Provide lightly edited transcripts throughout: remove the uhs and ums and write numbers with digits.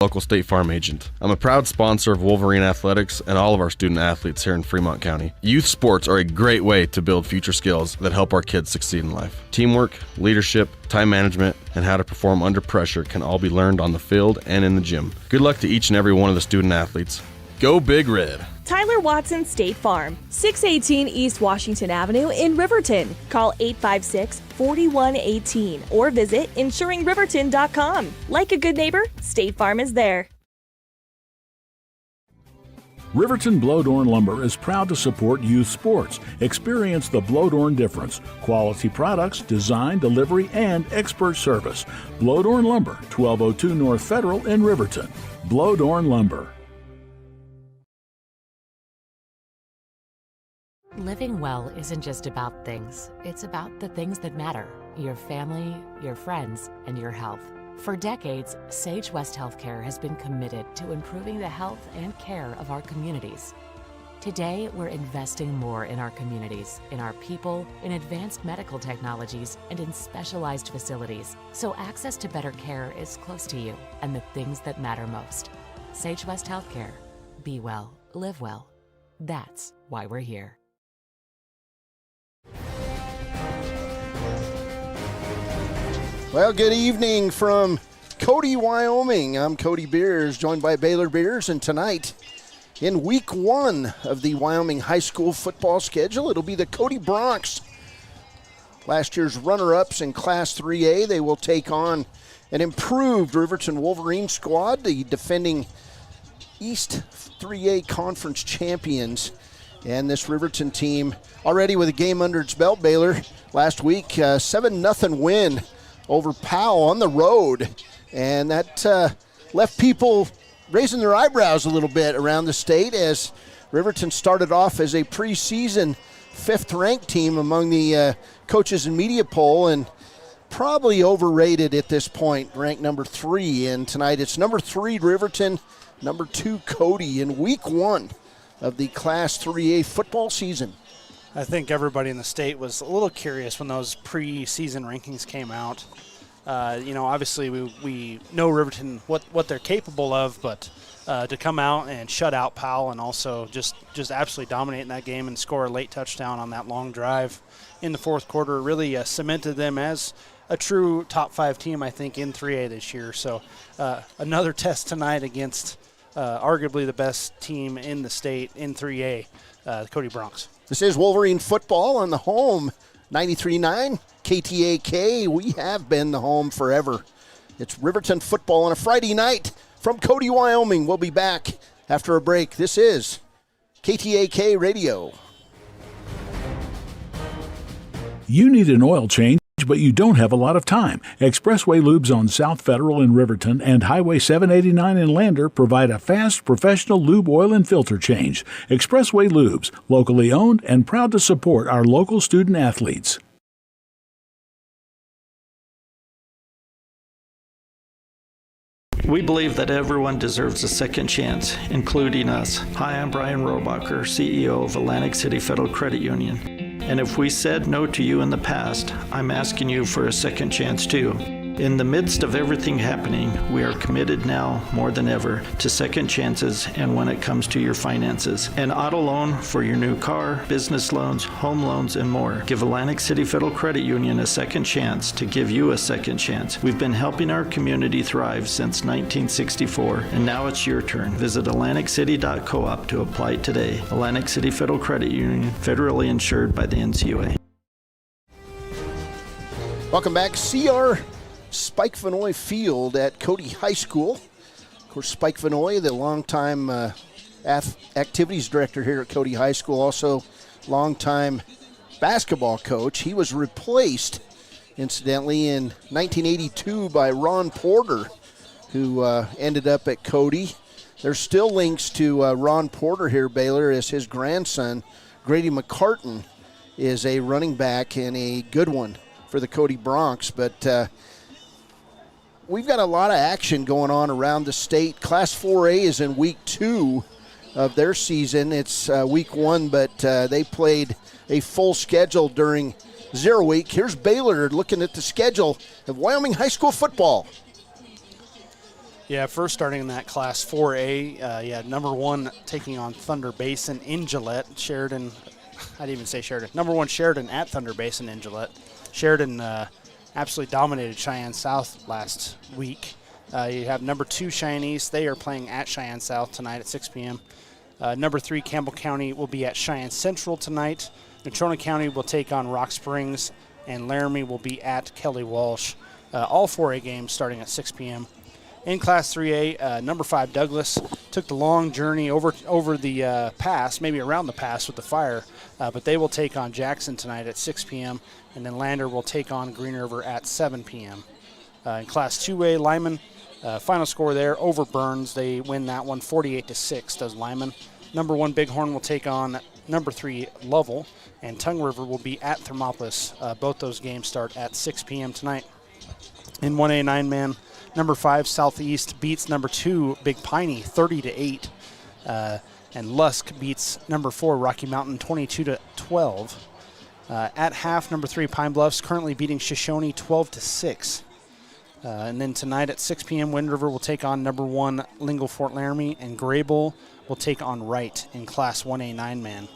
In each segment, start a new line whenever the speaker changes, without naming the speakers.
Local State Farm agent. I'm a proud sponsor of Wolverine Athletics and all of our student athletes here in Fremont County. Youth sports are a great way to build future skills that help our kids succeed in life. Teamwork, leadership, time management, and how to perform under pressure can all be learned on the field and in the gym. Good luck to each and every one of the student athletes. Go Big Red!
Tyler Watson State Farm, 618 East Washington Avenue in Riverton. Call 856-4118 or visit insuringriverton.com. Like a good neighbor, State Farm is there.
Riverton Blowdorn Lumber is proud to support youth sports. Experience the Blowdorn difference. Quality products, design, delivery, and expert service. Blowdorn Lumber, 1202 North Federal in Riverton. Blowdorn Lumber.
Living well isn't just about things. It's about the things that matter. Your family, your friends, and your health. For decades, Sage West Healthcare has been committed to improving the health and care of our communities. Today, we're investing more in our communities, in our people, in advanced medical technologies, and in specialized facilities, so access to better care is close to you and the things that matter most. Sage West Healthcare. Be well, live well. That's why we're here.
Well, good evening from Cody, Wyoming. I'm Cody Beers, joined by Baylor Beers, and tonight in week 1 of the Wyoming high school football schedule, it'll be the Cody Bronx, last year's runner-ups in Class 3A. They will take on an improved Riverton Wolverines squad, the defending East 3A Conference champions. And this Riverton team already with a game under its belt, Baylor, last week, 7-0 win over Powell on the road. And that left people raising their eyebrows a little bit around the state as Riverton started off as a preseason 5th-ranked team among the coaches and media poll, and probably overrated at this point, ranked number 3. And tonight it's number 3 Riverton, number 2 Cody in week 1 of the Class 3A football season.
I think everybody in the state was a little curious when those preseason rankings came out. Obviously we know Riverton, what they're capable of, but to come out and shut out Powell and also just absolutely dominate in that game and score a late touchdown on that long drive in the fourth quarter really cemented them as a true top 5 team, I think, in 3A this year. So another test tonight against arguably the best team in the state in 3A, the Cody Bronx.
This is Wolverine football on the home, 93.9 KTAK. We have been the home forever. It's Riverton football on a Friday night from Cody, Wyoming. We'll be back after a break. This is KTAK Radio.
You need an oil change, but you don't have a lot of time. Expressway Lubes on South Federal in Riverton and Highway 789 in Lander provide a fast, professional lube, oil, and filter change. Expressway Lubes, locally owned and proud to support our local student athletes.
We believe that everyone deserves a second chance, including us. Hi, I'm Brian Robacher, CEO of Atlantic City Federal Credit Union. And if we said no to you in the past, I'm asking you for a second chance too. In the midst of everything happening, we are committed now more than ever to second chances and when it comes to your finances. An auto loan for your new car, business loans, home loans, and more. Give Atlantic City Federal Credit Union a second chance to give you a second chance. We've been helping our community thrive since 1964, and now it's your turn. Visit AtlanticCity.coop to apply today. Atlantic City Federal Credit Union, federally insured by the NCUA.
Welcome back. CR Spike Vanoy Field at Cody High School. Of course, Spike Vanoy, the longtime activities director here at Cody High School, also longtime basketball coach. He was replaced, incidentally, in 1982 by Ron Porter, who ended up at Cody. There's still links to Ron Porter here, Baylor, as his grandson, Grady McCartan, is a running back and a good one for the Cody Bronx. But we've got a lot of action going on around the state. Class 4A is in week 2 of their season. It's week 1, but they played a full schedule during 0 week. Here's Baylor looking at the schedule of Wyoming high school football.
Yeah, first starting in that Class 4A, number 1 taking on Thunder Basin in Gillette. Sheridan, I didn't even say Sheridan. Number 1 Sheridan at Thunder Basin in Gillette. Sheridan absolutely dominated Cheyenne South last week. You have number 2 Cheyenne East. They are playing at Cheyenne South tonight at 6 p.m. Number 3 Campbell County will be at Cheyenne Central tonight. Natrona County will take on Rock Springs, and Laramie will be at Kelly Walsh. All 4A games starting at 6 p.m. In Class 3A, number 5 Douglas took the long journey over the pass, maybe around the pass with the fire, but they will take on Jackson tonight at 6 p.m., and then Lander will take on Green River at 7 p.m. In Class 2A, Lyman, final score there over Burns. They win that one 48-6, does Lyman. Number 1 Bighorn will take on number 3 Lovell, and Tongue River will be at Thermopolis. Both those games start at 6 p.m. tonight. In 1A 9-man, number 5 Southeast beats number 2 Big Piney 30-8, and Lusk beats number 4 Rocky Mountain 22-12. At half, number 3 Pine Bluffs currently beating Shoshone 12-6. And then tonight at 6 p.m., Wind River will take on number 1 Lingle Fort Laramie, and Grable will take on Wright in Class 1A 9-man.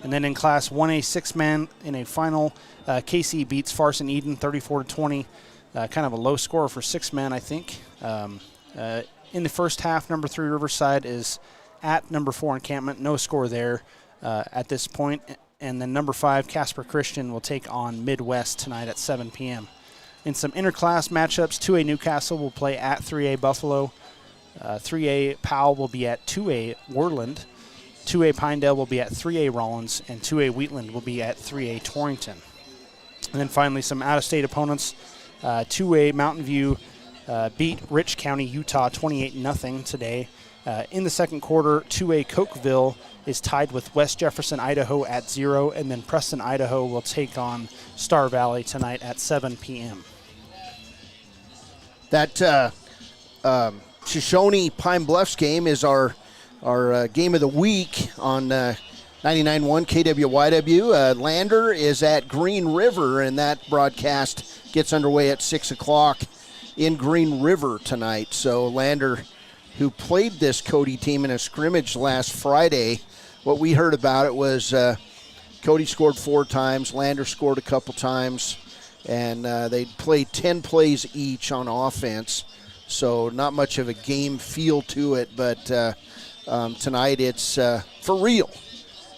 And then in Class 1A 6-man, in a final, KC beats Farson Eden 34-20. Kind of a low score for 6-man, I think. In the first half, number 3 Riverside is at number 4 Encampment. No score there at this point. And then number 5 Casper Christian will take on Midwest tonight at 7 p.m. In some interclass matchups, 2A Newcastle will play at 3A Buffalo. 3A Powell will be at 2A Worland. 2A Pinedale will be at 3A Rollins. And 2A Wheatland will be at 3A Torrington. And then finally, some out-of-state opponents. 2A Mountain View beat Rich County, Utah 28-0 today. In the second quarter, 2A Cokeville is tied with West Jefferson, Idaho at 0, and then Preston, Idaho will take on Star Valley tonight at 7 p.m.
That Shoshone Pine Bluffs game is our game of the week on 99.1 KWYW. Lander is at Green River, and that broadcast gets underway at 6 o'clock in Green River tonight. So Lander, who played this Cody team in a scrimmage last Friday, what we heard about it was Cody scored 4 times, Lander scored a couple times, and they played 10 plays each on offense. So not much of a game feel to it, but tonight it's for real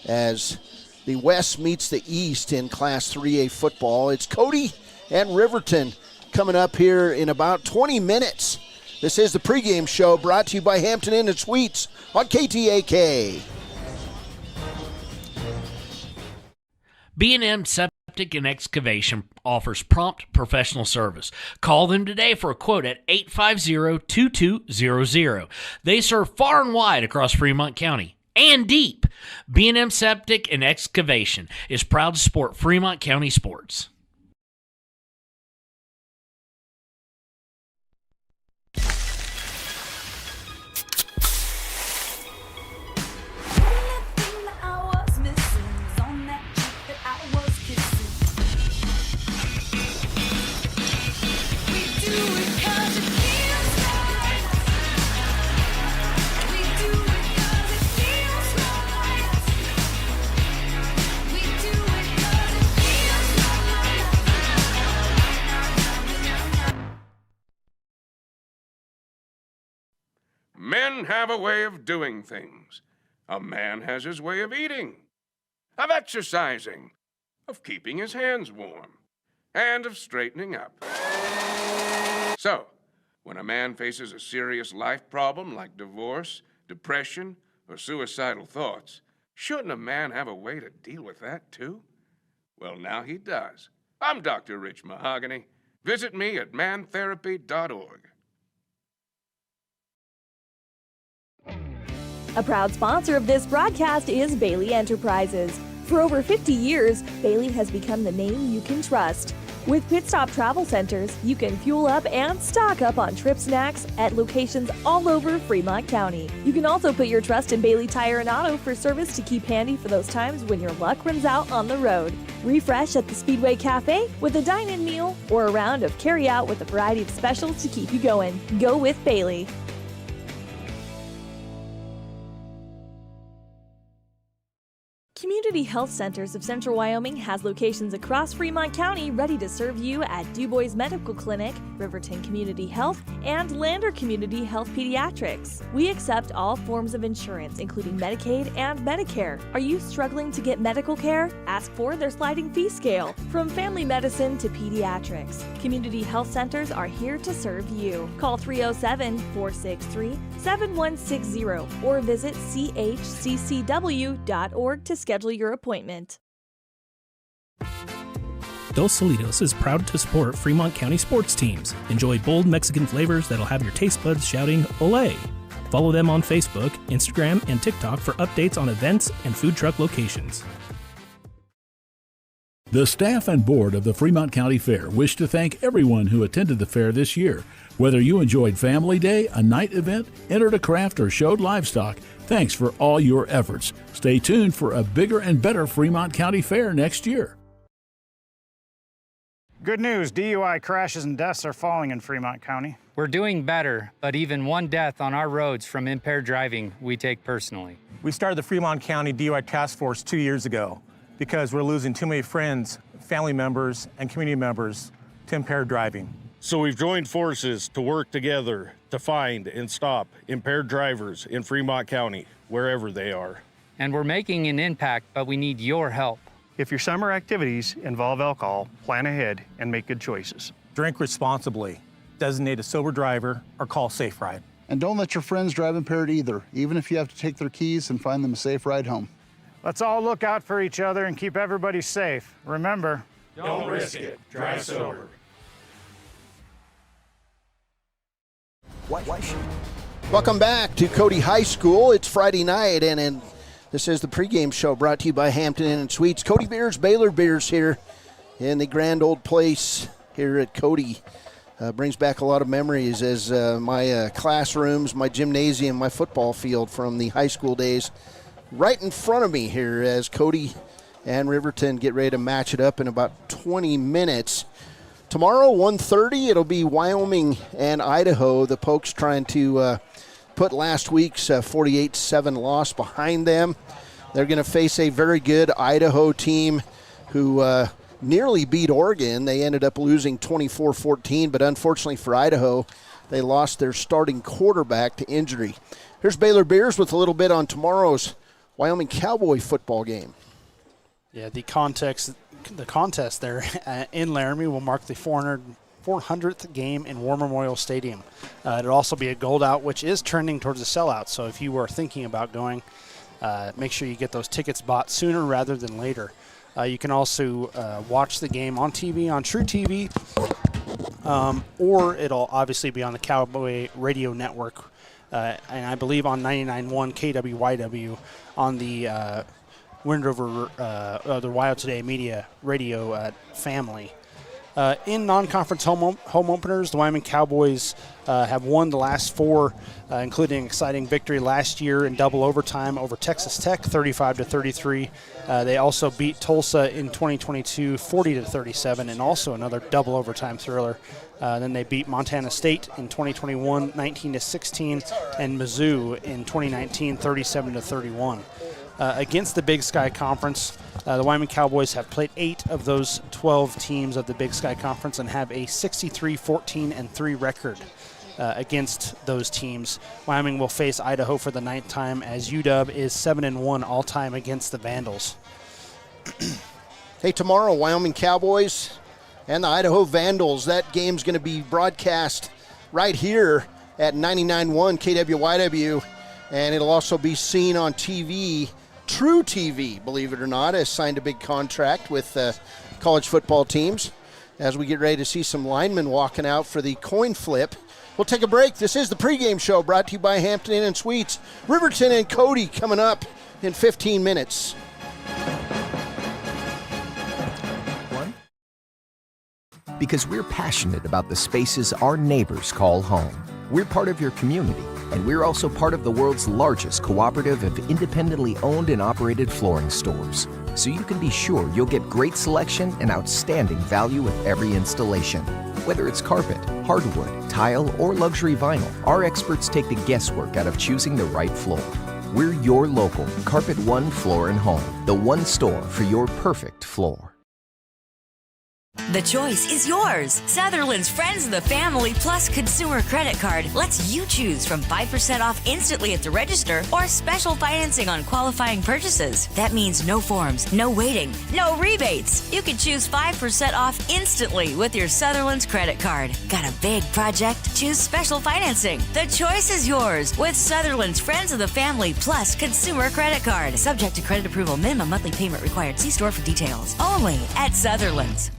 as the West meets the East in Class 3A football. It's Cody and Riverton coming up here in about 20 minutes. This is the pregame show brought to you by Hampton Inn & Suites on KTAK.
B&M Septic and Excavation offers prompt professional service. Call them today for a quote at 850-2200. They serve far and wide across Fremont County and deep. B&M Septic and Excavation is proud to support Fremont County sports.
Men have a way of doing things. A man has his way of eating, of exercising, of keeping his hands warm, and of straightening up. So, when a man faces a serious life problem like divorce, depression, or suicidal thoughts, shouldn't a man have a way to deal with that too? Well, now he does. I'm Dr. Rich Mahogany. Visit me at mantherapy.org.
A proud sponsor of this broadcast is Bailey Enterprises. For over 50 years, Bailey has become the name you can trust. With Pit Stop Travel Centers, you can fuel up and stock up on trip snacks at locations all over Fremont County. You can also put your trust in Bailey Tire and Auto for service to keep handy for those times when your luck runs out on the road. Refresh at the Speedway Cafe with a dine-in meal or a round of carry-out with a variety of specials to keep you going. Go with Bailey. Community Health Centers of Central Wyoming has locations across Fremont County ready to serve you at Du Bois Medical Clinic, Riverton Community Health, and Lander Community Health Pediatrics. We accept all forms of insurance, including Medicaid and Medicare. Are you struggling to get medical care? Ask for their sliding fee scale. From family medicine to pediatrics, Community Health Centers are here to serve you. Call 307-463-7160 or visit chccw.org to schedule your appointment.
Dos Solitos is proud to support Fremont County sports teams. Enjoy bold Mexican flavors that'll have your taste buds shouting "Olé!" Follow them on Facebook, Instagram, and TikTok for updates on events and food truck locations.
The staff and board of the Fremont County Fair wish to thank everyone who attended the fair this year. Whether you enjoyed Family Day, a night event, entered a craft, or showed livestock, thanks for all your efforts. Stay tuned for a bigger and better Fremont County Fair next year.
Good news, DUI crashes and deaths are falling in Fremont County.
We're doing better, but even one death on our roads from impaired driving we take personally.
We started the Fremont County DUI Task Force 2 years ago because we're losing too many friends, family members, and community members to impaired driving.
So we've joined forces to work together to find and stop impaired drivers in Fremont County, wherever they are.
And we're making an impact, but we need your help.
If your summer activities involve alcohol, plan ahead and make good choices.
Drink responsibly, designate a sober driver, or call Safe Ride.
And don't let your friends drive impaired either, even if you have to take their keys and find them a safe ride home.
Let's all look out for each other and keep everybody safe. Remember,
don't risk it. Drive sober.
Welcome back to Cody High School. It's Friday night, and this is the pregame show brought to you by Hampton Inn and Suites. Cody Beers, Baylor Beers here in the grand old place here at Cody. Brings back a lot of memories as my classrooms, my gymnasium, my football field from the high school days right in front of me here as Cody and Riverton get ready to match it up in about 20 minutes. Tomorrow, 1:30, it'll be Wyoming and Idaho. The Pokes trying to put last week's 48-7 loss behind them. They're going to face a very good Idaho team who nearly beat Oregon. They ended up losing 24-14, but unfortunately for Idaho, they lost their starting quarterback to injury. Here's Baylor Bears with a little bit on tomorrow's Wyoming Cowboy football game.
Yeah, the contest there in Laramie will mark the 400th game in War Memorial Stadium. It'll also be a gold out, which is trending towards a sellout. So if you were thinking about going, make sure you get those tickets bought sooner rather than later. You can also watch the game on TV, on True TV, or it'll obviously be on the Cowboy Radio Network, and I believe on 99.1 KWYW on the Wind River, the Wild Today Media Radio family. In non-conference home openers, the Wyoming Cowboys have won the last four, including an exciting victory last year in double overtime over Texas Tech, 35-33. They also beat Tulsa in 2022, 40-37, and also another double overtime thriller. Then they beat Montana State in 2021, 19-16, and Mizzou in 2019, 37-31. Against the Big Sky Conference, the Wyoming Cowboys have played 8 of those 12 teams of the Big Sky Conference and have a 63-14-3 record against those teams. Wyoming will face Idaho for the 9th time as UW is 7-1 all-time against the Vandals.
Hey, tomorrow, Wyoming Cowboys and the Idaho Vandals. That game's going to be broadcast right here at 99.1 KWYW, and it'll also be seen on TV. True TV, believe it or not, has signed a big contract with college football teams as we get ready to see some linemen walking out for the coin flip. We'll take a break. This is the pregame show brought to you by Hampton Inn and Suites. Riverton and Cody coming up in 15 minutes.
Because we're passionate about the spaces our neighbors call home. We're part of your community, and we're also part of the world's largest cooperative of independently owned and operated flooring stores. So you can be sure you'll get great selection and outstanding value with every installation. Whether it's carpet, hardwood, tile, or luxury vinyl, our experts take the guesswork out of choosing the right floor. We're your local Carpet One Floor and Home, the one store for your perfect floor.
The choice is yours. Sutherland's Friends of the Family Plus Consumer Credit Card lets you choose from 5% off instantly at the register or special financing on qualifying purchases. That means no forms, no waiting, no rebates. You can choose 5% off instantly with your Sutherland's credit card. Got a big project? Choose special financing. The choice is yours with Sutherland's Friends of the Family Plus Consumer Credit Card. Subject to credit approval. Minimum monthly payment required. See store for details. Only at Sutherland's.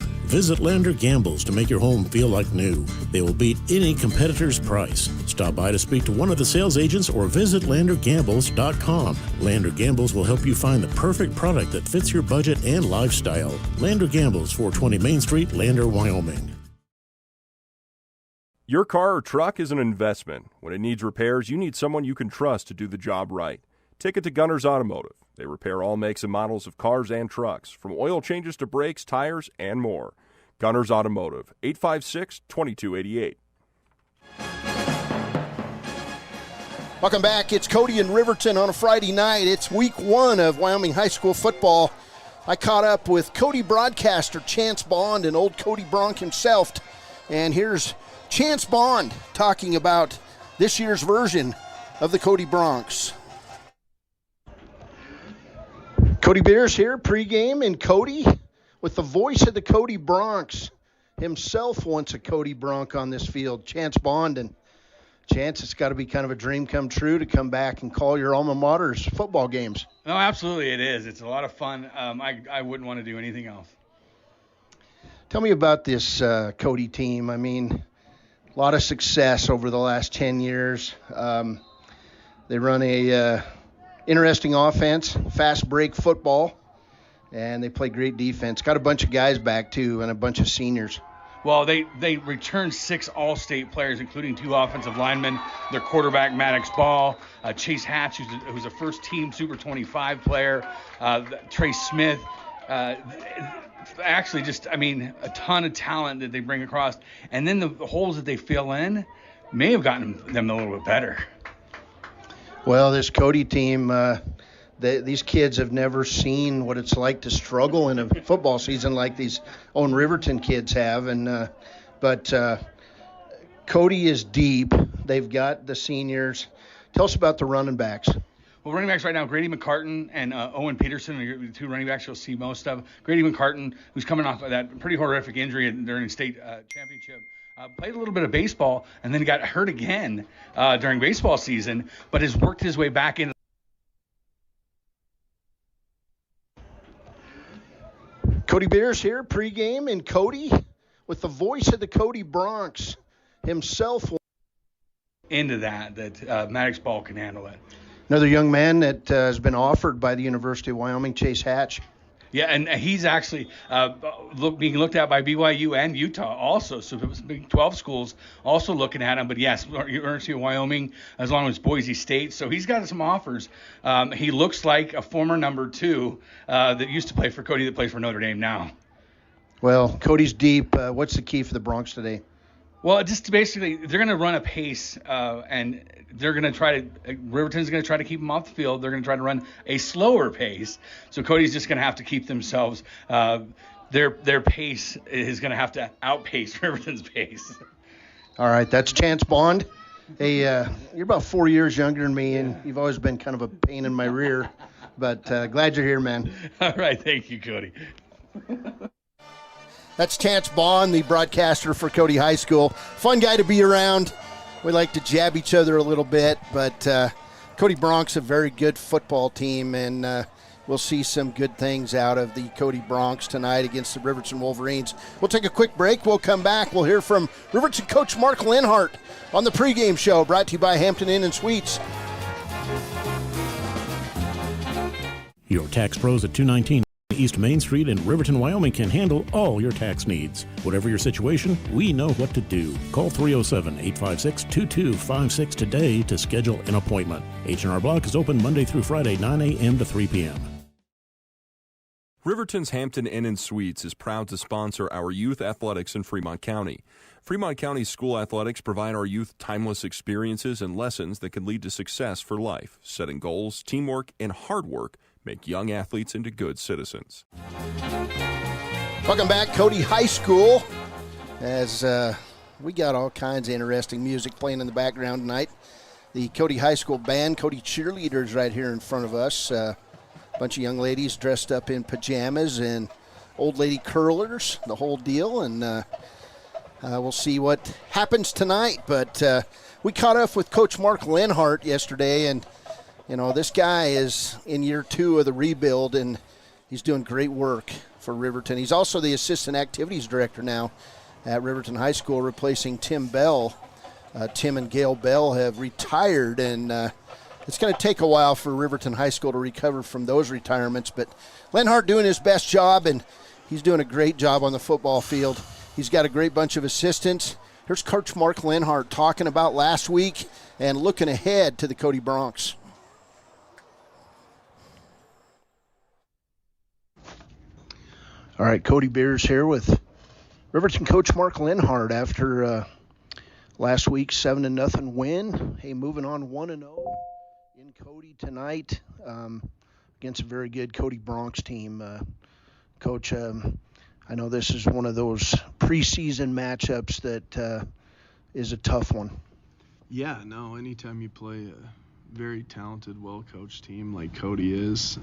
Visit Lander Gambles to make your home feel like new. They will beat any competitor's price. Stop by to speak to one of the sales agents or visit LanderGambles.com. Lander Gambles will help you find the perfect product that fits your budget and lifestyle. Lander Gambles, 420 Main Street, Lander, Wyoming.
Your car or truck is an investment. When it needs repairs, you need someone you can trust to do the job right. Take it to Gunner's Automotive. They repair all makes and models of cars and trucks, from oil changes to brakes, tires, and more. Gunner's Automotive, 856-2288.
Welcome back. It's Cody and Riverton on a Friday night. It's week 1 of Wyoming high school football. I caught up with Cody broadcaster Chance Bond and old Cody Bronx himself. And here's Chance Bond talking about this year's version of the Cody Bronx. Cody Beers here, pregame, and Cody with the voice of the Cody Bronx himself, once a Cody Bronx on this field, Chance Bond. And Chance, it's got to be kind of a dream come true to come back and call your alma mater's football games.
No, absolutely it is. It's a lot of fun. I wouldn't want to do anything else.
Tell me about this Cody team. I mean, a lot of success over the last 10 years. They run a interesting offense, fast break football, and they play great defense. Got a bunch of guys back, too, and a bunch of seniors.
Well, they returned 6 All-State players, including 2 offensive linemen, their quarterback, Maddox Ball, Chase Hatch, who's a first-team Super 25 player, Trey Smith. Actually, a ton of talent that they bring across. And then the holes that they fill in may have gotten them a little bit better.
Well, this Cody team, these kids have never seen what it's like to struggle in a football season like these own Riverton kids have. But Cody is deep. They've got the seniors. Tell us about the running backs.
Well, running backs right now, Grady McCartan and Owen Peterson are the 2 running backs you'll see most of. Grady McCartan, who's coming off of that pretty horrific injury during the state championship. Played a little bit of baseball and then got hurt again during baseball season, but has worked his way back into.
Cody Beers here, pregame, and Cody with the voice of the Cody Bronx himself.
Into that Maddox Ball can handle it.
Another young man that has been offered by the University of Wyoming, Chase Hatch.
Yeah, and he's actually being looked at by BYU and Utah also. So it was Big 12 schools also looking at him. But yes, University of Wyoming, as long as Boise State. So he's got some offers. He looks like a former number 2 that used to play for Cody that plays for Notre Dame now.
Well, Cody's deep. What's the key for the Bronx today?
Well, just basically, they're going to run a pace, and they're going to Riverton's going to try to keep them off the field. They're going to try to run a slower pace. So Cody's just going to have to keep themselves, their pace is going to have to outpace Riverton's pace.
All right, that's Chance Bond. Hey, you're about 4 years younger than me, and you've always been kind of a pain in my rear. But glad you're here, man.
All right, thank you, Cody.
That's Chance Bond, the broadcaster for Cody High School. Fun guy to be around. We like to jab each other a little bit, but Cody Bronx, a very good football team, and we'll see some good things out of the Cody Bronx tonight against the Riverton Wolverines. We'll take a quick break. We'll come back. We'll hear from Riverton coach Mark Linhart on the pregame show, brought to you by Hampton Inn and Suites.
Your tax pros at 219 East Main Street in Riverton, Wyoming can handle all your tax needs. Whatever your situation, we know what to do. Call 307-856-2256 today to schedule an appointment. H&R Block is open Monday through Friday, 9 a.m. to 3 p.m.
Riverton's Hampton Inn & Suites is proud to sponsor our youth athletics in Fremont County. Fremont County school athletics provide our youth timeless experiences and lessons that can lead to success for life. Setting goals, teamwork, and hard work make young athletes into good citizens.
Welcome back, Cody High School, as we got all kinds of interesting music playing in the background tonight. The Cody High School band, Cody Cheerleaders, right here in front of us. A bunch of young ladies dressed up in pajamas and old lady curlers, the whole deal, and we'll see what happens tonight. But we caught up with Coach Mark Lenhart yesterday, and this guy is in year 2 of the rebuild, and he's doing great work for Riverton. He's also the assistant activities director now at Riverton High School, replacing Tim Bell. Tim and Gail Bell have retired, and it's going to take a while for Riverton High School to recover from those retirements. But Lenhart doing his best job, and he's doing a great job on the football field. He's got a great bunch of assistants. Here's Coach Mark Lenhart talking about last week and looking ahead to the Cody Bronx. All right, Cody Beers here with Riverton coach Mark Lenhart after last week's 7-0 win. Hey, moving on 1-0 in Cody tonight against a very good Cody Bronx team. Coach, I know this is one of those preseason matchups that is a tough one.
Yeah, no, anytime you play a very talented, well-coached team like Cody is,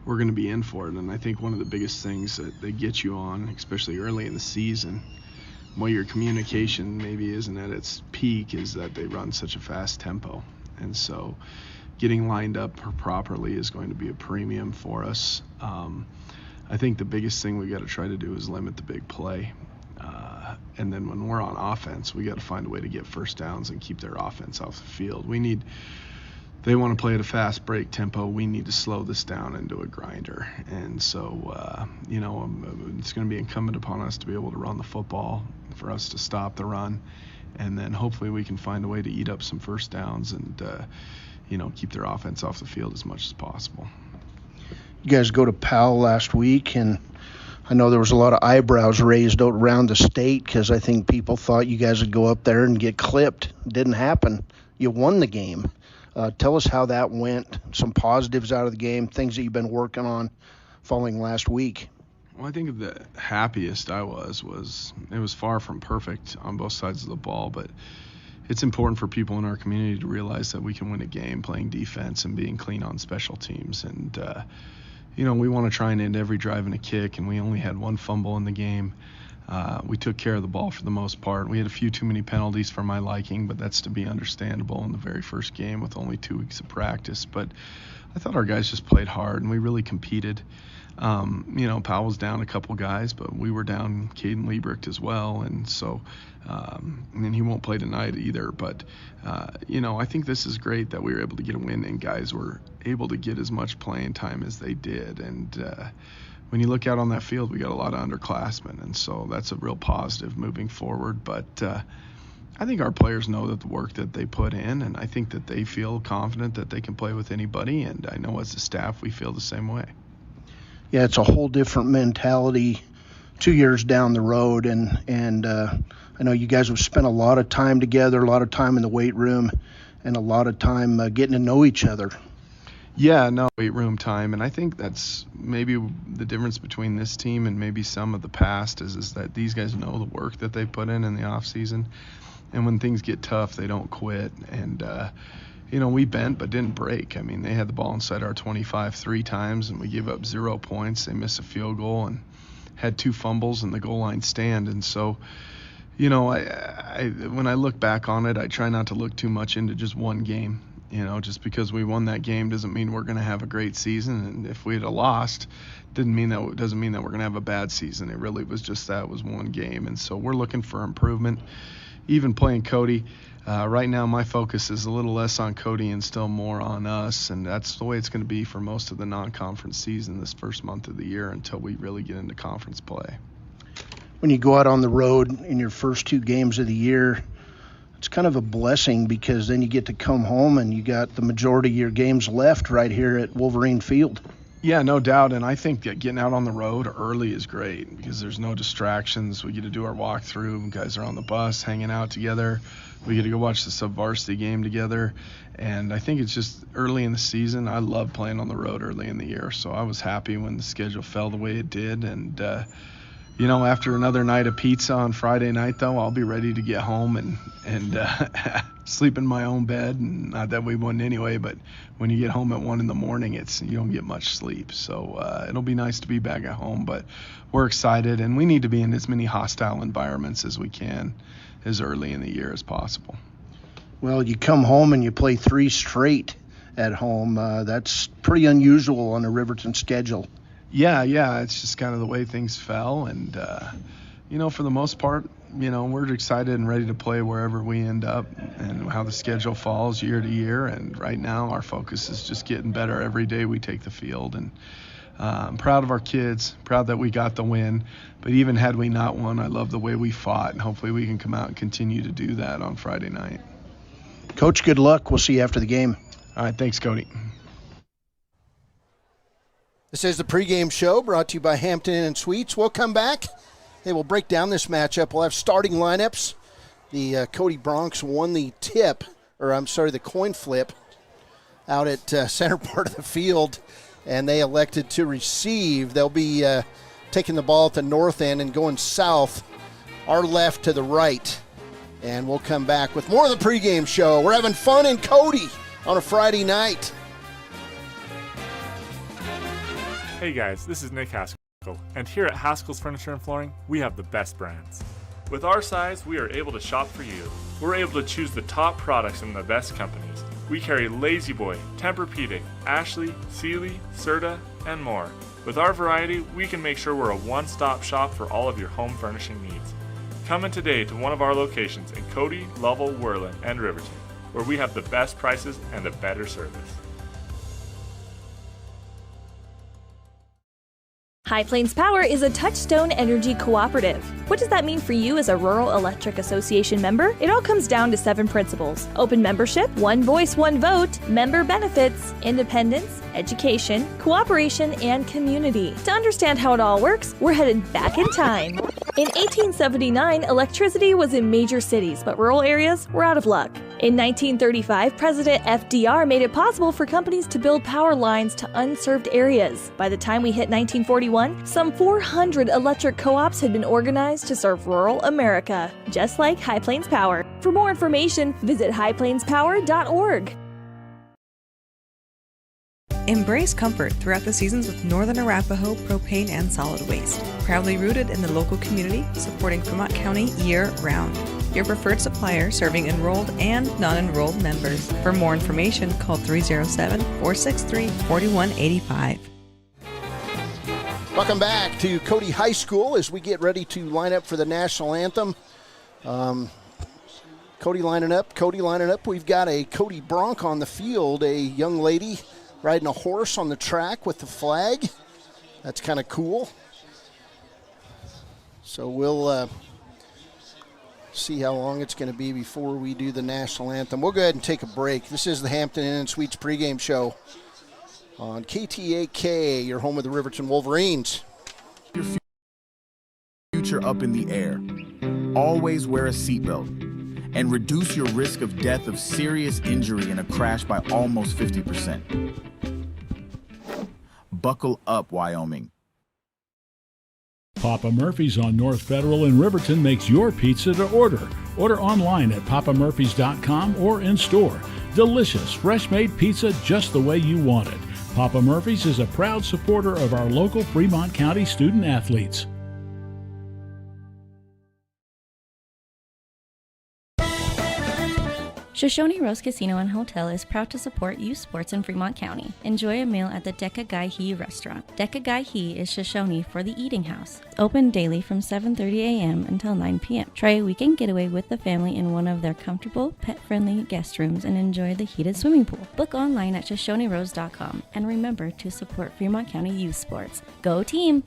we're going to be in for it. And I think one of the biggest things that they get you on, especially early in the season, while your communication maybe isn't at its peak, is that they run such a fast tempo. And so getting lined up properly is going to be a premium for us. I think the biggest thing we got to try to do is limit the big play. And then when we're on offense, we got to find a way to get first downs and keep their offense off the field. They want to play at a fast break tempo. We need to slow this down into a grinder. And so, it's going to be incumbent upon us to be able to run the football, for us to stop the run, and then hopefully we can find a way to eat up some first downs and, keep their offense off the field as much as possible.
You guys go to Powell last week, and I know there was a lot of eyebrows raised around the state because I think people thought you guys would go up there and get clipped. It didn't happen. You won the game. Tell us how that went, some positives out of the game, things that you've been working on following last week.
Well, I think the happiest I was it was far from perfect on both sides of the ball, but it's important for people in our community to realize that we can win a game playing defense and being clean on special teams. And, we want to try and end every drive in a kick, and we only had 1 fumble in the game. We took care of the ball for the most part. We had a few too many penalties for my liking, but that's to be understandable in the very first game with only 2 weeks of practice. But I thought our guys just played hard, and we really competed. Powell was down a couple guys, but we were down Caden Liebricht as well, and so and he won't play tonight either. But I think this is great that we were able to get a win, and guys were able to get as much playing time as they did. And when you look out on that field, we got a lot of underclassmen, and so that's a real positive moving forward. But I think our players know that the work that they put in, and I think that they feel confident that they can play with anybody, and I know as a staff we feel the same way.
Yeah, it's a whole different mentality 2 years down the road, and I know you guys have spent a lot of time together, a lot of time in the weight room, and a lot of time getting to know each other.
Yeah, no, weight room time, and I think that's maybe the difference between this team and maybe some of the past is that these guys know the work that they put in the off season, and when things get tough, they don't quit. And we bent but didn't break. I mean, they had the ball inside our 25 3 times, and we gave up 0 points. They missed a field goal and had 2 fumbles in the goal line stand. And so, I when I look back on it, I try not to look too much into just one game. Just because we won that game doesn't mean we're going to have a great season. And if we had lost, doesn't mean that we're going to have a bad season. It really was just that was one game. And so we're looking for improvement. Even playing Cody, right now my focus is a little less on Cody and still more on us. And that's the way it's going to be for most of the non-conference season this first month of the year until we really get into conference play.
When you go out on the road in your first 2 games of the year, it's kind of a blessing because then you get to come home and you got the majority of your games left right here at Wolverine Field.
Yeah, no doubt. And I think that getting out on the road early is great because there's no distractions. We get to do our walkthrough. Guys are on the bus hanging out together. We get to go watch the sub-varsity game together. And I think it's just early in the season. I love playing on the road early in the year. So I was happy when the schedule fell the way it did. And, after another night of pizza on Friday night, though, I'll be ready to get home and sleep in my own bed. And not that we wouldn't anyway, but when you get home at 1 a.m, you don't get much sleep. So it'll be nice to be back at home. But we're excited, and we need to be in as many hostile environments as we can as early in the year as possible.
Well, you come home and you play 3 straight at home. That's pretty unusual on a Riverton schedule.
Yeah, it's just kind of the way things fell. And, for the most part, we're excited and ready to play wherever we end up and how the schedule falls year to year. And right now our focus is just getting better every day we take the field. And I'm proud of our kids, proud that we got the win. But even had we not won, I love the way we fought. And hopefully we can come out and continue to do that on Friday night.
Coach, good luck. We'll see you after the game.
All right, thanks, Cody.
This is the pregame show brought to you by Hampton Inn and Suites. We'll come back. They will break down this matchup. We'll have starting lineups. The Cody Bronx won the coin flip out at center part of the field, and they elected to receive. They'll be taking the ball at the north end and going south, our left to the right. And we'll come back with more of the pregame show. We're having fun in Cody on a Friday night.
Hey guys, this is Nick Haskell, and here at Haskell's Furniture and Flooring, we have the best brands. With our size, we are able to shop for you. We're able to choose the top products from the best companies. We carry Lazy Boy, Tempur-Pedic, Ashley, Sealy, Serta, and more. With our variety, we can make sure we're a one-stop shop for all of your home furnishing needs. Come in today to one of our locations in Cody, Lovell, Worland, and Riverton, where we have the best prices and a better service.
High Plains Power is a Touchstone Energy cooperative. What does that mean for you as a Rural Electric Association member? It all comes down to 7 principles: open membership, one voice, one vote, member benefits, independence, education, cooperation, and community. To understand how it all works, we're headed back in time. In 1879, electricity was in major cities, but rural areas were out of luck. In 1935, President FDR made it possible for companies to build power lines to unserved areas. By the time we hit 1941, some 400 electric co-ops had been organized to serve rural America, just like High Plains Power. For more information, visit highplainspower.org.
Embrace comfort throughout the seasons with Northern Arapaho Propane and Solid Waste. Proudly rooted in the local community, supporting Fremont County year-round. Your preferred supplier serving enrolled and non-enrolled members. For more information, call 307-463-4185.
Welcome back to Cody High School as we get ready to line up for the national anthem. Cody lining up. We've got a Cody Bronx on the field, a young lady riding a horse on the track with the flag. That's kind of cool. So we'll see how long it's going to be before we do the national anthem. We'll go ahead and take a break. This is the Hampton Inn & Suites pregame show on KTAK, your home of the Riverton Wolverines.
Your future up in the air. Always wear a seatbelt and reduce your risk of death of serious injury in a crash by almost 50%. Buckle up, Wyoming.
Papa Murphy's on North Federal in Riverton makes your pizza to order. Order online at papamurphys.com or in store. Delicious, fresh-made pizza just the way you want it. Papa Murphy's is a proud supporter of our local Fremont County student athletes.
Shoshone Rose Casino and Hotel is proud to support youth sports in Fremont County. Enjoy a meal at the Deca Gai He restaurant. Deca Gai He is Shoshone for the eating house. Open daily from 7:30 a.m. until 9 p.m. Try a weekend getaway with the family in one of their comfortable, pet-friendly guest rooms and enjoy the heated swimming pool. Book online at ShoshoneRose.com and remember to support Fremont County youth sports. Go team!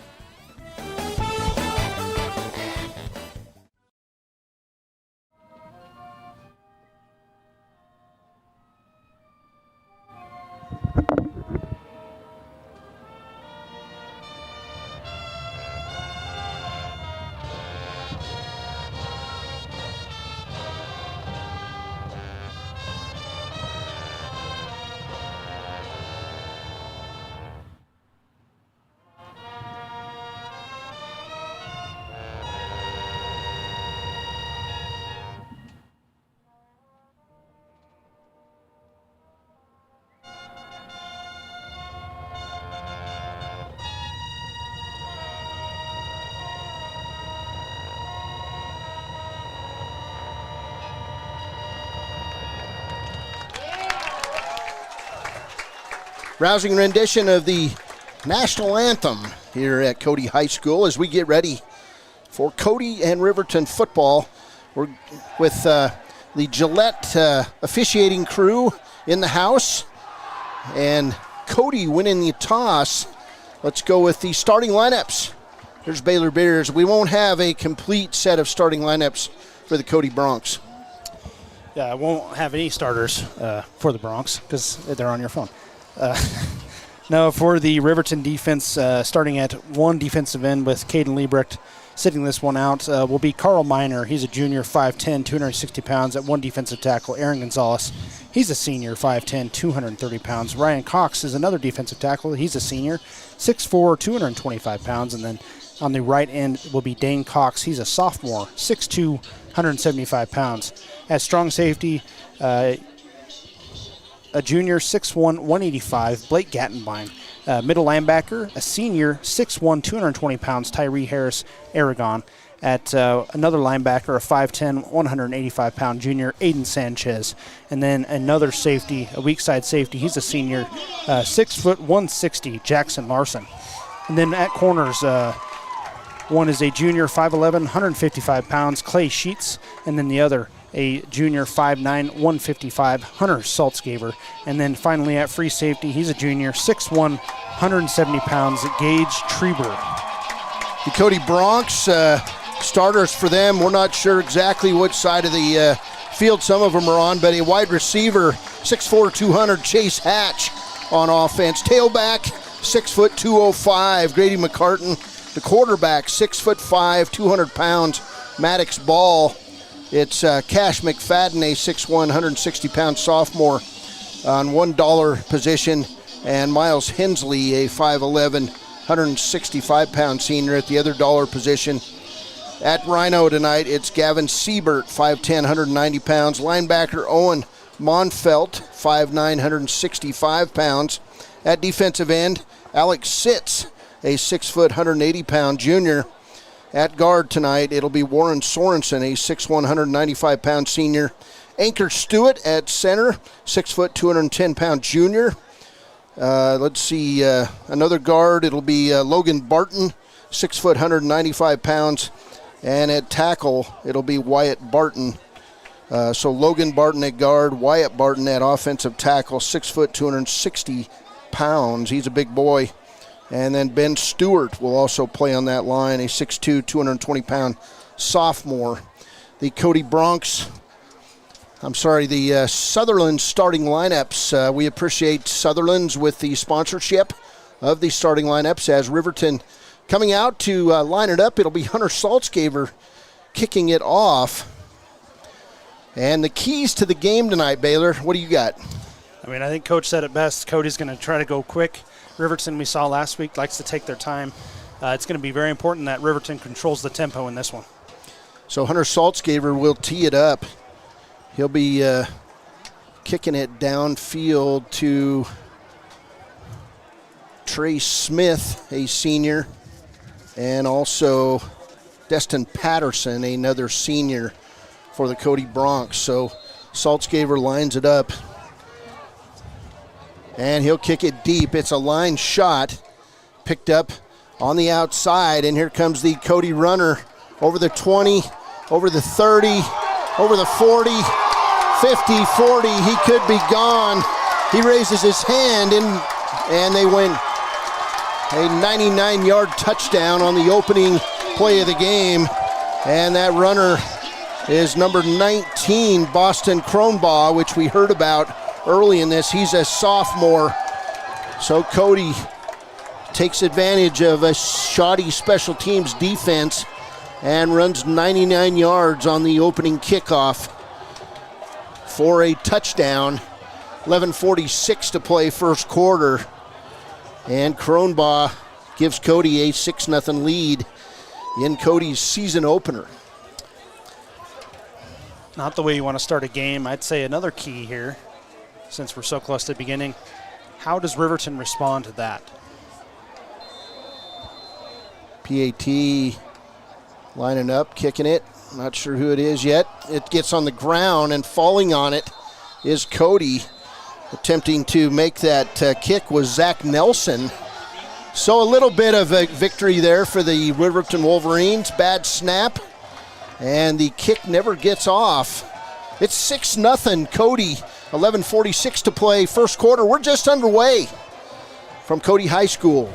rousing rendition of the national anthem here at Cody High School as we get ready for Cody and Riverton football. We're with the Gillette officiating crew in the house, and Cody winning the toss. Let's go with the starting lineups. Here's Baylor Bears. We won't have a complete set of starting lineups for the Cody Bronx.
Yeah, I won't have any starters for the Bronx because they're on your phone. No, for the Riverton defense, starting at one defensive end with Caden Liebrecht. Sitting this one out will be Carl Miner. He's a junior, 5'10", 260 pounds. At one defensive tackle, Aaron Gonzalez. He's a senior, 5'10", 230 pounds. Ryan Cox is another defensive tackle. He's a senior, 6'4", 225 pounds. And then on the right end will be Dane Cox. He's a sophomore, 6'2", 175 pounds. At strong safety, a junior, 6'1", 185, Blake Gattenbein. Middle linebacker, a senior, 6'1", 220 pounds, Tyree Harris Aragon. At another linebacker, a 5'10", 185-pound junior, Aiden Sanchez. And then another safety, a weak side safety, he's a senior, 6', 160, Jackson Larson. And then at corners, one is a junior, 5'11", 155 pounds, Clay Sheets. And then the other, a junior, 5'9", 155, Hunter Saltzgaber. And then finally at free safety, he's a junior, 6'1", 170 pounds, Gage Treber.
The Cody Bronx, starters for them, we're not sure exactly which side of the field some of them are on, but a wide receiver, 6'4", 200, Chase Hatch on offense. Tailback, 6', 205, Grady McCartan. The quarterback, 6'5", 200 pounds, Maddox Ball. It's Cash McFadden, a 6'1", 160-pound sophomore on $1 position, and Miles Hensley, a 5'11", 165-pound senior at the other dollar position. At Rhino tonight, it's Gavin Siebert, 5'10", 190 pounds. Linebacker Owen Monfelt, 5'9", 165 pounds. At defensive end, Alex Sitz, a 6', 180-pound junior. At guard tonight, it'll be Warren Sorensen, a 6'1", 195-pound senior. Anchor Stewart at center, 6', 210-pound junior. Let's see, another guard, it'll be Logan Barton, 6', 195 pounds. And at tackle, it'll be Wyatt Barton. So Logan Barton at guard, Wyatt Barton at offensive tackle, 6', 260 pounds. He's a big boy. And then Ben Stewart will also play on that line, a 6'2", 220-pound sophomore. The Cody Bronx, the Sutherland starting lineups. We appreciate Sutherland's with the sponsorship of the starting lineups. As Riverton coming out to line it up, it'll be Hunter Saltzgaber kicking it off. And the keys to the game tonight, Baylor, what do you got?
I think Coach said it best. Cody's going to try to go quick. Riverton, we saw last week, likes to take their time. It's going to be very important that Riverton controls the tempo in this one.
So Hunter Saltzgaber will tee it up. He'll be kicking it downfield to Trey Smith, a senior, and also Destin Patterson, another senior for the Cody Bronx. So Saltzgaber lines it up. And he'll kick it deep. It's a line shot picked up on the outside. And here comes the Cody runner over the 20, over the 30, over the 40, 50, 40. He could be gone. He raises his hand and they win a 99-yard touchdown on the opening play of the game. And that runner is number 19, Boston Kronbaugh, which we heard about early in this. He's a sophomore. So Cody takes advantage of a shoddy special teams defense and runs 99 yards on the opening kickoff for a touchdown. 11:46 to play first quarter. And Kronbaugh gives Cody a 6-0 lead in Cody's season opener.
Not the way you want to start a game. I'd say another key here, since we're so close to the beginning, how does Riverton respond to that?
PAT lining up, kicking it. Not sure who it is yet. It gets on the ground, and falling on it is Cody. Attempting to make that kick was Zach Nelson. So a little bit of a victory there for the Riverton Wolverines. Bad snap, and the kick never gets off. It's 6-0 Cody, 11:46 to play, first quarter. We're just underway from Cody High School.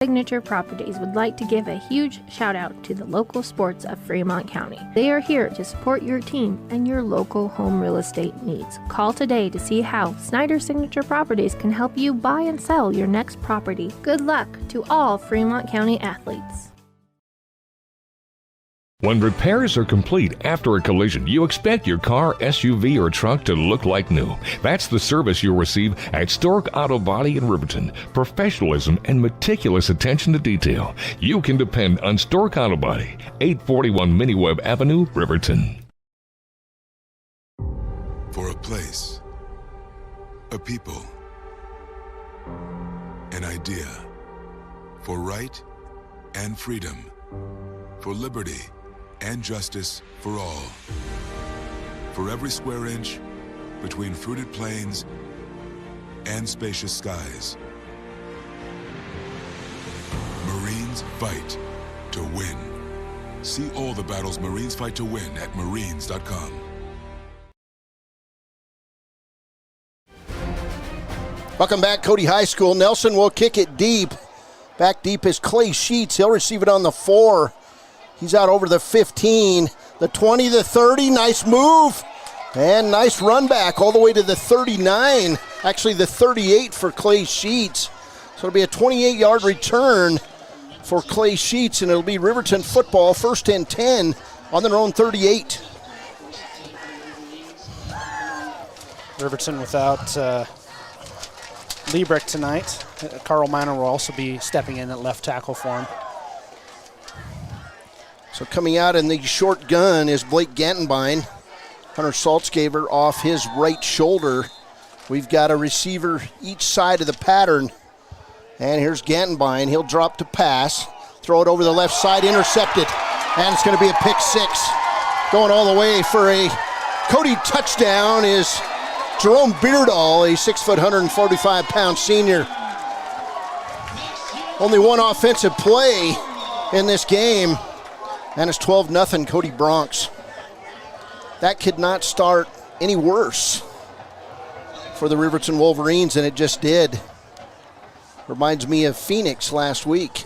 Signature Properties would like to give a huge shout out to the local sports of Fremont County. They are here to support your team and your local home real estate needs. Call today to see how Snyder Signature Properties can help you buy and sell your next property. Good luck to all Fremont County athletes.
When repairs are complete after a collision, you expect your car, SUV, or truck to look like new. That's the service you'll receive at Stork Auto Body in Riverton. Professionalism and meticulous attention to detail. You can depend on Stork Auto Body, 841 Miniweb Avenue, Riverton.
For a place, a people, an idea, for right and freedom, for liberty and justice for all. For every square inch between fruited plains and spacious skies. Marines fight to win. See all the battles Marines fight to win at marines.com.
Welcome back, Cody High School. Nelson will kick it deep. Back deep is Clay Sheets. He'll receive it on the 4. He's out over the 15, the 20, the 30. Nice move. And nice run back all the way to the 39. Actually, the 38 for Clay Sheets. So it'll be a 28-yard return for Clay Sheets, and it'll be Riverton football, 1st and 10 on their own 38.
Riverton without Liebrecht tonight. Carl Miner will also be stepping in at left tackle for him.
So coming out in the short gun is Blake Gantenbein. Hunter Saltzgaber off his right shoulder. We've got a receiver each side of the pattern. And here's Gantenbein. He'll drop to pass. Throw it over the left side, intercepted. And it's going to be a pick 6. Going all the way for a Cody touchdown is Jerome Beardall, a 6 foot, 145-pound senior. Only one offensive play in this game. And it's 12-0 Cody Bronx. That could not start any worse for the Riverton Wolverines, and it just did. Reminds me of Phoenix last week.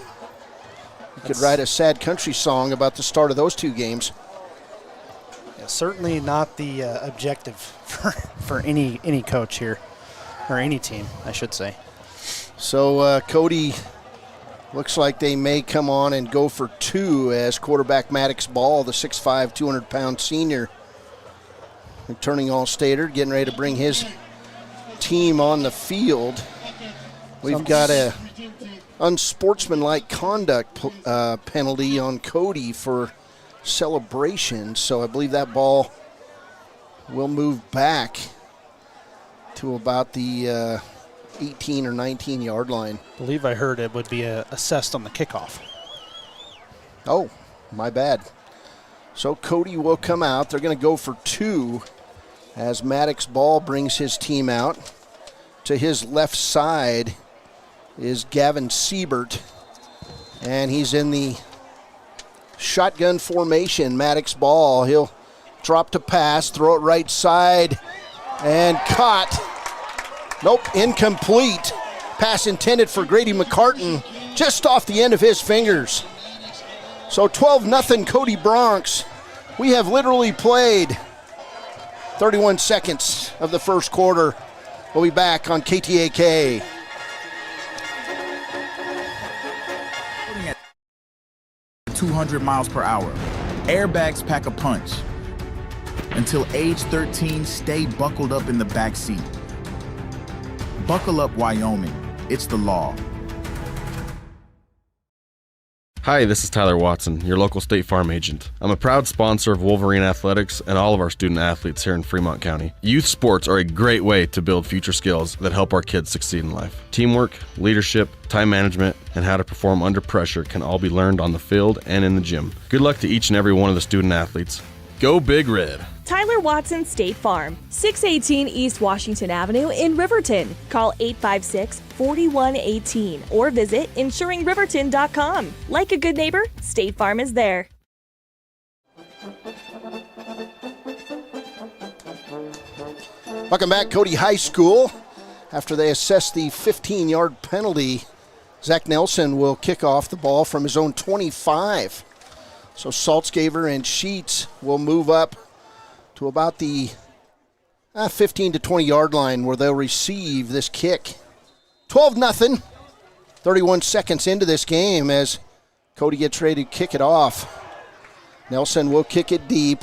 You could write a sad country song about the start of those two games.
Yeah, certainly not the objective for any coach here, or any team, I should say.
So Cody, looks like they may come on and go for 2 as quarterback Maddox Ball, the 6'5", 200-pound senior, returning All-Stater, getting ready to bring his team on the field. We've got a unsportsmanlike conduct penalty on Cody for celebration, so I believe that ball will move back to about the 18 or 19-yard line.
I believe I heard it would be assessed on the kickoff.
Oh, my bad. So Cody will come out. They're going to go for 2 as Maddox Ball brings his team out. To his left side is Gavin Siebert, and he's in the shotgun formation. Maddox Ball, he'll drop to pass, throw it right side, and caught. Nope, incomplete. Pass intended for Grady McCartan, just off the end of his fingers. So 12-0 Cody Bronx. We have literally played 31 seconds of the first quarter. We'll be back on KTAK.
200 miles per hour. Airbags pack a punch. Until age 13, stay buckled up in the back seat. Buckle up, Wyoming. It's the law.
Hi, this is Tyler Watson, your local State Farm agent. I'm a proud sponsor of Wolverine Athletics and all of our student athletes here in Fremont County. Youth sports are a great way to build future skills that help our kids succeed in life. Teamwork, leadership, time management, and how to perform under pressure can all be learned on the field and in the gym. Good luck to each and every one of the student athletes. Go Big Red.
Tyler Watson State Farm, 618 East Washington Avenue in Riverton. Call 856-4118 or visit insuringriverton.com. Like a good neighbor, State Farm is there.
Welcome back, Cody High School. After they assess the 15-yard penalty, Zach Nelson will kick off the ball from his own 25. So Saltzgaver and Sheets will move up to about the 15 to 20-yard line where they'll receive this kick. 12-0, 31 seconds into this game as Cody gets ready to kick it off. Nelson will kick it deep.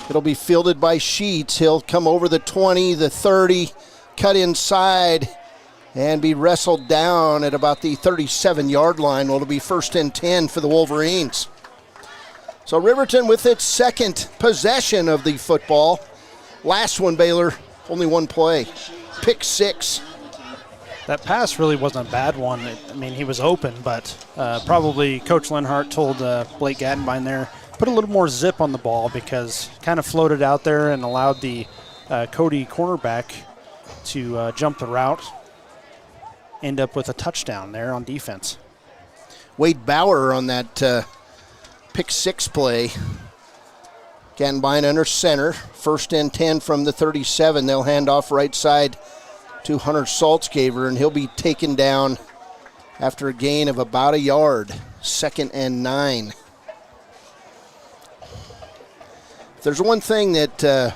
It'll be fielded by Sheets. He'll come over the 20, the 30, cut inside, and be wrestled down at about the 37-yard line. Well, it'll be 1st and 10 for the Wolverines. So Riverton with its second possession of the football. Last one, Baylor, only one play. Pick 6.
That pass really wasn't a bad one. He was open, but probably Coach Lenhart told Blake Gattenbein there, put a little more zip on the ball because kind of floated out there and allowed the Cody cornerback to jump the route, end up with a touchdown there on defense.
Wade Bauer on that pick 6 play. Gattenbein under center. 1st and 10 from the 37. They'll hand off right side to Hunter Saltzgaver, and he'll be taken down after a gain of about a yard. 2nd and 9. If there's one thing that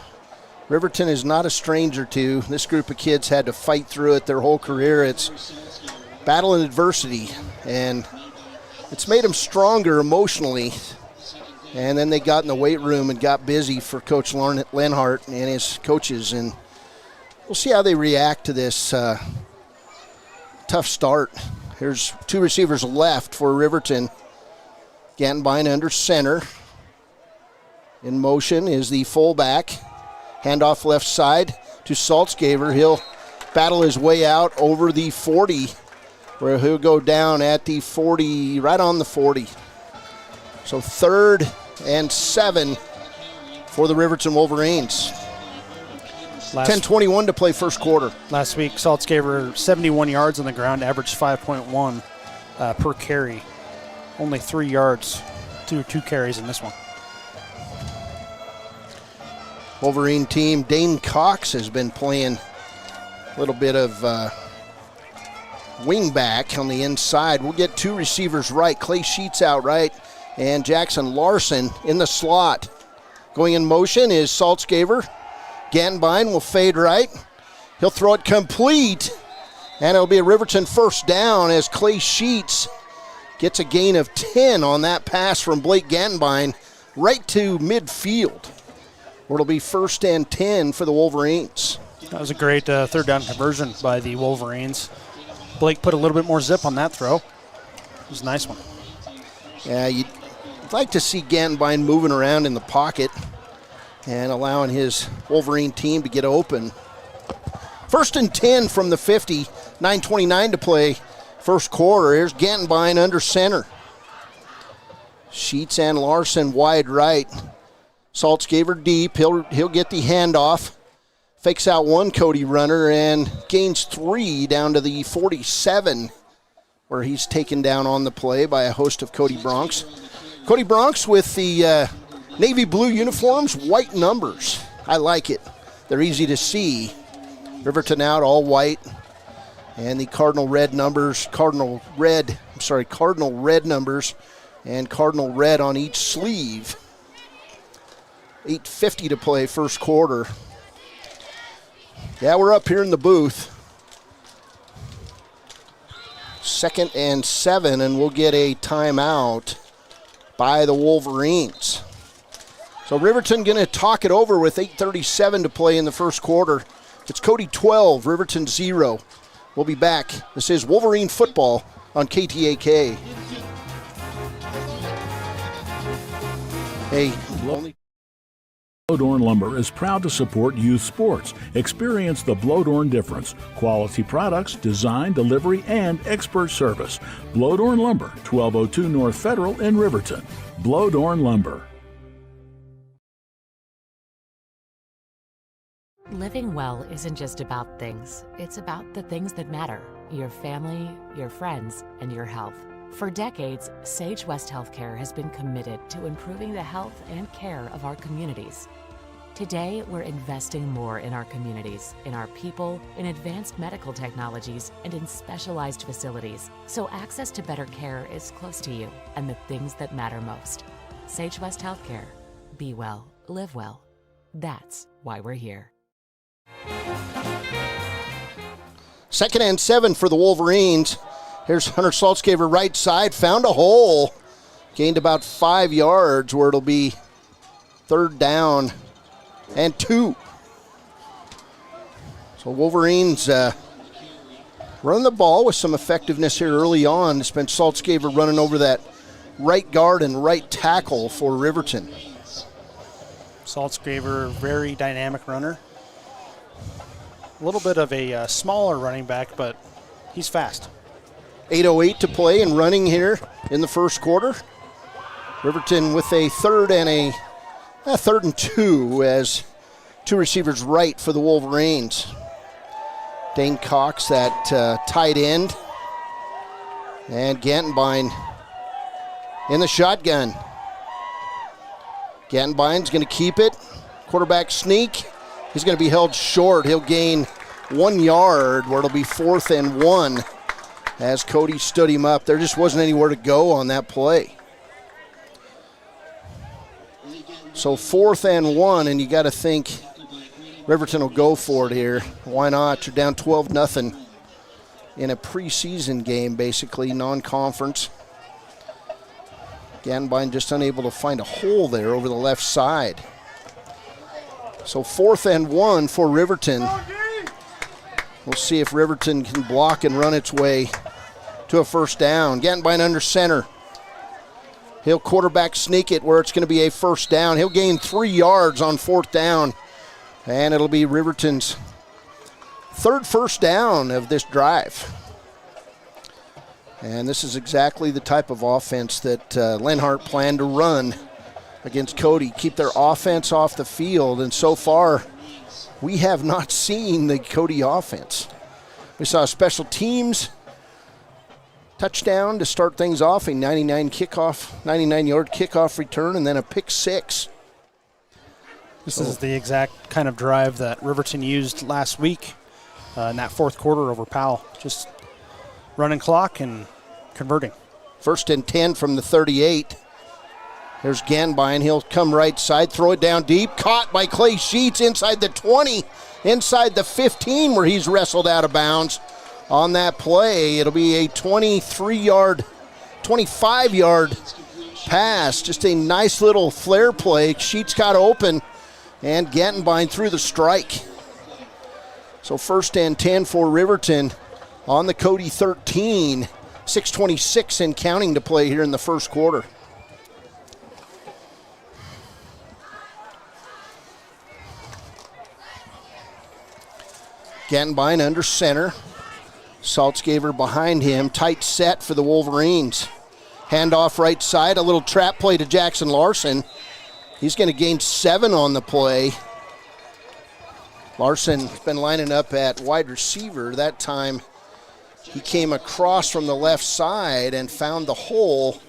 Riverton is not a stranger to, this group of kids had to fight through it their whole career. It's battle and adversity, and it's made them stronger emotionally. And then they got in the weight room and got busy for Coach Lenhart and his coaches, and we'll see how they react to this tough start. Here's 2 receivers left for Riverton. Gattenbein under center. In motion is the fullback. Handoff left side to Saltzgaver. He'll battle his way out over the 40, where he'll go down at the 40, right on the 40. So 3rd and 7 for the Riverton Wolverines. 10:21 to play first quarter.
Last week, Saltzgaver 71 yards on the ground, averaged 5.1 per carry. Only 3 yards through 2 carries in this one.
Wolverine team, Dane Cox has been playing a little bit of wing back on the inside. We'll get 2 receivers right. Clay Sheets out right, and Jackson Larson in the slot. Going in motion is Saltzgaver. Gattenbein will fade right. He'll throw it complete, and it'll be a Riverton first down as Clay Sheets gets a gain of 10 on that pass from Blake Gattenbein right to midfield, where it'll be 1st and 10 for the Wolverines.
That was a great 3rd down conversion by the Wolverines. Blake put a little bit more zip on that throw. It was a nice one.
Yeah, you'd like to see Gattenbein moving around in the pocket and allowing his Wolverine team to get open. 1st and 10 from the 50, 9:29 to play first quarter. Here's Gattenbein under center. Sheets and Larson wide right. Saltzgaver deep. He'll get the handoff. Fakes out 1 Cody runner and gains 3 down to the 47, where he's taken down on the play by a host of Cody Bronx. Cody Bronx with the navy blue uniforms, white numbers. I like it. They're easy to see. Riverton out all white, and the cardinal red numbers and cardinal red on each sleeve. 8:50 to play first quarter. Yeah, we're up here in the booth. 2nd and 7, and we'll get a timeout by the Wolverines. So Riverton going to talk it over with 8:37 to play in the first quarter. It's Cody 12, Riverton 0. We'll be back. This is Wolverine football on KTAK. Hey,
Blodorn Lumber is proud to support youth sports. Experience the Blodorn difference. Quality products, design, delivery, and expert service. Blodorn Lumber, 1202 North Federal in Riverton. Blodorn Lumber.
Living well isn't just about things. It's about the things that matter. Your family, your friends, and your health. For decades, Sage West Healthcare has been committed to improving the health and care of our communities. Today, we're investing more in our communities, in our people, in advanced medical technologies, and in specialized facilities, so access to better care is close to you and the things that matter most. Sage West Healthcare. Be well, live well. That's why we're here.
2nd and 7 for the Wolverines. Here's Hunter Saltzgaver right side, found a hole. Gained about 5 yards where it'll be 3rd down and 2. So Wolverines running the ball with some effectiveness here early on. It's been Saltzgaver running over that right guard and right tackle for Riverton.
Saltzgaver, very dynamic runner. A little bit of a smaller running back, but he's fast.
8:08 to play and running here in the first quarter. Riverton with a 3rd and 2 as 2 receivers right for the Wolverines. Dane Cox, that tight end. And Gantenbein in the shotgun. Gantenbein's going to keep it. Quarterback sneak. He's going to be held short. He'll gain 1 yard where it'll be 4th and 1 as Cody stood him up. There just wasn't anywhere to go on that play. So 4th and 1, and you got to think Riverton will go for it here. Why not? You're down 12-0 in a preseason game, basically, non-conference. Gantenbein just unable to find a hole there over the left side. So 4th and 1 for Riverton. We'll see if Riverton can block and run its way to a 1st down. Gantenbein under center. He'll quarterback sneak it where it's going to be a 1st down. He'll gain 3 yards on 4th down. And it'll be Riverton's 3rd 1st down of this drive. And this is exactly the type of offense that Lenhart planned to run against Cody. Keep their offense off the field. And so far, we have not seen the Cody offense. We saw a special teams touchdown to start things off, a 99-yard kickoff return, and then a pick 6.
This is the exact kind of drive that Riverton used last week in that 4th quarter over Powell. Just running clock and converting.
1st and 10 from the 38. There's Gantenbein. He'll come right side, throw it down deep. Caught by Clay Sheets inside the 20, inside the 15 where he's wrestled out of bounds. On that play, it'll be a 25-yard pass. Just a nice little flare play. Sheets got open, and Gantenbein threw the strike. So 1st and 10 for Riverton on the Cody 13. 6:26 and counting to play here in the first quarter. Gantenbein under center. Saltzgaver behind him. Tight set for the Wolverines. Handoff right side. A little trap play to Jackson Larson. He's going to gain 7 on the play. Larson's been lining up at wide receiver. That time he came across from the left side and found the hole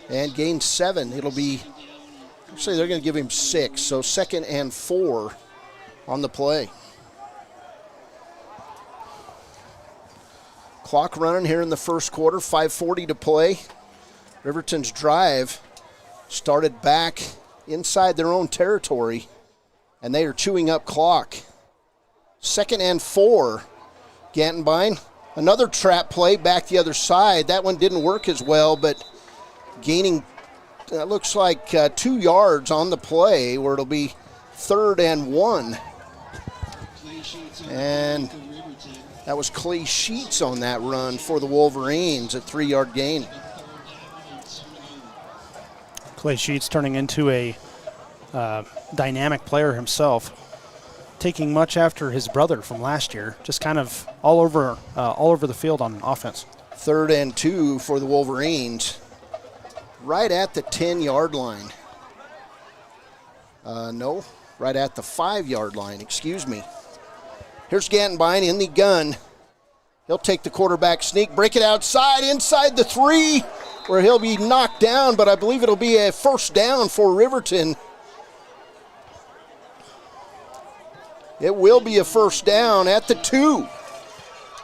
and gained 7. It'll be, actually they're going to give him 6. So 2nd and 4 on the play. Clock running here in the first quarter, 5:40 to play. Riverton's drive started back inside their own territory, and they are chewing up clock. 2nd and 4. Gantenbein, another trap play back the other side. That one didn't work as well, but gaining, looks like 2 yards on the play where it'll be 3rd and 1. And that was Clay Sheets on that run for the Wolverines, a 3-yard gain.
Clay Sheets turning into a dynamic player himself, taking much after his brother from last year, just kind of all over the field on offense.
3rd and 2 for the Wolverines, right at the 10-yard line. No, right at the 5-yard line, excuse me. Here's Gantenbein in the gun. He'll take the quarterback sneak, break it outside, inside the 3, where he'll be knocked down, but I believe it'll be a first down for Riverton. It will be a first down at the 2.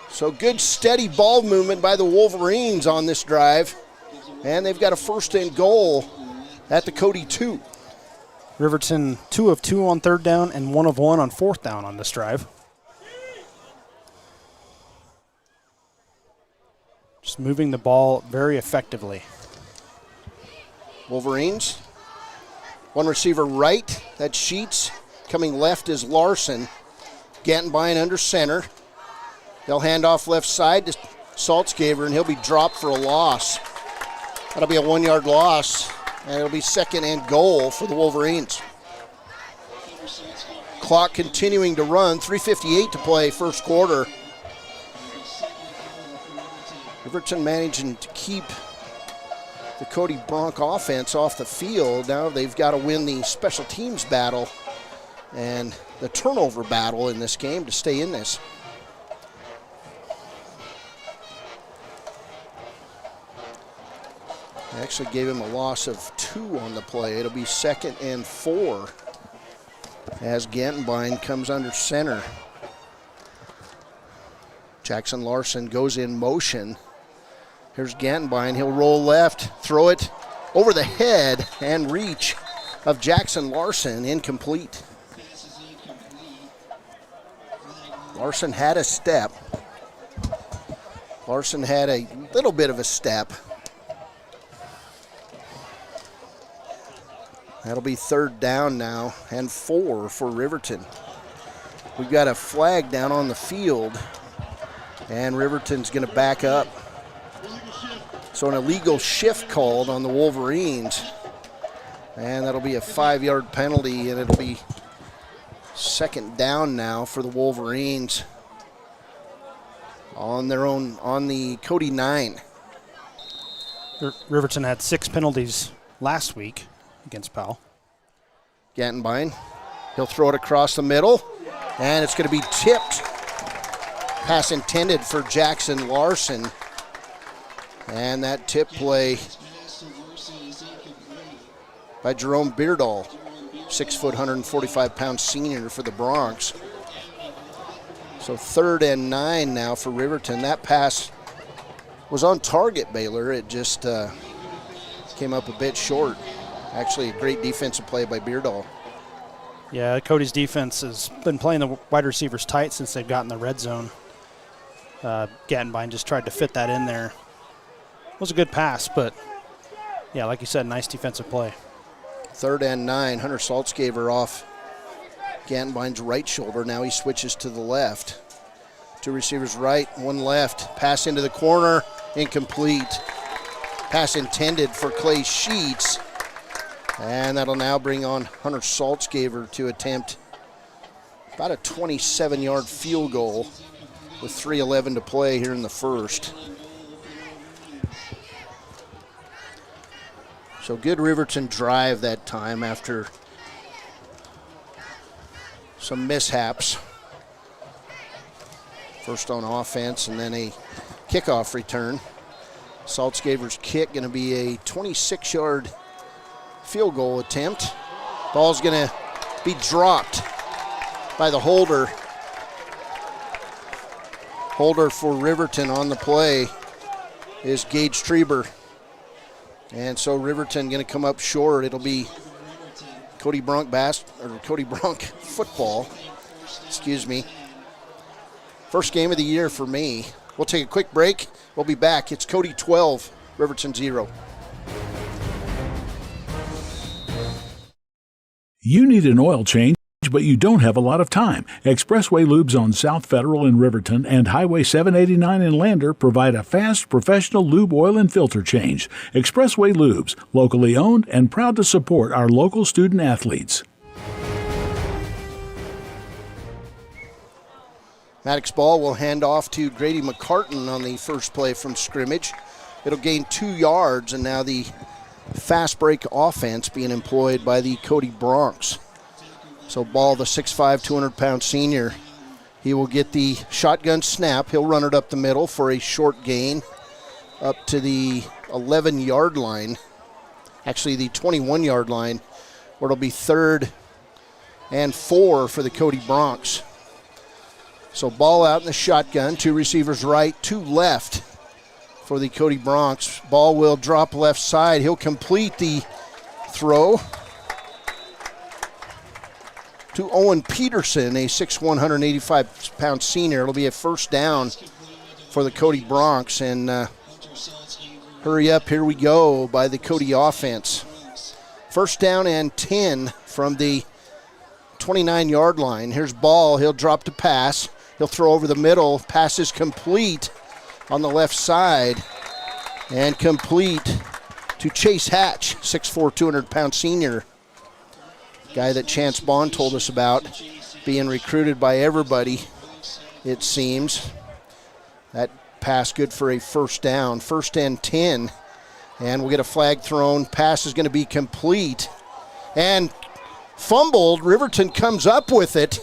So good steady ball movement by the Wolverines on this drive. And they've got a first and goal at the Cody 2.
Riverton 2 of 2 on third down and 1 of 1 on fourth down on this drive. Just moving the ball very effectively.
Wolverines, one receiver right, that's Sheets. Coming left is Larson. Gantenbein under center. They'll hand off left side to Saltzgaver, and he'll be dropped for a loss. That'll be a 1-yard loss, and it'll be second and goal for the Wolverines. Clock continuing to run, 3:58 to play, first quarter. Riverton managing to keep the Cody Bronx offense off the field. Now they've got to win the special teams battle and the turnover battle in this game to stay in this. They actually gave him a loss of 2 on the play. It'll be second and 4 as Gantenbein comes under center. Jackson Larson goes in motion. Here's Gantenbein. He'll roll left, throw it over the head and reach of Jackson Larson, incomplete. Larson had a step. Larson had a little bit of a step. That'll be third down now and 4 for Riverton. We've got a flag down on the field, and Riverton's going to back up. So an illegal shift called on the Wolverines, and that'll be a 5-yard penalty, and it'll be second down now for the Wolverines on their own, on the Cody 9.
Riverton had 6 penalties last week against Powell.
Gantenbein, he'll throw it across the middle, and it's going to be tipped. Pass intended for Jackson Larson, and that tip play by Jerome Beardall, 6 foot, 145-pound senior for the Bronx. So third and 9 now for Riverton. That pass was on target, Baylor. It just came up a bit short. Actually, a great defensive play by Beardall.
Yeah, Cody's defense has been playing the wide receivers tight since they've gotten the red zone. Gantenbein just tried to fit that in there. It was a good pass, but, yeah, like you said, nice defensive play.
Third and 9, Hunter Saltzgaver off Gantenbein's right shoulder. Now he switches to the left. 2 receivers right, 1 left. Pass into the corner, incomplete. Pass intended for Clay Sheets. And that'll now bring on Hunter Saltzgaver to attempt about a 27-yard field goal with 3:11 to play here in the first. So good Riverton drive that time after some mishaps. First on offense and then a kickoff return. Saltzgaver's kick going to be a 26-yard field goal attempt. Ball's going to be dropped by the holder. Holder for Riverton on the play is Gage Treber. And so Riverton going to come up short. It'll be Cody Bronx football. Excuse me. First game of the year for me. We'll take a quick break. We'll be back. It's Cody 12, Riverton 0.
You need an oil change, but you don't have a lot of time. Expressway Lubes on South Federal in Riverton and Highway 789 in Lander provide a fast, professional lube, oil, and filter change. Expressway Lubes, locally owned and proud to support our local student athletes.
Maddox ball will hand off to Grady McCartan on the first play from scrimmage. It'll gain 2 yards, and now the fast break offense being employed by the Cody Bronx. So ball, the 6'5", 200-pound senior, He will get the shotgun snap. He'll run it up the middle for a short gain up to the 11-yard line. Actually, the 21-yard line, where it'll be 3rd and 4 for the Cody Bronx. So ball out in the shotgun. 2 receivers right, 2 left for the Cody Bronx. Ball will drop left side. He'll complete the throw to Owen Peterson, a 6'1", 185-pound senior. It'll be a first down for the Cody Bronx. And hurry up, here we go by the Cody offense. First down and 10 from the 29-yard line. Here's ball. He'll drop to pass. He'll throw over the middle. Pass is complete on the left side and complete to Chase Hatch, 6'4", 200-pound senior. Guy that Chance Bond told us about, being recruited by everybody, it seems. That pass good for a first down. 1st and 10. And we'll get a flag thrown. Pass is going to be complete. And fumbled. Riverton comes up with it.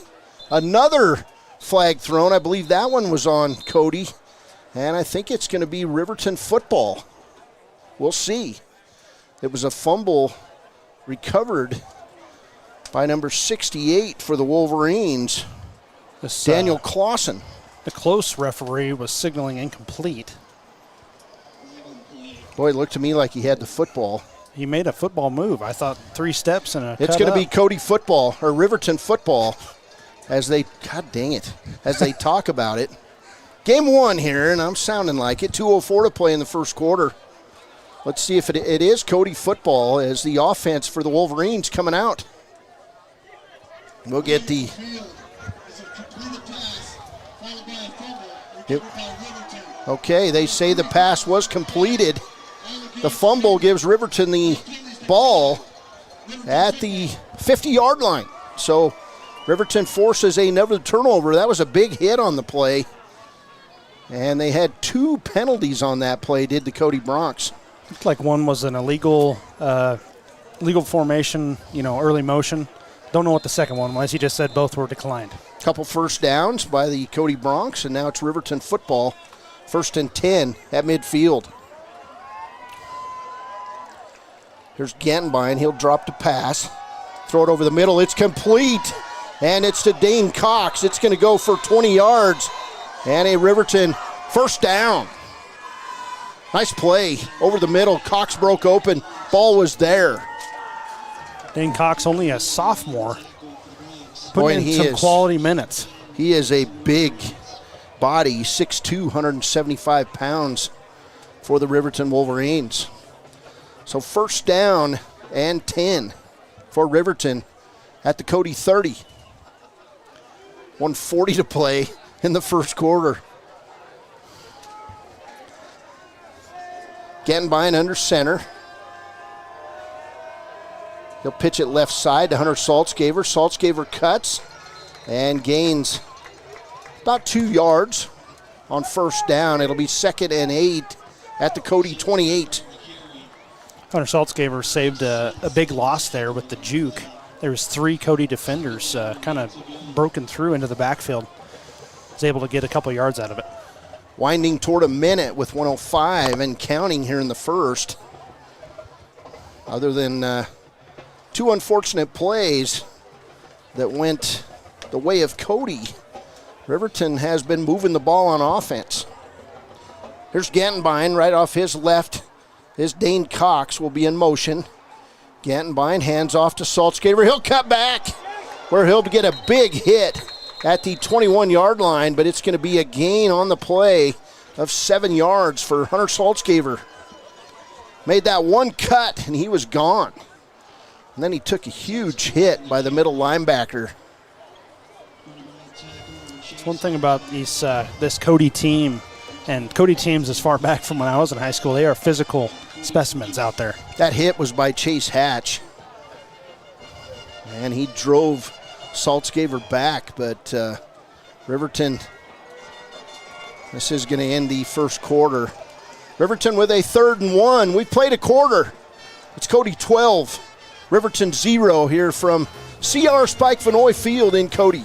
Another flag thrown. I believe that one was on Cody. And I think it's going to be Riverton football. We'll see. It was a fumble recovered by number 68 for the Wolverines, Daniel Clausen.
The close referee was signaling incomplete.
Boy, it looked to me like he had the football.
He made a football move. I thought 3 steps and a
It's going to be Cody football, or Riverton football, as they, God dang it, as they talk about it. Game 1 here, and I'm sounding like it. 2:04 to play in the first quarter. Let's see if it is Cody football as the offense for the Wolverines coming out. We'll get the... Okay, they say the pass was completed. The fumble gives Riverton the ball at the 50-yard line. So Riverton forces another turnover. That was a big hit on the play. And they had 2 penalties on that play, did the Cody Bronx.
Looked like one was an illegal formation, early motion. Don't know what the second one was. He just said both were declined.
Couple first downs by the Cody Bronx, and now it's Riverton football. 1st and 10 at midfield. Here's Gantenbein. He'll drop to pass. Throw it over the middle. It's complete. And it's to Dane Cox. It's going to go for 20 yards. And a Riverton first down. Nice play over the middle. Cox broke open. Ball was there.
Dane Cox, only a sophomore, putting in some quality minutes.
He is a big body, 6'2", 175 pounds for the Riverton Wolverines. So first down and 10 for Riverton at the Cody 30. 1:40 to play in the first quarter. Gantenbein under center. He'll pitch it left side to Hunter Saltzgaver. Saltzgaver cuts and gains about 2 yards on first down. It'll be 2nd and 8 at the Cody 28.
Hunter Saltzgaver saved a big loss there with the juke. There was 3 Cody defenders kind of broken through into the backfield. Was able to get a couple yards out of it.
Winding toward a minute with 1:05 and counting here in the first. Other than 2 unfortunate plays that went the way of Cody, Riverton has been moving the ball on offense. Here's Gantenbein right off his left. His Dane Cox will be in motion. Gantenbein hands off to Saltzgaver. He'll cut back where he'll get a big hit at the 21-yard line, but it's going to be a gain on the play of 7 yards for Hunter Saltzgaver. Made that one cut, and he was gone. And then he took a huge hit by the middle linebacker.
It's one thing about this Cody team, and Cody teams as far back from when I was in high school, they are physical specimens out there.
That hit was by Chase Hatch. And he drove Saltzgaver back, but Riverton, this is going to end the first quarter. Riverton with a 3rd and 1. We've played a quarter. It's Cody 12, Riverton 0 here from C.R. Spike Vanoy Field in Cody.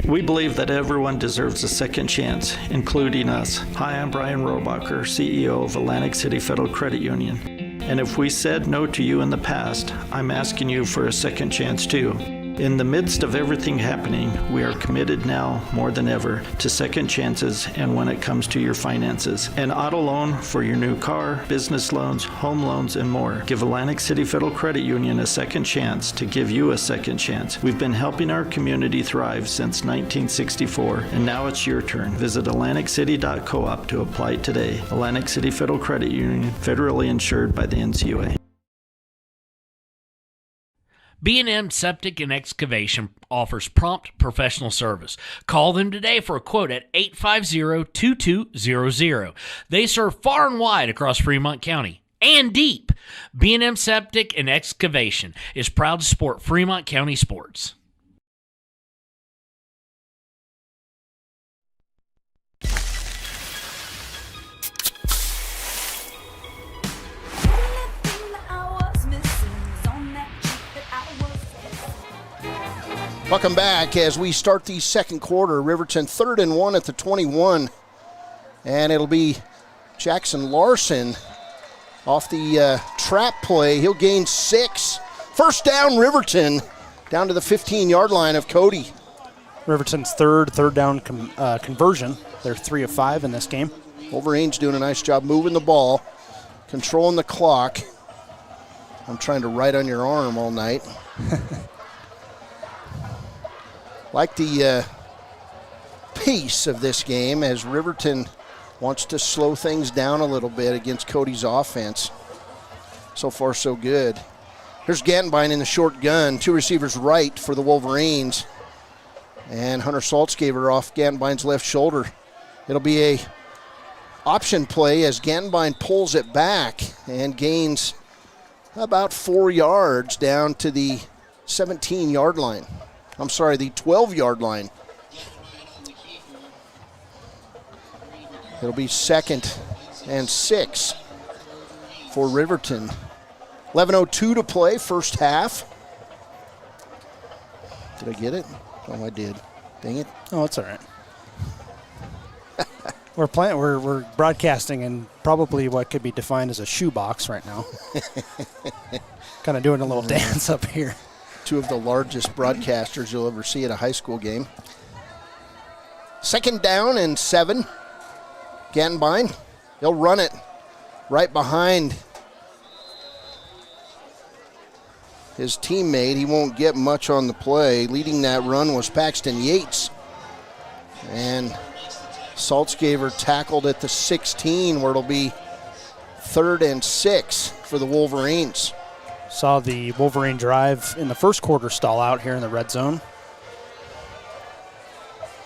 We believe that everyone deserves a second chance, including us. Hi, I'm Brian Robacher, CEO of Atlantic City Federal Credit Union. And if we said no to you in the past, I'm asking you for a second chance too. In the midst of everything happening, we are committed now more than ever to second chances and when it comes to your finances. An auto loan for your new car, business loans, home loans, and more. Give Atlantic City Federal Credit Union a second chance to give you a second chance. We've been helping our community thrive since 1964, and now it's your turn. Visit AtlanticCity.coop to apply today. Atlantic City Federal Credit Union, federally insured by the NCUA.
B&M Septic and Excavation offers prompt professional service. Call them today for a quote at 850-2200. They serve far and wide across Fremont County and deep. B&M Septic and Excavation is proud to support Fremont County sports.
Welcome back as we start the second quarter. Riverton 3rd and 1 at the 21. And it'll be Jackson Larson off the trap play. He'll gain 6. First down, Riverton, down to the 15-yard line of Cody.
Riverton's third down conversion. They're 3 of 5 in this game.
Wolverines doing a nice job moving the ball, controlling the clock. I'm trying to write on your arm all night. Like the pace of this game as Riverton wants to slow things down a little bit against Cody's offense. So far, so good. Here's Gantenbein in the short gun. 2 receivers right for the Wolverines. And Hunter Saltzgaver off Gantenbein's left shoulder. It'll be a option play as Gantenbein pulls it back and gains about 4 yards down to the 17-yard line. I'm sorry, the 12-yard line. It'll be 2nd and 6 for Riverton. 11:02 to play, first half. Did I get it? Oh, I did. Dang it.
Oh, it's all right. We're broadcasting in probably what could be defined as a shoebox right now. Kind of doing a little dance up here.
2 of the largest broadcasters you'll ever see at a high school game. 2nd down and 7. Gantenbein, he'll run it right behind his teammate. He won't get much on the play. Leading that run was Paxton Yates. And Saltzgaver tackled at the 16, where it'll be 3rd and 6 for the Wolverines.
Saw the Wolverine drive in the first quarter stall out here in the red zone.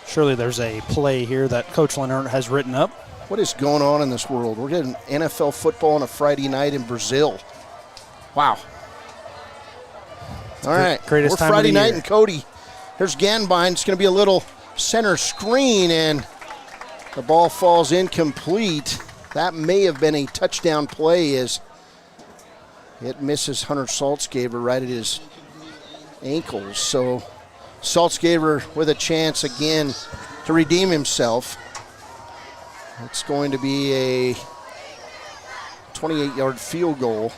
Surely there's a play here that Coach Leonard has written up.
What is going on in this world? We're getting NFL football on a Friday night in Brazil. Wow. All right.
Greatest time
Friday
of the
night
year.
in Cody. Here's Gantenbein. It's going to be a little center screen, and the ball falls incomplete. That may have been a touchdown play as it misses Hunter Saltzgaver right at his ankles. So Saltzgaver with a chance again to redeem himself. It's going to be a 28-yard field goal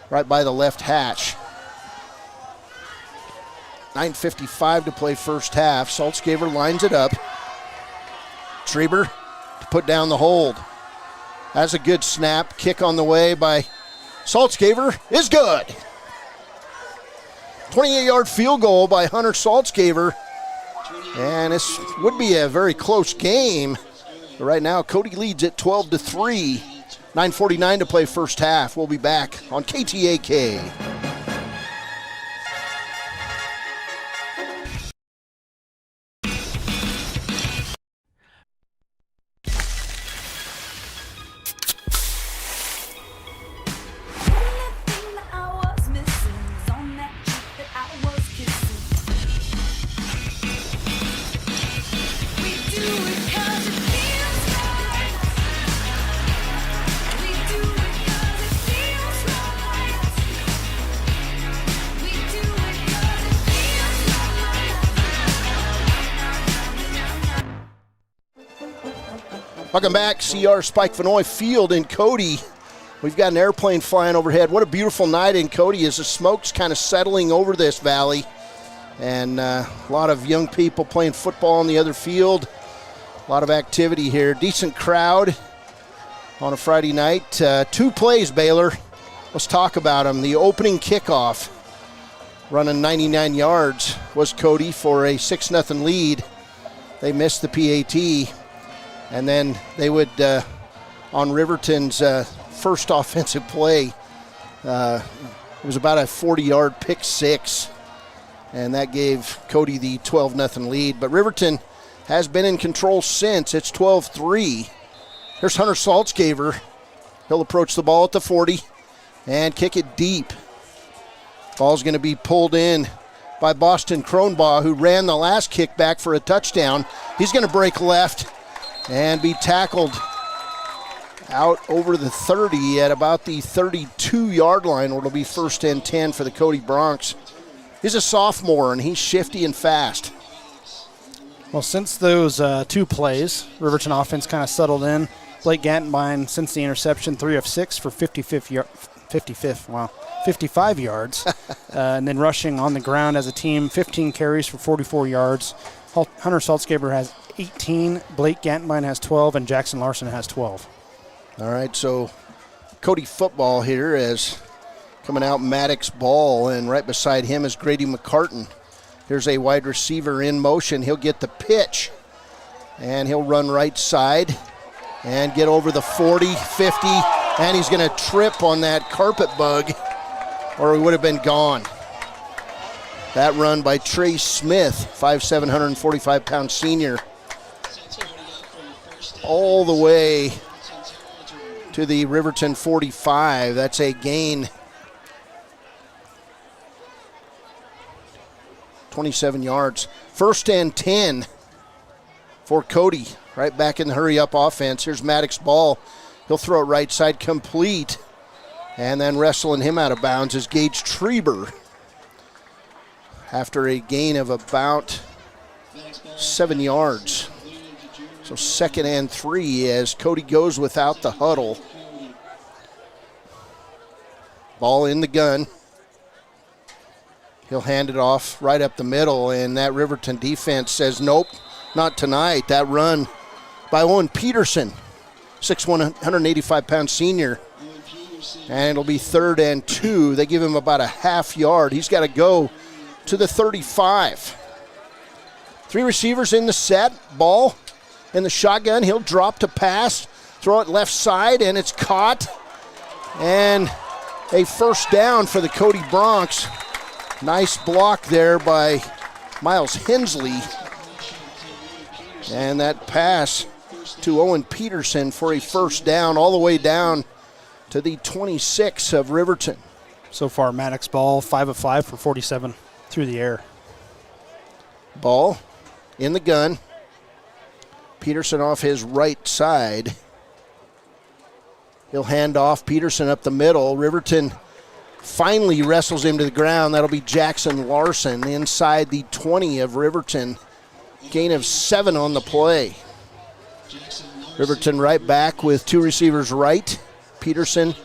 right by the left hash. 9:55 to play first half. Saltzgaver lines it up. Schreiber to put down the hold. That's a good snap. Kick on the way by Saltzgaver is good. 28-yard field goal by Hunter Saltzgaver. And this would be a very close game. But right now, Cody leads at 12-3. 9:49 to play first half. We'll be back on KTAK. Welcome back, CR Spike Vanoy Field in Cody. We've got an airplane flying overhead. What a beautiful night in Cody as the smoke's kind of settling over this valley. And a lot of young people playing football on the other field. A lot of activity here. Decent crowd on a Friday night. 2 plays, Baylor. Let's talk about them. The opening kickoff, running 99 yards, was Cody for a 6-0 lead. They missed the PAT. And then they would, on Riverton's first offensive play, it was about a 40-yard pick six. And that gave Cody the 12-0 lead. But Riverton has been in control since. It's 12-3. Here's Hunter Saltzgaver. He'll approach the ball at the 40 and kick it deep. Ball's going to be pulled in by Boston Kronbaugh, who ran the last kick back for a touchdown. He's going to break left and be tackled out over the 30 at about the 32-yard line, where it'll be 1st and 10 for the Cody Bronx. He's a sophomore, and he's shifty and fast.
Well, since those 2 plays, Riverton offense kind of settled in. Blake Gantenbein, since the interception, 3 of 6 for 55 yards. And then rushing on the ground as a team, 15 carries for 44 yards. Hunter Saltzgaber has 18, Blake Gantenbein has 12, and Jackson Larson has 12.
All right, so Cody football here as coming out Maddox Ball, and right beside him is Grady McCartan. Here's a wide receiver in motion. He'll get the pitch, and he'll run right side and get over the 40, 50, and he's going to trip on that carpet bug, or he would have been gone. That run by Trey Smith, 5'7", 145-pound senior, all the way to the Riverton 45. That's a gain. 27 yards. 1st and 10 for Cody. Right back in the hurry-up offense. Here's Maddox Ball. He'll throw it right side complete. And then wrestling him out of bounds is Gage Treber. After a gain of about 7 yards. So 2nd and 3 as Cody goes without the huddle. Ball in the gun. He'll hand it off right up the middle, and that Riverton defense says, nope, not tonight. That run by Owen Peterson, 6'1", 185-pound senior. And it'll be 3rd and 2. They give him about a half yard. He's got to go to the 35. 3 receivers in the set. Ball in the shotgun. He'll drop to pass, throw it left side, and it's caught. And a 1st down for the Cody Bronx. Nice block there by Miles Hensley. And that pass to Owen Peterson for a 1st down, all the way down to the 26 of Riverton.
So far, Maddox Ball, 5 of 5 for 47 through the air.
Ball in the gun. Peterson off his right side. He'll hand off. Peterson up the middle. Riverton finally wrestles him to the ground. That'll be Jackson Larson inside the 20 of Riverton. Gain of 7 on the play. Riverton right back with 2 receivers right. Peterson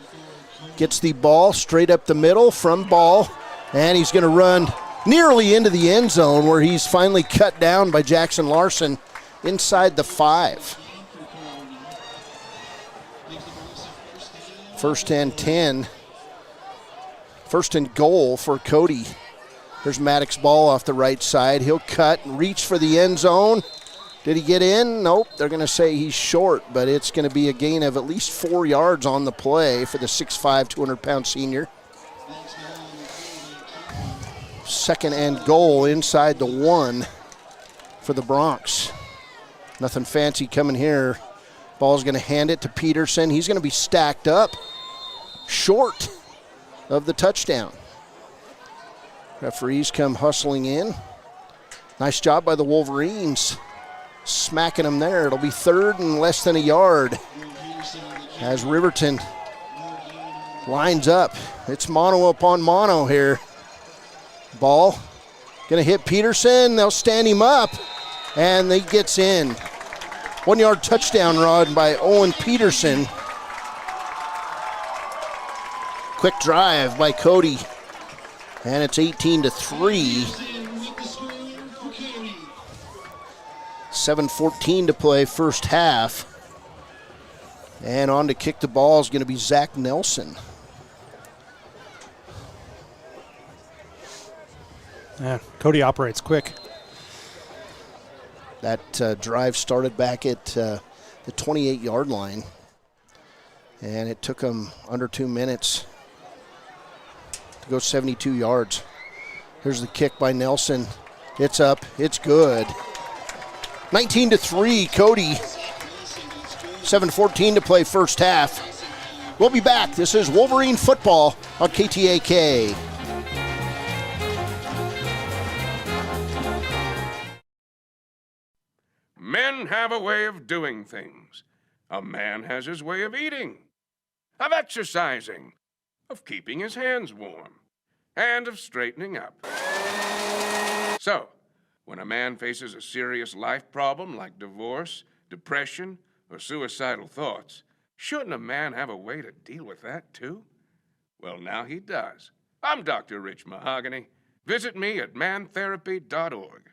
gets the ball straight up the middle from Ball, and he's going to run nearly into the end zone, where he's finally cut down by Jackson Larson inside the 5. 1st and 10. 1st and goal for Cody. There's Maddox Ball off the right side. He'll cut and reach for the end zone. Did he get in? Nope. They're going to say he's short, but it's going to be a gain of at least 4 yards on the play for the 6'5", 200-pound senior. 2nd and goal inside the 1 for the Bronx. Nothing fancy coming here. Ball's going to hand it to Peterson. He's going to be stacked up short of the touchdown. Referees come hustling in. Nice job by the Wolverines, smacking them there. It'll be 3rd and less than a yard as Riverton lines up. It's mono upon mono here. Ball going to hit Peterson. They'll stand him up, and he gets in. 1-yard touchdown run by Owen Peterson. Quick drive by Cody. And it's 18-3. 7:14 to play, first half. And on to kick the ball is going to be Zach Nelson.
Yeah, Cody operates quick.
That drive started back at the 28-yard line. And it took them under 2 minutes to go 72 yards. Here's the kick by Nelson. It's up. It's good. 19-3, Cody. 7:14 to play, first half. We'll be back. This is Wolverine football on KTAK.
Men have a way of doing things. A man has his way of eating, of exercising, of keeping his hands warm, and of straightening up. So, when a man faces a serious life problem like divorce, depression, or suicidal thoughts, shouldn't a man have a way to deal with that too? Well, now he does. I'm Dr. Rich Mahogany. Visit me at mantherapy.org.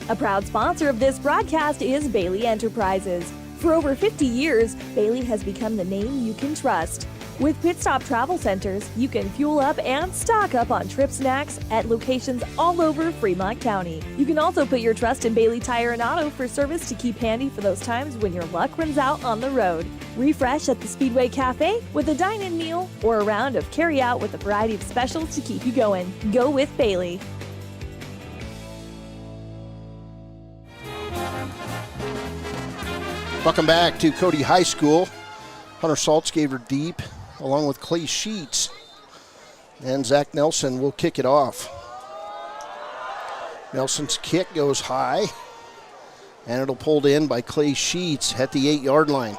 A proud sponsor of this broadcast is Bailey Enterprises. For over 50 years, Bailey has become the name you can trust. With Pit Stop Travel Centers, you can fuel up and stock up on trip snacks at locations all over Fremont County. You can also put your trust in Bailey Tire and Auto for service to keep handy for those times when your luck runs out on the road. Refresh at the Speedway Cafe with a dine-in meal or a round of carry-out with a variety of specials to keep you going. Go with Bailey.
Welcome back to Cody High School. Hunter Saltzgaver deep, along with Clay Sheets. And Zach Nelson will kick it off. Nelson's kick goes high, and it'll pulled in by Clay Sheets at the 8-yard line.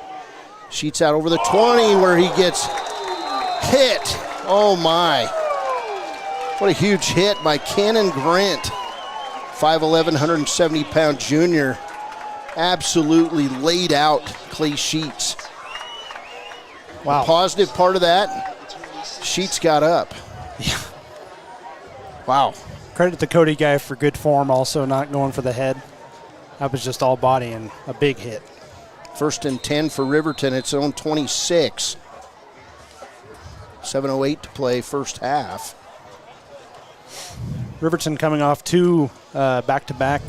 Sheets out over the 20 where he gets hit. Oh my. What a huge hit by Cannon Grant. 5'11", 170-pound junior. Absolutely laid out Clay Sheets.
Wow.
The positive part of that, Sheets got up.
Yeah.
Wow.
Credit the Cody guy for good form, also not going for the head. That was just all body and a big hit.
1st and 10 for Riverton, its own 26. 7:08 to play, first half.
Riverton coming off two back-to-back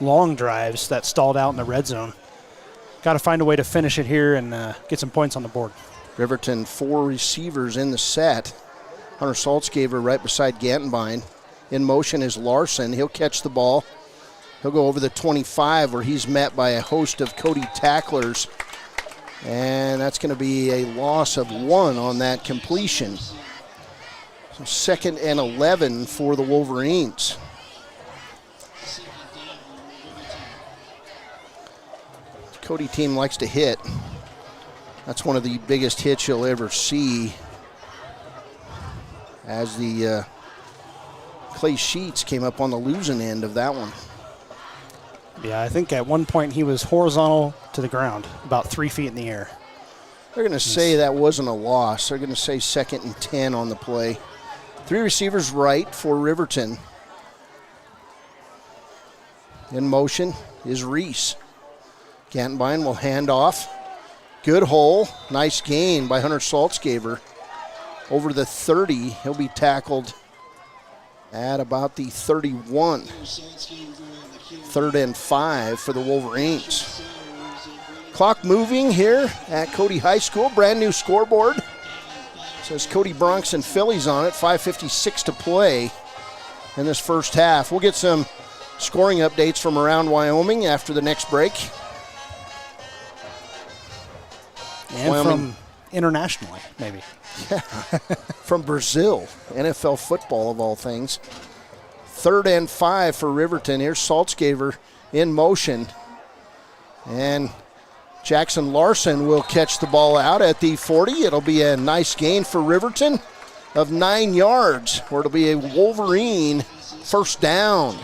long drives that stalled out in the red zone. Got to find a way to finish it here and get some points on the board.
Riverton, 4 receivers in the set. Hunter Saltzgaver right beside Gantenbein. In motion is Larson. He'll catch the ball. He'll go over the 25 where he's met by a host of Cody tacklers. And that's going to be a loss of 1 on that completion. So 2nd and 11 for the Wolverines. Cody team likes to hit. That's one of the biggest hits you'll ever see, as the Clay Sheets came up on the losing end of that one.
Yeah, I think at one point he was horizontal to the ground, about 3 feet in the air.
They're going to say that wasn't a loss. They're going to say 2nd and 10 on the play. 3 receivers right for Riverton. In motion is Reese. Gantenbein will hand off. Good hole. Nice gain by Hunter Saltzgaver. Over the 30, he'll be tackled at about the 31. 3rd and 5 for the Wolverines. Clock moving here at Cody High School. Brand new scoreboard. Says Cody Bronx and Phillies on it. 5:56 to play in this first half. We'll get some scoring updates from around Wyoming after the next break.
And Wyoming. From internationally, maybe.
Yeah. From Brazil. NFL football, of all things. 3rd and 5 for Riverton. Here's Saltzgaver in motion. And Jackson Larson will catch the ball out at the 40. It'll be a nice gain for Riverton of 9 yards, where it'll be a Wolverine first down.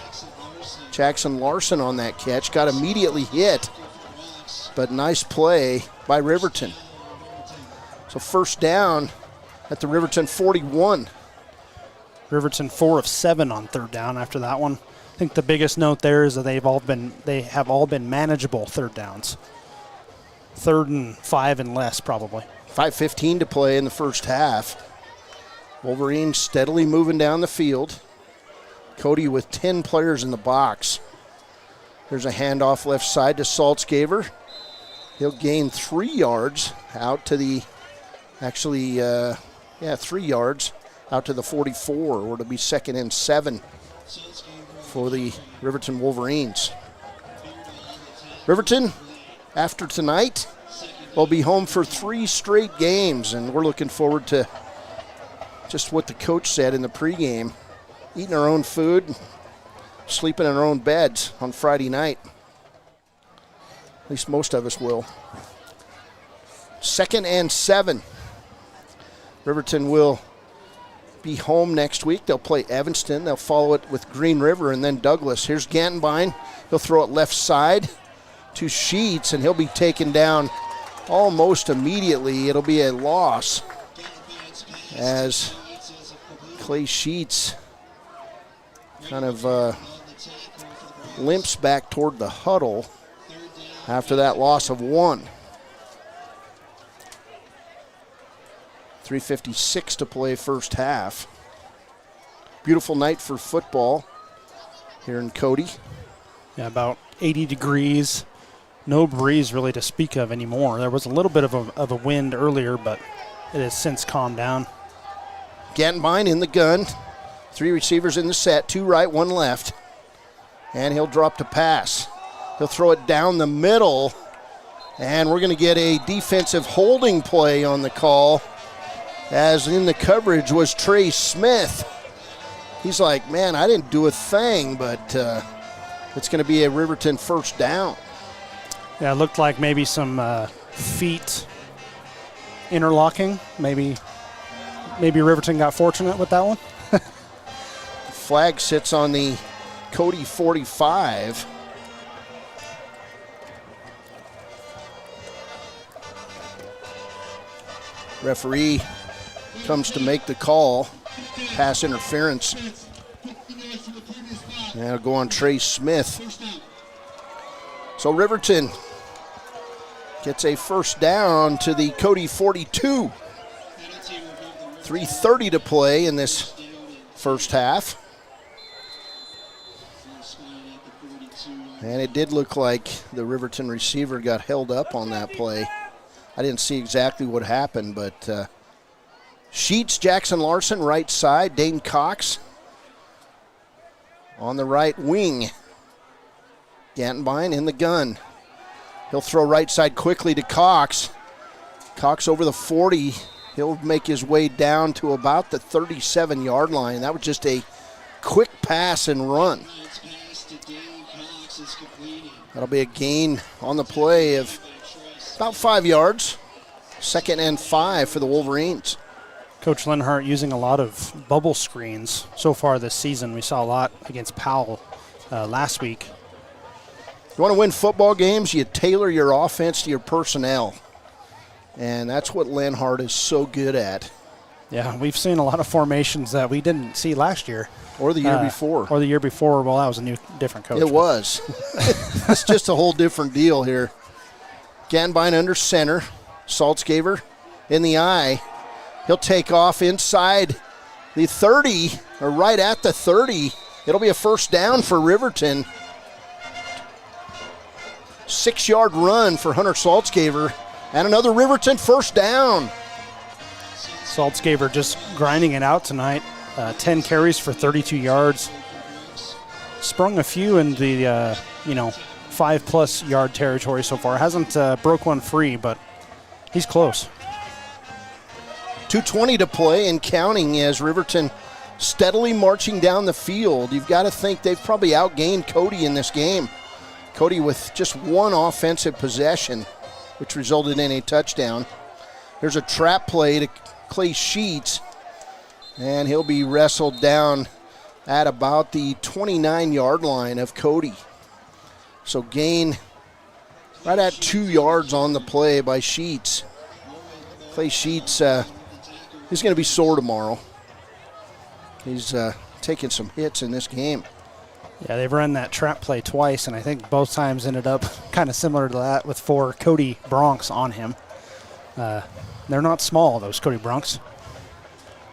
Jackson Larson on that catch, got immediately hit, but nice play by Riverton. So first down at the Riverton 41.
Riverton 4 of 7 on third down after that one. I think the biggest note there is that they have all been manageable third downs. 3rd and 5 and less probably.
5:15 to play in the first half. Wolverines steadily moving down the field. Cody with 10 players in the box. There's a handoff left side to Saltzgaver. He'll gain 3 yards out to the, 3 yards out to the 44, or it'll be 2nd and 7 for the Riverton Wolverines. Riverton, after tonight, will be home for 3 straight games, and we're looking forward to just what the coach said in the pregame, eating our own food, sleeping in our own beds on Friday night. At least most of us will. 2nd and 7. Riverton will be home next week. They'll play Evanston. They'll follow it with Green River and then Douglas. Here's Gantenbein. He'll throw it left side to Sheets, and he'll be taken down almost immediately. It'll be a loss as Clay Sheets kind of limps back toward the huddle after that loss of 1. 3:56 to play first half. Beautiful night for football here in Cody.
Yeah, about 80 degrees. No breeze really to speak of anymore. There was a little bit of a wind earlier, but it has since calmed down.
Gantenbein in the gun. 3 receivers in the set, 2 right, 1 left. And he'll drop to pass. He'll throw it down the middle. And we're going to get a defensive holding play on the call, as in the coverage was Trey Smith. He's like, man, I didn't do a thing, but it's going to be a Riverton first down.
Yeah, it looked like maybe some feet interlocking. Maybe Riverton got fortunate with that one.
Flag sits on the Cody 45. Referee comes to make the call. Pass interference. And it'll go on Trey Smith. So Riverton gets a first down to the Cody 42. 3:30 to play in this first half. And it did look like the Riverton receiver got held up on that play. I didn't see exactly what happened, but Sheets, Jackson Larson, right side. Dane Cox on the right wing. Gantenbein in the gun. He'll throw right side quickly to Cox. Cox over the 40. He'll make his way down to about the 37-yard line. That was just a quick pass and run. That'll be a gain on the play of about 5 yards. 2nd and 5 for the Wolverines.
Coach Lenhart using a lot of bubble screens so far this season. We saw a lot against Powell last week.
You want to win football games, you tailor your offense to your personnel. And that's what Lenhart is so good at.
Yeah, we've seen a lot of formations that we didn't see last year.
Or the year before.
Or the year before. Well, that was a different coach.
It was. It's just a whole different deal here. Gantenbein under center. Saltzgaver in the eye. He'll take off inside the 30, or right at the 30. It'll be a first down for Riverton. 6-yard run for Hunter Saltzgaver. And another Riverton first down.
Saltzgaver just grinding it out tonight. 10 carries for 32 yards. Sprung a few in the 5+ yard territory so far. Hasn't broke one free, but he's close.
2:20 to play and counting as Riverton steadily marching down the field. You've got to think they've probably outgained Cody in this game. Cody with just 1 offensive possession, which resulted in a touchdown. There's a trap play to Clay Sheets, and he'll be wrestled down at about the 29-yard line of Cody. So gain right at 2 yards on the play by Sheets. Clay Sheets, he's going to be sore tomorrow. He's taken some hits in this game.
Yeah, they've run that trap play twice, and I think both times ended up kind of similar to that with 4 Cody Bronx on him. They're not small, those Cody Bronx.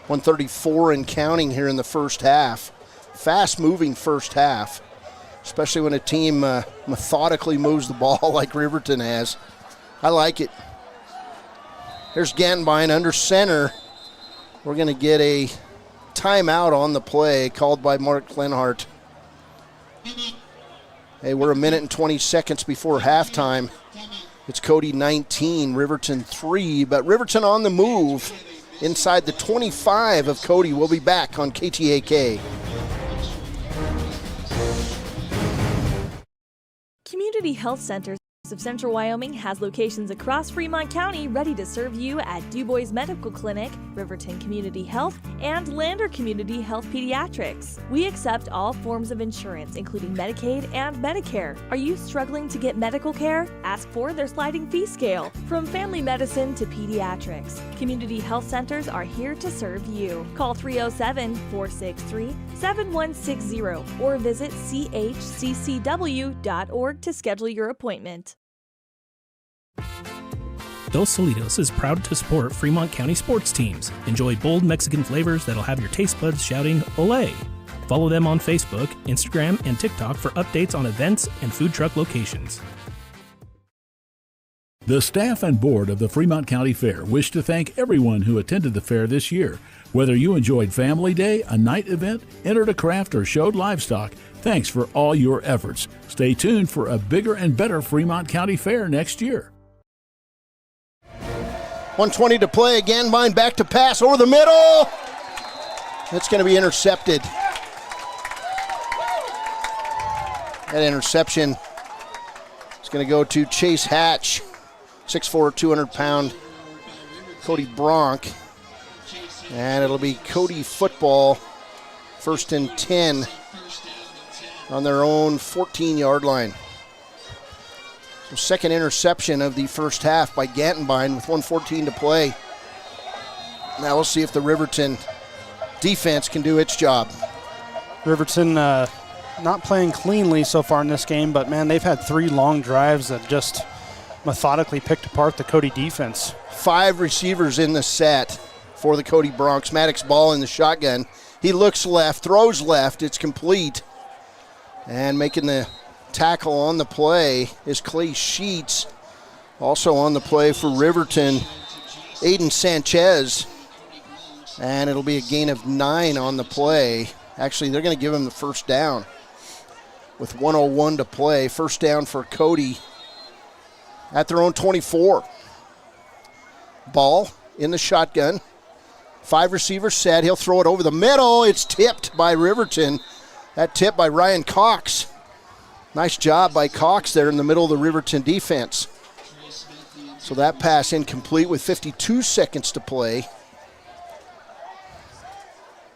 134 and counting here in the first half. Fast-moving first half, especially when a team methodically moves the ball like Riverton has. I like it. Here's Gantenbein under center. We're going to get a timeout on the play called by Mark Lenhart. Hey, we're a minute and 20 seconds before halftime. It's Cody 19, Riverton 3, but Riverton on the move inside the 25 of Cody. We'll be back on KTAK.
Community Health Centers of Central Wyoming has locations across Fremont County ready to serve you at Du Bois Medical Clinic, Riverton Community Health, and Lander Community Health Pediatrics. We accept all forms of insurance, including Medicaid and Medicare. Are you struggling to get medical care? Ask for their sliding fee scale. From family medicine to pediatrics, Community Health Centers are here to serve you. Call 307-463-7160 or visit chccw.org to schedule your appointment.
Dos Solitos is proud to support Fremont County sports teams. Enjoy bold Mexican flavors that'll have your taste buds shouting, "Olé!" Follow them on Facebook, Instagram, and TikTok for updates on events and food truck locations.
The staff and board of the Fremont County Fair wish to thank everyone who attended the fair this year. Whether you enjoyed Family Day, a night event, entered a craft, or showed livestock, thanks for all your efforts. Stay tuned for a bigger and better Fremont County Fair next year.
1:20 to play. Gantenbein back to pass over the middle. It's going to be intercepted. That interception is going to go to Chase Hatch, 6'4", 200-pound Cody Bronx. And it'll be Cody football, 1st and 10 on their own 14-yard line. So second interception of the first half by Gantenbein with 1:14 to play. Now we'll see if the Riverton defense can do its job.
Riverton not playing cleanly so far in this game, but man, they've had 3 long drives that just methodically picked apart the Cody defense.
5 receivers in the set for the Cody Bronx. Maddox ball in the shotgun. He looks left, throws left, it's complete. And making the tackle on the play is Clay Sheets. Also on the play for Riverton, Aiden Sanchez. And it'll be a gain of 9 on the play. Actually, they're going to give him the first down with 1:01 to play. First down for Cody at their own 24. Ball in the shotgun. 5 receivers set. He'll throw it over the middle. It's tipped by Riverton. That tip by Ryan Cox. Nice job by Cox there in the middle of the Riverton defense. So that pass incomplete with 52 seconds to play.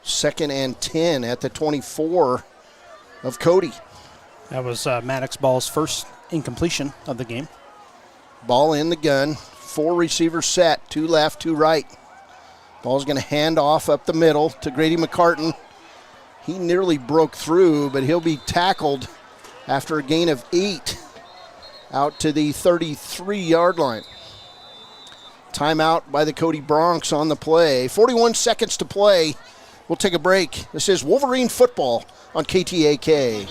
2nd and 10 at the 24 of Cody.
That was Maddox Ball's first incompletion of the game.
Ball in the gun. 4 receivers set. 2 left, 2 right. Ball's going to hand off up the middle to Grady McCartan. He nearly broke through, but he'll be tackled after a gain of 8 out to the 33-yard line. Timeout by the Cody Bronx on the play. 41 seconds to play. We'll take a break. This is Wolverine football on KTAK.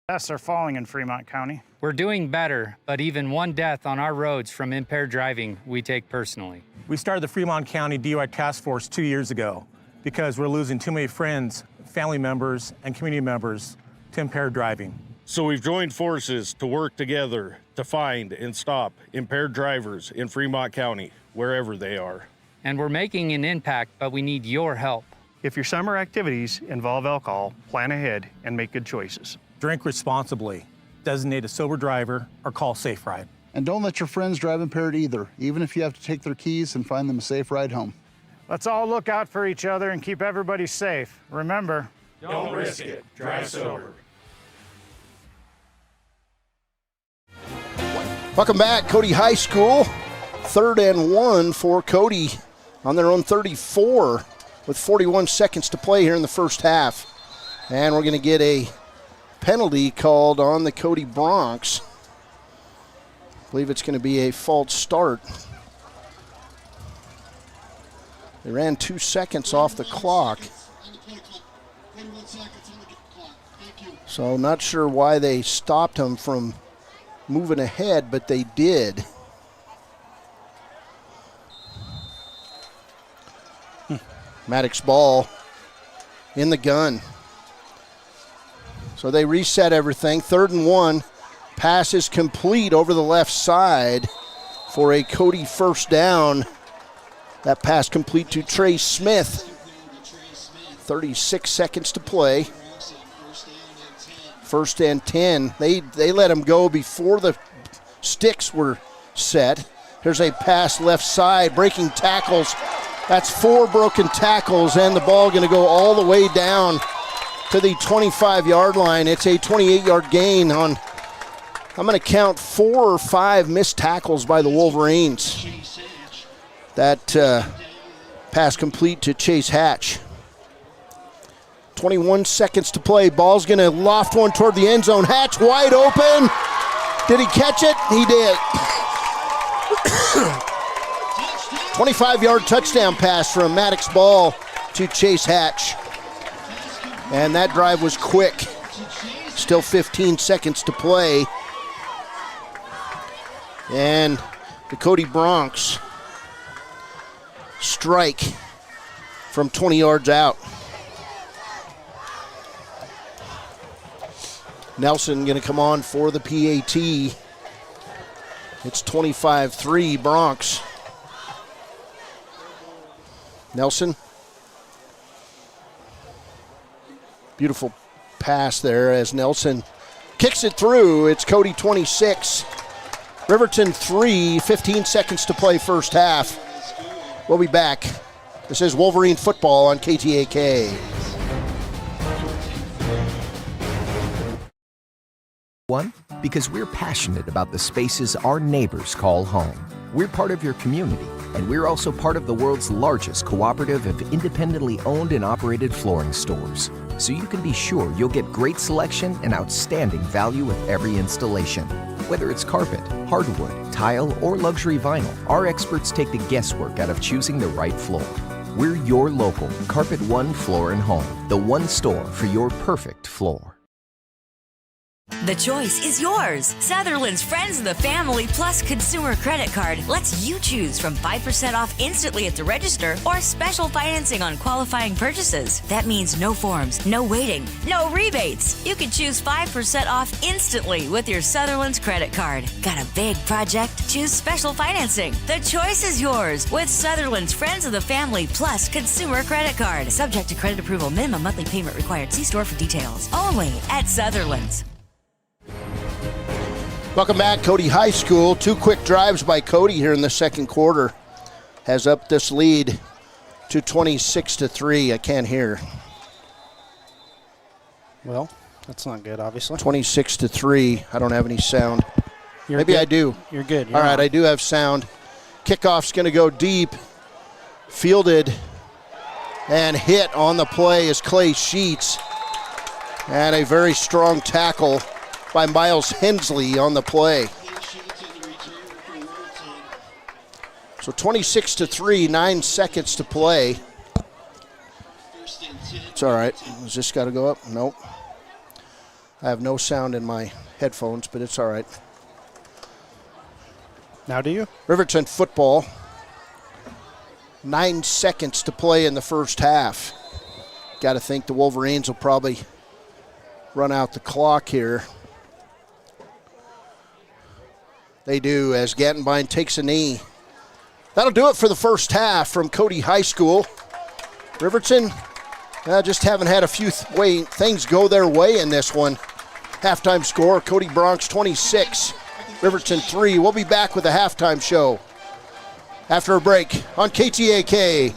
Deaths are falling in Fremont County.
We're doing better, but even one death on our roads from impaired driving, we take personally.
We started the Fremont County DUI Task Force 2 years ago because we're losing too many friends, family members, and community members to impaired driving.
So we've joined forces to work together to find and stop impaired drivers in Fremont County, wherever they are.
And we're making an impact, but we need your help.
If your summer activities involve alcohol, plan ahead and make good choices.
Drink responsibly, designate a sober driver, or call Safe Ride.
And don't let your friends drive impaired either, even if you have to take their keys and find them a safe ride home.
Let's all look out for each other and keep everybody safe. Remember,
don't risk it. Drive sober.
Welcome back, Cody High School. 3rd and 1 for Cody on their own 34 with 41 seconds to play here in the first half. And we're going to get a penalty called on the Cody Bronx. I believe it's going to be a false start. They ran 2 seconds off the clock. So not sure why they stopped him from moving ahead, but they did. Maddox ball in the gun. So they reset everything. 3rd and 1. Pass is complete over the left side for a Cody first down. That pass complete to Trey Smith. 36 seconds to play. 1st and 10. They let him go before the sticks were set. Here's a pass left side, breaking tackles. That's 4 broken tackles, and the ball going to go all the way down to the 25-yard line. It's a 28-yard gain on, I'm going to count 4 or 5 missed tackles by the Wolverines. That pass complete to Chase Hatch. 21 seconds to play. Ball's going to loft one toward the end zone. Hatch wide open. Did he catch it? He did. 25-yard touchdown pass from Maddox ball to Chase Hatch. And that drive was quick. Still 15 seconds to play. And the Cody Bronx strike from 20 yards out. Nelson going to come on for the PAT. It's 25-3 Bronx. Nelson. Beautiful pass there as Nelson kicks it through. It's Cody 26. Riverton 3, 15 seconds to play first half. We'll be back. This is Wolverine football on KTAK.
One, because we're passionate about the spaces our neighbors call home. We're part of your community, and we're also part of the world's largest cooperative of independently owned and operated flooring stores. So you can be sure you'll get great selection and outstanding value with every installation. Whether it's carpet, hardwood, tile, or luxury vinyl, our experts take the guesswork out of choosing the right floor. We're your local Carpet One Floor and Home, the one store for your perfect floor.
The choice is yours. Sutherland's Friends of the Family Plus Consumer Credit Card lets you choose from 5% off instantly at the register or special financing on qualifying purchases. That means no forms, no waiting, no rebates. You can choose 5% off instantly with your Sutherland's credit card. Got a big project? Choose special financing. The choice is yours with Sutherland's Friends of the Family Plus Consumer Credit Card. Subject to credit approval. Minimum monthly payment required. See store for details. Only at Sutherland's.
Welcome back, Cody High School. 2 quick drives by Cody here in the second quarter has upped this lead to 26-3. I can't hear.
Well, that's not good, obviously.
26-3. I don't have any sound.
Maybe
I do.
You're good.
All right, I do have sound. Kickoff's going to go deep. Fielded and hit on the play is Clay Sheets. And a very strong tackle by Miles Hensley on the play. So 26-3, 9 seconds to play. It's all right. Has this got to go up? Nope. I have no sound in my headphones, but it's all right.
Now do you?
Riverton football. 9 seconds to play in the first half. Got to think the Wolverines will probably run out the clock here. They do as Gattenbein takes a knee. That'll do it for the first half from Cody High School. Riverton just haven't had a few things go their way in this one. Halftime score, Cody Bronx 26, Riverton 3. We'll be back with the halftime show after a break on KTAK.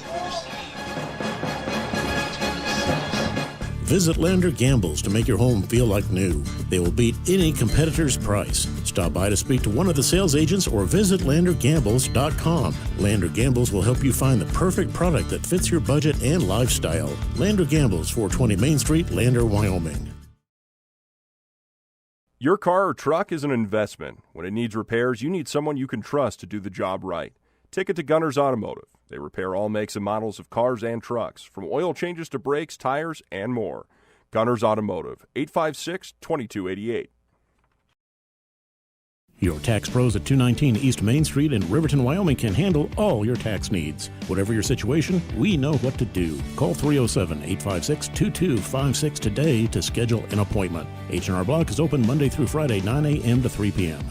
Visit Lander Gambles to make your home feel like new. They will beat any competitor's price. Stop by to speak to one of the sales agents or visit LanderGambles.com. Lander Gambles will help you find the perfect product that fits your budget and lifestyle. Lander Gambles, 420 Main Street, Lander, Wyoming.
Your car or truck is an investment. When it needs repairs, you need someone you can trust to do the job right. Take it to Gunners Automotive. They repair all makes and models of cars and trucks, from oil changes to brakes, tires, and more. Gunners Automotive, 856-2288.
Your tax pros at 219 East Main Street in Riverton, Wyoming can handle all your tax needs. Whatever your situation, we know what to do. Call 307-856-2256 today to schedule an appointment. H&R Block is open Monday through Friday, 9 a.m. to 3 p.m.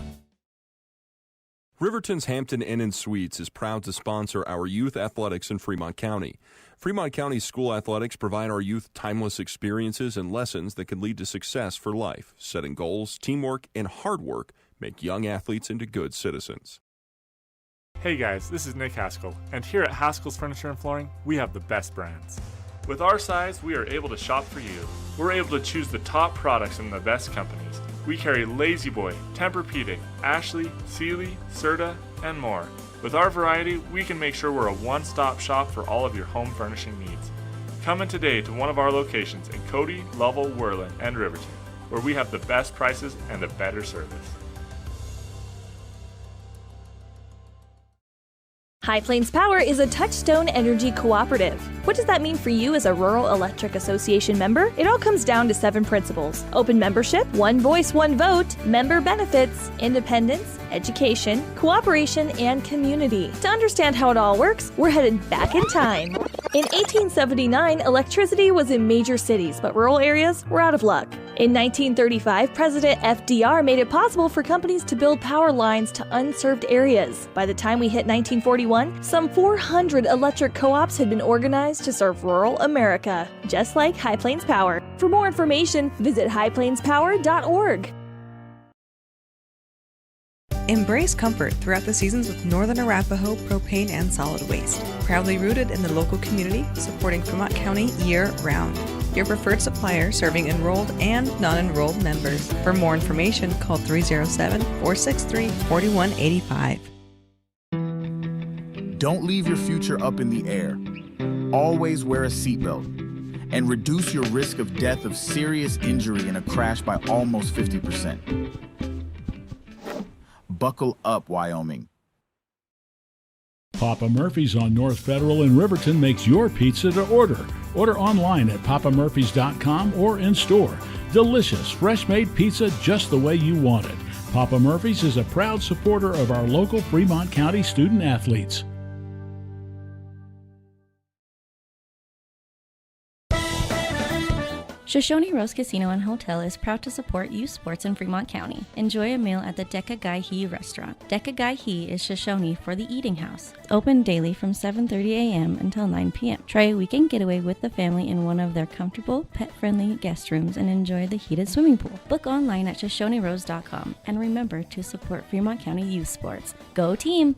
Riverton's Hampton Inn & Suites is proud to sponsor our youth athletics in Fremont County. Fremont County school athletics provide our youth timeless experiences and lessons that can lead to success for life. Setting goals, teamwork, and hard work make young athletes into good citizens.
Hey guys, this is Nick Haskell, and here at Haskell's Furniture and Flooring, we have the best brands. With our size, we are able to shop for you. We're able to choose the top products from the best companies. We carry Lazy Boy, Tempur-Pedic, Ashley, Sealy, Serta, and more. With our variety, we can make sure we're a one-stop shop for all of your home furnishing needs. Come in today to one of our locations in Cody, Lovell, Worland, and Riverton, where we have the best prices and a better service.
High Plains Power is a Touchstone Energy cooperative. What does that mean for you as a Rural Electric Association member? It all comes down to 7 principles: open membership, one voice, one vote, member benefits, independence, education, cooperation, and community. To understand how it all works, we're headed back in time. In 1879, electricity was in major cities, but rural areas were out of luck. In 1935, President FDR made it possible for companies to build power lines to unserved areas. By the time we hit 1941, some 400 electric co-ops had been organized to serve rural America, just like High Plains Power. For more information, visit highplainspower.org.
Embrace comfort throughout the seasons with Northern Arapaho Propane and Solid Waste. Proudly rooted in the local community, supporting Fremont County year-round. Your preferred supplier serving enrolled and non-enrolled members. For more information, call 307-463-4185.
Don't leave your future up in the air. Always wear a seatbelt and reduce your risk of death of serious injury in a crash by almost 50%. Buckle up, Wyoming.
Papa Murphy's on North Federal in Riverton makes your pizza to order. Order online at papamurphys.com or in store. Delicious, fresh-made pizza just the way you want it. Papa Murphy's is a proud supporter of our local Fremont County student athletes.
Shoshone Rose Casino and Hotel is proud to support youth sports in Fremont County. Enjoy a meal at the Deca Gai He restaurant. Deca Gai He is Shoshone for the eating house. Open daily from 7:30 a.m. until 9 p.m. Try a weekend getaway with the family in one of their comfortable, pet-friendly guest rooms and enjoy the heated swimming pool. Book online at ShoshoneRose.com and remember to support Fremont County youth sports. Go team!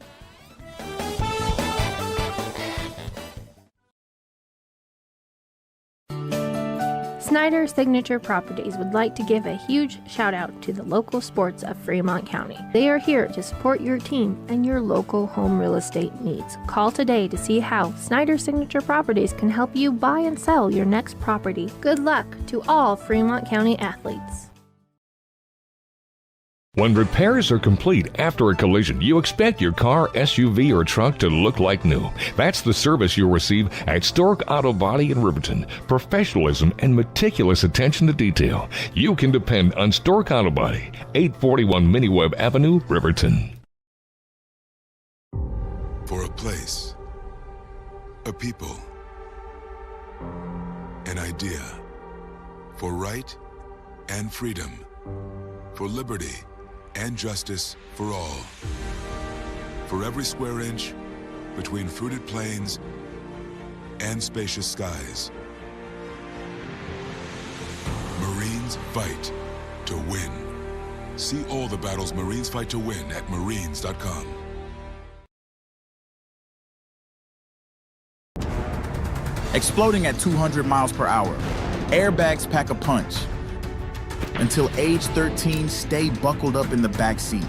Snyder Signature Properties would like to give a huge shout out to the local sports of Fremont County. They are here to support your team and your local home real estate needs. Call today to see how Snyder Signature Properties can help you buy and sell your next property. Good luck to all Fremont County athletes.
When repairs are complete after a collision, you expect your car, SUV, or truck to look like new. That's the service you'll receive at Stork Auto Body in Riverton. Professionalism and meticulous attention to detail. You can depend on Stork Auto Body, 841 Miniweb Avenue, Riverton.
For a place, a people, an idea, for right and freedom, for liberty and justice for all. For every square inch between fruited plains and spacious skies. Marines fight to win. See all the battles Marines fight to win at marines.com.
Exploding at 200 miles per hour Airbags pack a punch. Until age 13, stay buckled up in the back seat.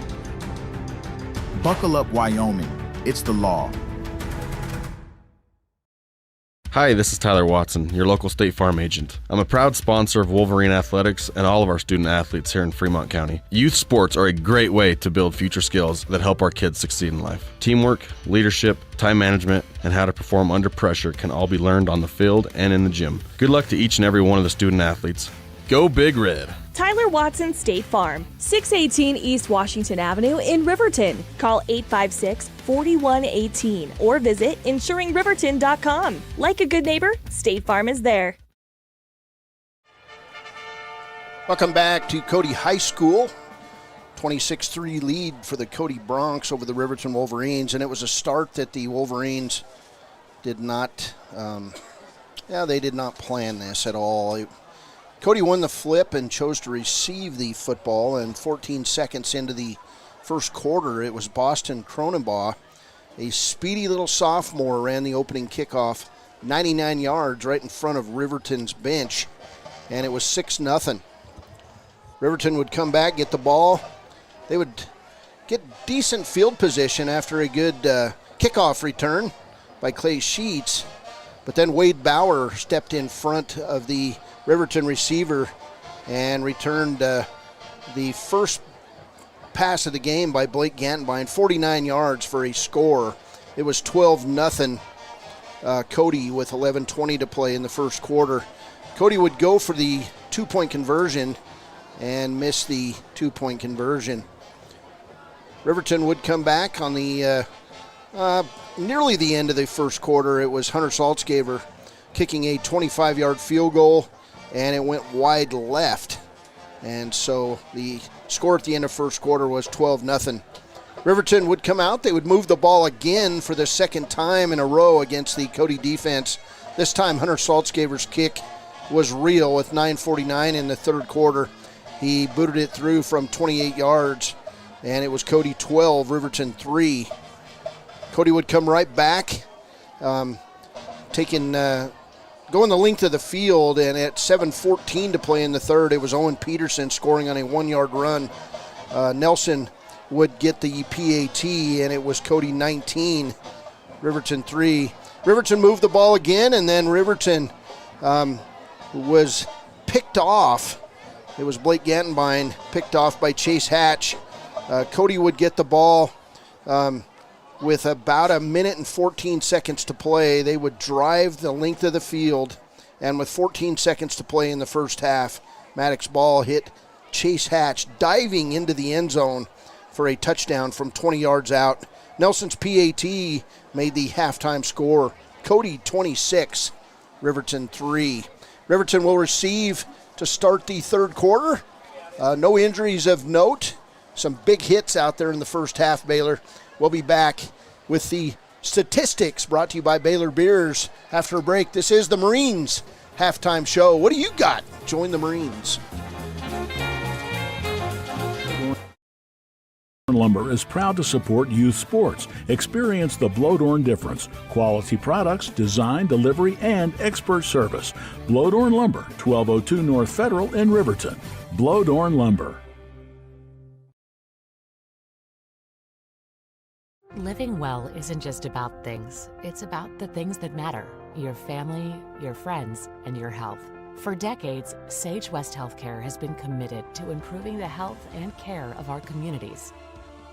Buckle up, Wyoming. It's the law.
Hi, this is Tyler Watson, your local State Farm agent. I'm a proud sponsor of Wolverine Athletics and all of our student athletes here in Fremont County. Youth sports are a great way to build future skills that help our kids succeed in life. Teamwork, leadership, time management, and how to perform under pressure can all be learned on the field and in the gym. Good luck to each and every one of the student athletes. Go Big Red!
Tyler Watson State Farm, 618 East Washington Avenue in Riverton. Call 856-4118 or visit insuringriverton.com. Like a good neighbor, State Farm is there.
Welcome back to Cody High School. 26-3 lead for the Cody Bronx over the Riverton Wolverines, and it was a start that the Wolverines did not, they did not plan this at all. Cody won the flip and chose to receive the football, and 14 seconds into the first quarter, it was Boston Cronenbaugh, a speedy little sophomore, ran the opening kickoff 99 yards right in front of Riverton's bench, and it was 6-0. Riverton would come back, get the ball. They would get decent field position after a good kickoff return by Clay Sheets, but then Wade Bauer stepped in front of the Riverton receiver and returned the first pass of the game by Blake Gantenbein, 49 yards for a score. It was 12-0 Cody with 11:20 to play in the first quarter. Cody would go for the two-point conversion and miss the two-point conversion. Riverton would come back on the nearly the end of the first quarter. It was Hunter Saltzgaver kicking a 25-yard field goal, and it went wide left. And so the score at the end of first quarter was 12-0. Riverton would come out. They would move the ball again for the second time in a row against the Cody defense. This time Hunter Saltzgaver's kick was real with 9:49 in the third quarter. He booted it through from 28 yards, and it was Cody 12, Riverton 3. Cody would come right back, going the length of the field, and at 7:14 to play in the third, it was Owen Peterson scoring on a 1-yard run. Nelson would get the PAT, and it was Cody 19, Riverton 3. Riverton moved the ball again, and then Riverton was picked off. It was Blake Gantenbein picked off by Chase Hatch. Cody would get the ball with about a minute and 14 seconds to play. They would drive the length of the field, and with 14 seconds to play in the first half, Maddox ball hit Chase Hatch diving into the end zone for a touchdown from 20 yards out. Nelson's PAT made the halftime score. Cody 26, Riverton 3. Riverton will receive to start the third quarter. No injuries of note. Some big hits out there in the first half, Baylor. We'll be back with the statistics brought to you by Baylor Beers after a break. This is the Marines halftime show. What do you got? Join the Marines.
Lumber is proud to support youth sports. Experience the Blodorn difference. Quality products, design, delivery, and expert service. Blodorn Lumber, 1202 North Federal in Riverton. Blodorn Lumber.
Living well isn't just about things. It's about the things that matter. Your family, your friends, and your health. For decades, Sage West Healthcare has been committed to improving the health and care of our communities.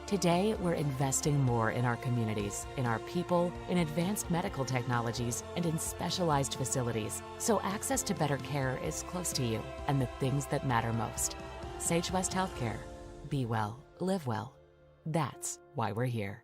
Today, we're investing more in our communities, in our people, in advanced medical technologies, and in specialized facilities, so access to better care is close to you and the things that matter most. Sage West Healthcare. Be well, live well. That's why we're here.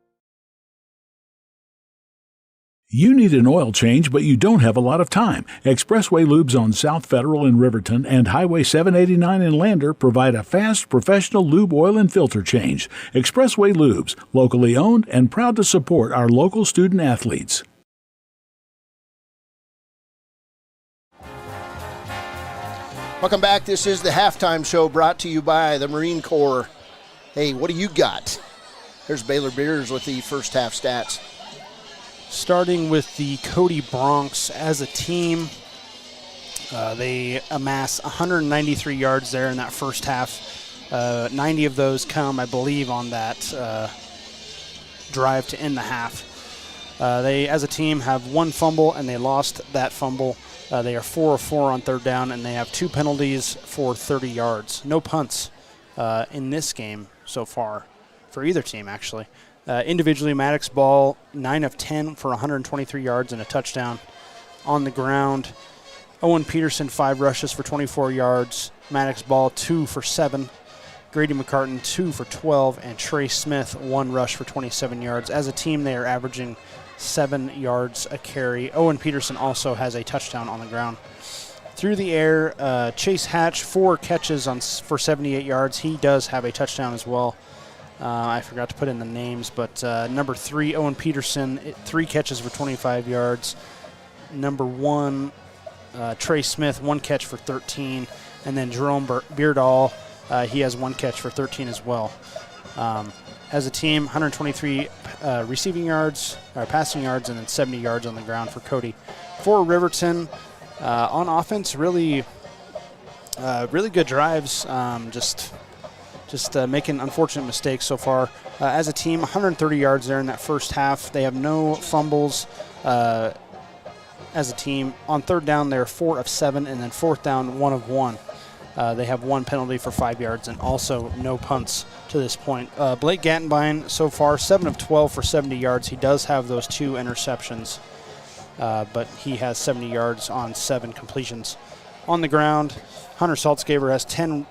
You need an oil change, but you don't have a lot of time. Expressway Lubes on South Federal in Riverton and Highway 789 in Lander provide a fast, professional lube oil and filter change. Expressway Lubes, locally owned and proud to support our local student athletes.
Welcome back. This is the halftime show brought to you by the Marine Corps. Hey, what do you got? There's Baylor Beers with the first half stats.
Starting with the Cody Bronx as a team, They amass 193 yards there in that first half. 90 of those come, I believe, on that drive to end the half. They, as a team, have one fumble, and they lost that fumble. They are 4 of 4 on third down, and they have 2 penalties for 30 yards. No punts in this game so far for either team, actually. Individually, Maddox Ball, 9 of 10 for 123 yards and a touchdown. On the ground, Owen Peterson, 5 rushes for 24 yards. Maddox Ball, 2 for 7. Grady McCartan, 2 for 12. And Trey Smith, 1 rush for 27 yards. As a team, they are averaging 7 yards a carry. Owen Peterson also has a touchdown on the ground. Through the air, Chase Hatch, 4 catches for 78 yards. He does have a touchdown as well. I forgot to put in the names, but number 3, Owen Peterson, 3 catches for 25 yards. Number 1, Trey Smith, 1 catch for 13. And then Jerome Beardall, he has 1 catch for 13 as well. As a team, 123 receiving yards, or passing yards, and then 70 yards on the ground for Cody. For Riverton, on offense, really good drives, just making unfortunate mistakes so far. As a team, 130 yards there in that first half. They have no fumbles as a team. On third down, they're 4 of 7, and then fourth down, 1 of 1. They have 1 penalty for 5 yards and also no punts to this point. Blake Gattenbein, so far, 7 of 12 for 70 yards. He does have those 2 interceptions, but he has 70 yards on 7 completions. On the ground, Hunter Saltzgaber has 10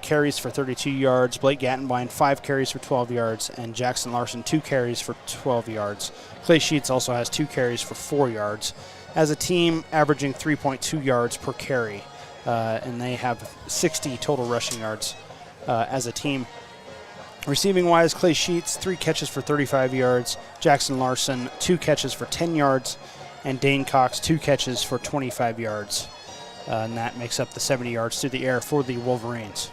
carries for 32 yards. Blake Gattenbein, 5 carries for 12 yards. And Jackson Larson, 2 carries for 12 yards. Clay Sheets also has 2 carries for 4 yards. As a team, averaging 3.2 yards per carry. And they have 60 total rushing yards as a team. Receiving-wise, Clay Sheets, 3 catches for 35 yards. Jackson Larson, 2 catches for 10 yards. And Dane Cox, 2 catches for 25 yards. And that makes up the 70 yards through the air for the Wolverines.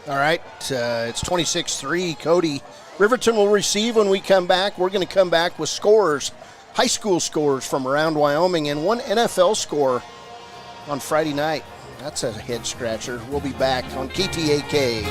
All right, it's 26-3. Cody, Riverton will receive when we come back. We're going to come back with scores, high school scores from around Wyoming, and 1 NFL score on Friday night. That's a head-scratcher. We'll be back on KTAK.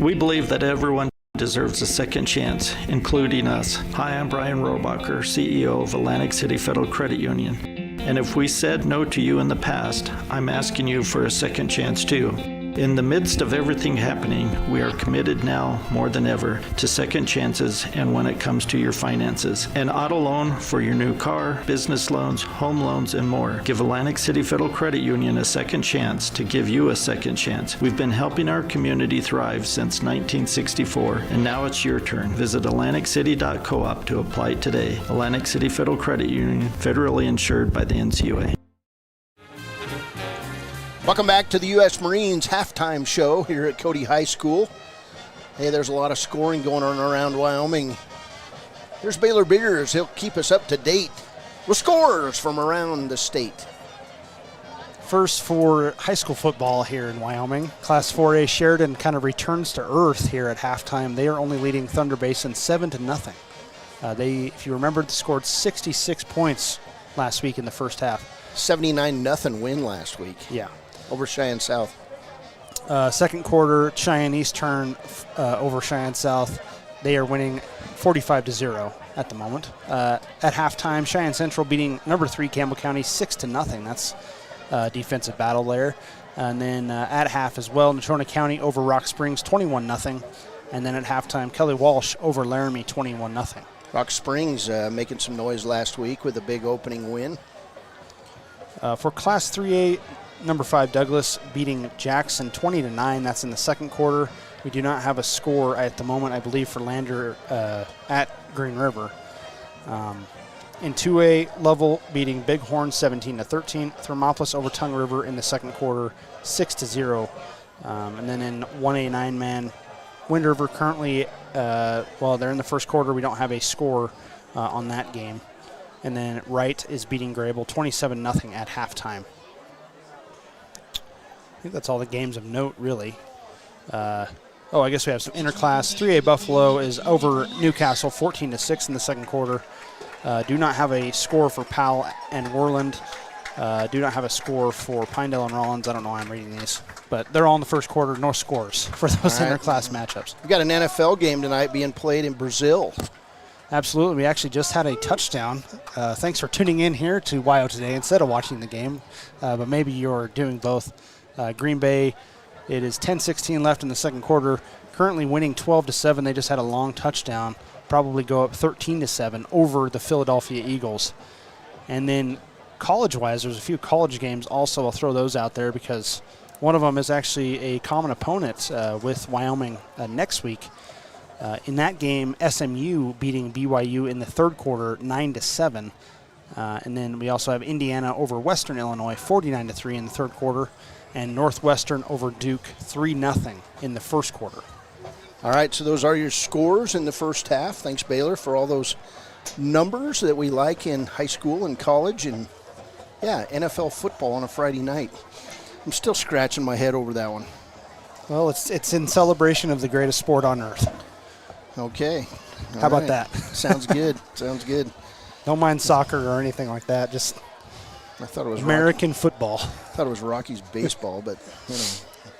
We believe that everyone deserves a second chance, including us. Hi, I'm Brian Robacher, CEO of Atlantic City Federal Credit Union. And if we said no to you in the past, I'm asking you for a second chance too. In the midst of everything happening, we are committed now more than ever to second chances and when it comes to your finances. An auto loan for your new car, business loans, home loans, and more. Give Atlantic City Federal Credit Union a second chance to give you a second chance. We've been helping our community thrive since 1964, and now it's your turn. Visit AtlanticCity.coop to apply today. Atlantic City Federal Credit Union, federally insured by the NCUA.
Welcome back to the U.S. Marines halftime show here at Cody High School. Hey, there's a lot of scoring going on around Wyoming. Here's Baylor Beers. He'll keep us up to date with scores from around the state.
First for high school football here in Wyoming. Class 4A Sheridan kind of returns to earth here at halftime. They are only leading Thunder Basin 7-0. They, if you remember, scored 66 points last week in the first half.
79-0 win last week.
Yeah.
Over Cheyenne South.
Second quarter, Cheyenne East turn over Cheyenne South. They are winning 45-0 at the moment. At halftime, Cheyenne Central beating number 3 Campbell County 6-0. That's a defensive battle there. And then at half as well, Natrona County over Rock Springs 21-0. And then at halftime, Kelly Walsh over Laramie 21-0.
Rock Springs making some noise last week with a big opening win.
For Class 3A, number 5 Douglas beating Jackson 20-9. That's in the second quarter. We do not have a score at the moment, I believe, for Lander at Green River. In 2A, Lovell beating Bighorn 17-13. Thermopolis over Tongue River in the second quarter 6-0. And then in 1A 9-man, Wind River currently, they're in the first quarter. We don't have a score on that game. And then Wright is beating Grable 27-0 at halftime. I think that's all the games of note, really. Oh, I guess we have some interclass. 3A Buffalo is over Newcastle 14-6 in the second quarter. Do not have a score for Powell and Worland. Do not have a score for Pinedale and Rollins. I don't know why I'm reading these. But they're all in the first quarter, no scores for those interclass matchups.
We've got an NFL game tonight being played in Brazil.
Absolutely. We actually just had a touchdown. Thanks for tuning in here to WYO Today instead of watching the game. But maybe you're doing both. Green Bay, it is 10-16 left in the second quarter. Currently winning 12-7. They just had a long touchdown. Probably go up 13-7 over the Philadelphia Eagles. And then college-wise, there's a few college games also. I'll throw those out there because one of them is actually a common opponent with Wyoming next week. In that game, SMU beating BYU in the third quarter 9-7. And then we also have Indiana over Western Illinois 49-3 in the third quarter, and Northwestern over Duke 3-0 in the first quarter.
All right, so those are your scores in the first half. Thanks, Baylor, for all those numbers that we like in high school and college and, yeah, NFL football on a Friday night. I'm still scratching my head over that one.
Well, it's in celebration of the greatest sport on earth.
Okay.
How about that?
Sounds good. Sounds good.
Don't mind soccer or anything like that. Just
I thought it was
American football.
I thought it was Rockies baseball, but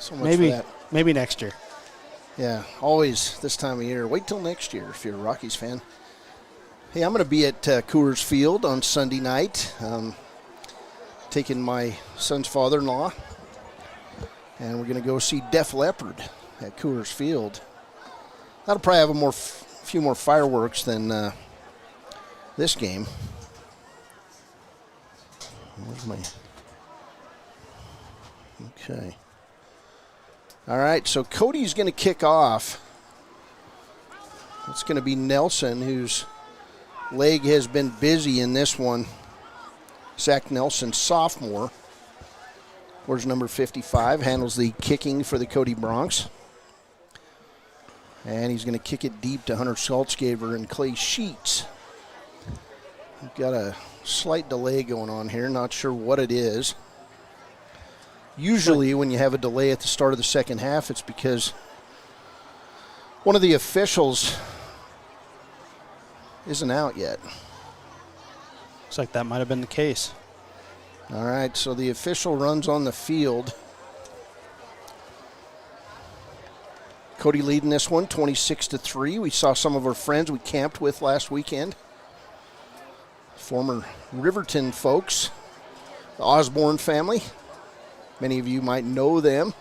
so much
maybe
for that.
Maybe next year.
Yeah, always this time of year. Wait till next year if you're a Rockies fan. Hey, I'm going to be at Coors Field on Sunday night, taking my son's father-in-law, and we're going to go see Def Leppard at Coors Field. That'll probably have a few more fireworks than this game. Where's my... Okay. All right, so Cody's going to kick off. It's going to be Nelson, whose leg has been busy in this one. Zach Nelson, sophomore. Wears number 55, handles the kicking for the Cody Bronx. And he's going to kick it deep to Hunter Saltzgaver and Clay Sheets. We've got a slight delay going on here. Not sure what it is. Usually when you have a delay at the start of the second half, it's because one of the officials isn't out yet.
Looks like that might have been the case.
All right, so the official runs on the field. Cody leading this one, 26-3. We saw some of our friends we camped with last weekend. Former Riverton folks, the Osborne family. Many of you might know them.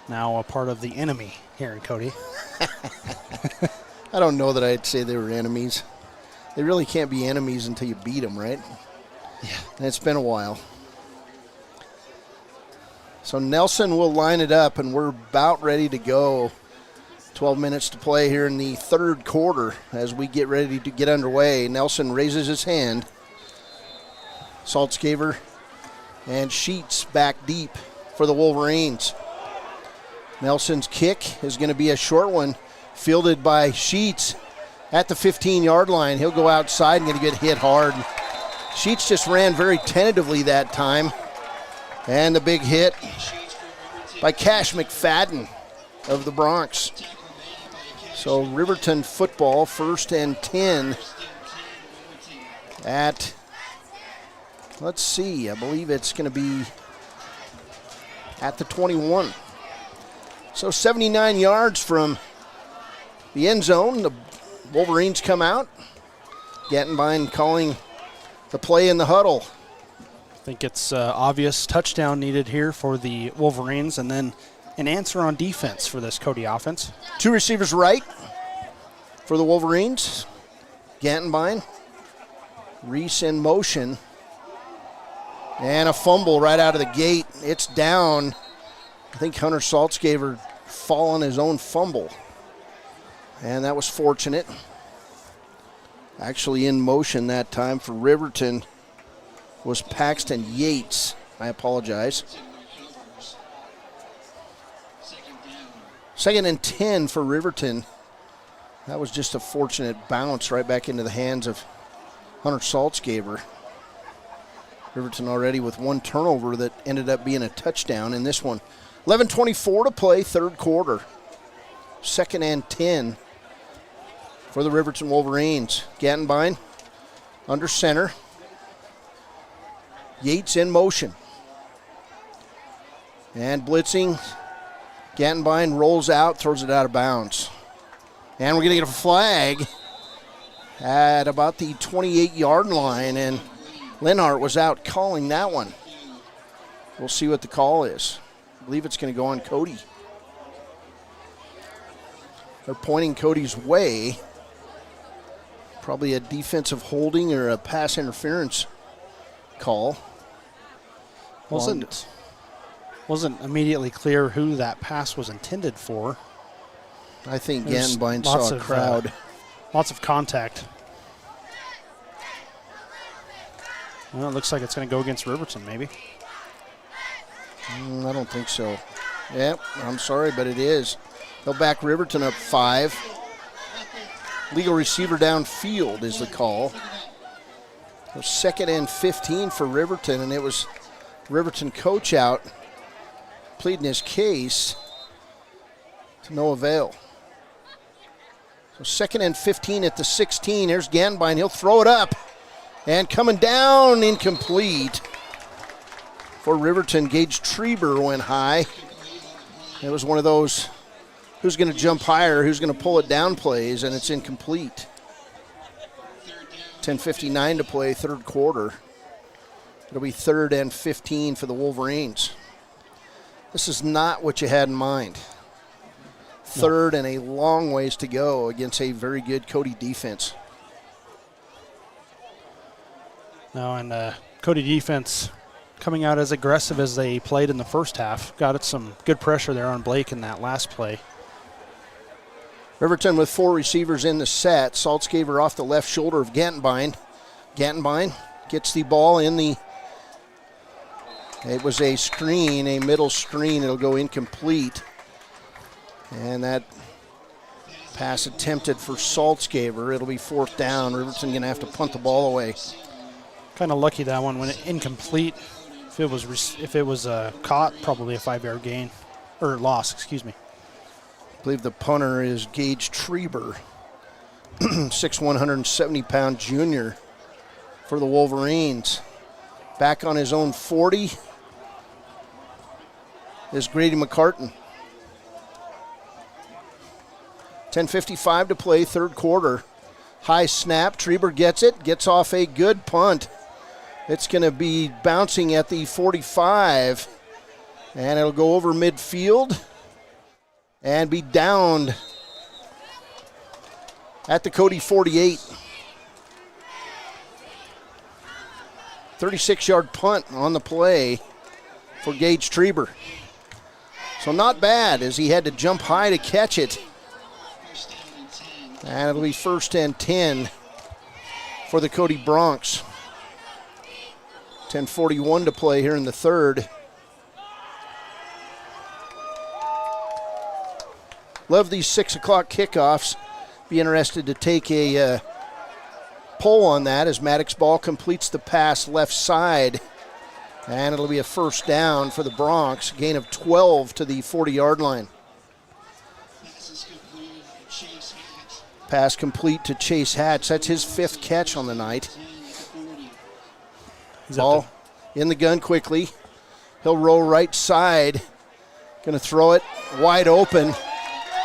Now a part of the enemy here in Cody.
I don't know that I'd say they were enemies. They really can't be enemies until you beat them, right?
Yeah.
And it's been a while. So Nelson will line it up, and we're about ready to go. 12 minutes to play here in the third quarter as we get ready to get underway. Nelson raises his hand. Saltzgaver and Sheets back deep for the Wolverines. Nelson's kick is going to be a short one, fielded by Sheets at the 15-yard line. He'll go outside and going to get hit hard. Sheets just ran very tentatively that time. And the big hit by Cash McFadden of the Bronx. So Riverton football, 1st and 10 at, let's see, I believe it's going to be at the 21. So 79 yards from the end zone. The Wolverines come out. Gattenbein calling the play in the huddle.
I think it's obvious touchdown needed here for the Wolverines, and then an answer on defense for this Cody offense.
Two receivers right for the Wolverines. Gattenbein, Reese in motion, and a fumble right out of the gate. It's down. I think Hunter Saltzgaver fall on his own fumble, and that was fortunate. Actually in motion that time for Riverton was Paxton Yates. I apologize. 2nd and 10 for Riverton. That was just a fortunate bounce right back into the hands of Hunter Saltzgaver. Riverton already with one turnover that ended up being a touchdown in this one. 11:24 to play, third quarter. 2nd and 10 for the Riverton Wolverines. Gantenbein under center. Yates in motion. And blitzing. Gantenbein rolls out, throws it out of bounds. And we're going to get a flag at about the 28-yard line, and Lenhart was out calling that one. We'll see what the call is. I believe it's going to go on Cody. They're pointing Cody's way. Probably a defensive holding or a pass interference call.
Wasn't immediately clear who that pass was intended for.
I think Gantenbein saw a crowd.
Lots of contact. Well, it looks like it's going to go against Riverton, maybe.
I don't think so. Yep, I'm sorry, but it is. They'll back Riverton up 5. Legal receiver downfield is the call. 2nd and 15 for Riverton, and it was Riverton coach out, pleading his case to no avail. So 2nd and 15 at the 16. Here's Gantenbein. He'll throw it up. And coming down, incomplete. For Riverton, Gage Treber went high. It was one of those who's going to jump higher, who's going to pull it down plays, and it's incomplete. 10:59 to play, third quarter. It'll be 3rd and 15 for the Wolverines. This is not what you had in mind. 3rd and a long ways to go against a very good Cody defense.
No, and Cody defense coming out as aggressive as they played in the first half. Got some good pressure there on Blake in that last play.
Riverton with 4 receivers in the set. Saltzgaver off the left shoulder of Gantenbein. Gantenbein gets the ball in the... It was a screen, a middle screen. It'll go incomplete. And that pass attempted for Saltzgaver. It'll be 4th down. Riverton going to have to punt the ball away.
Kind of lucky that one went incomplete. If it was caught, probably a 5-yard gain. Or loss, excuse me.
I believe the punter is Gage Treber, 6'1", 170-pound junior for the Wolverines. Back on his own 40 is Grady McCartan. 10:55 to play, third quarter. High snap, Treber gets it, gets off a good punt. It's going to be bouncing at the 45, and it'll go over midfield and be downed at the Cody 48. 36-yard punt on the play for Gage Treber. So not bad, as he had to jump high to catch it. And it'll be 1st and 10 for the Cody Bronx. 10:41 to play here in the third. Love these 6 o'clock kickoffs. Be interested to take a poll on that as Maddox ball completes the pass left side. And it'll be a 1st down for the Bronx. Gain of 12 to the 40-yard line. Pass complete to Chase Hatch. That's his 5th catch on the night. Ball in the gun quickly. He'll roll right side. Going to throw it wide open.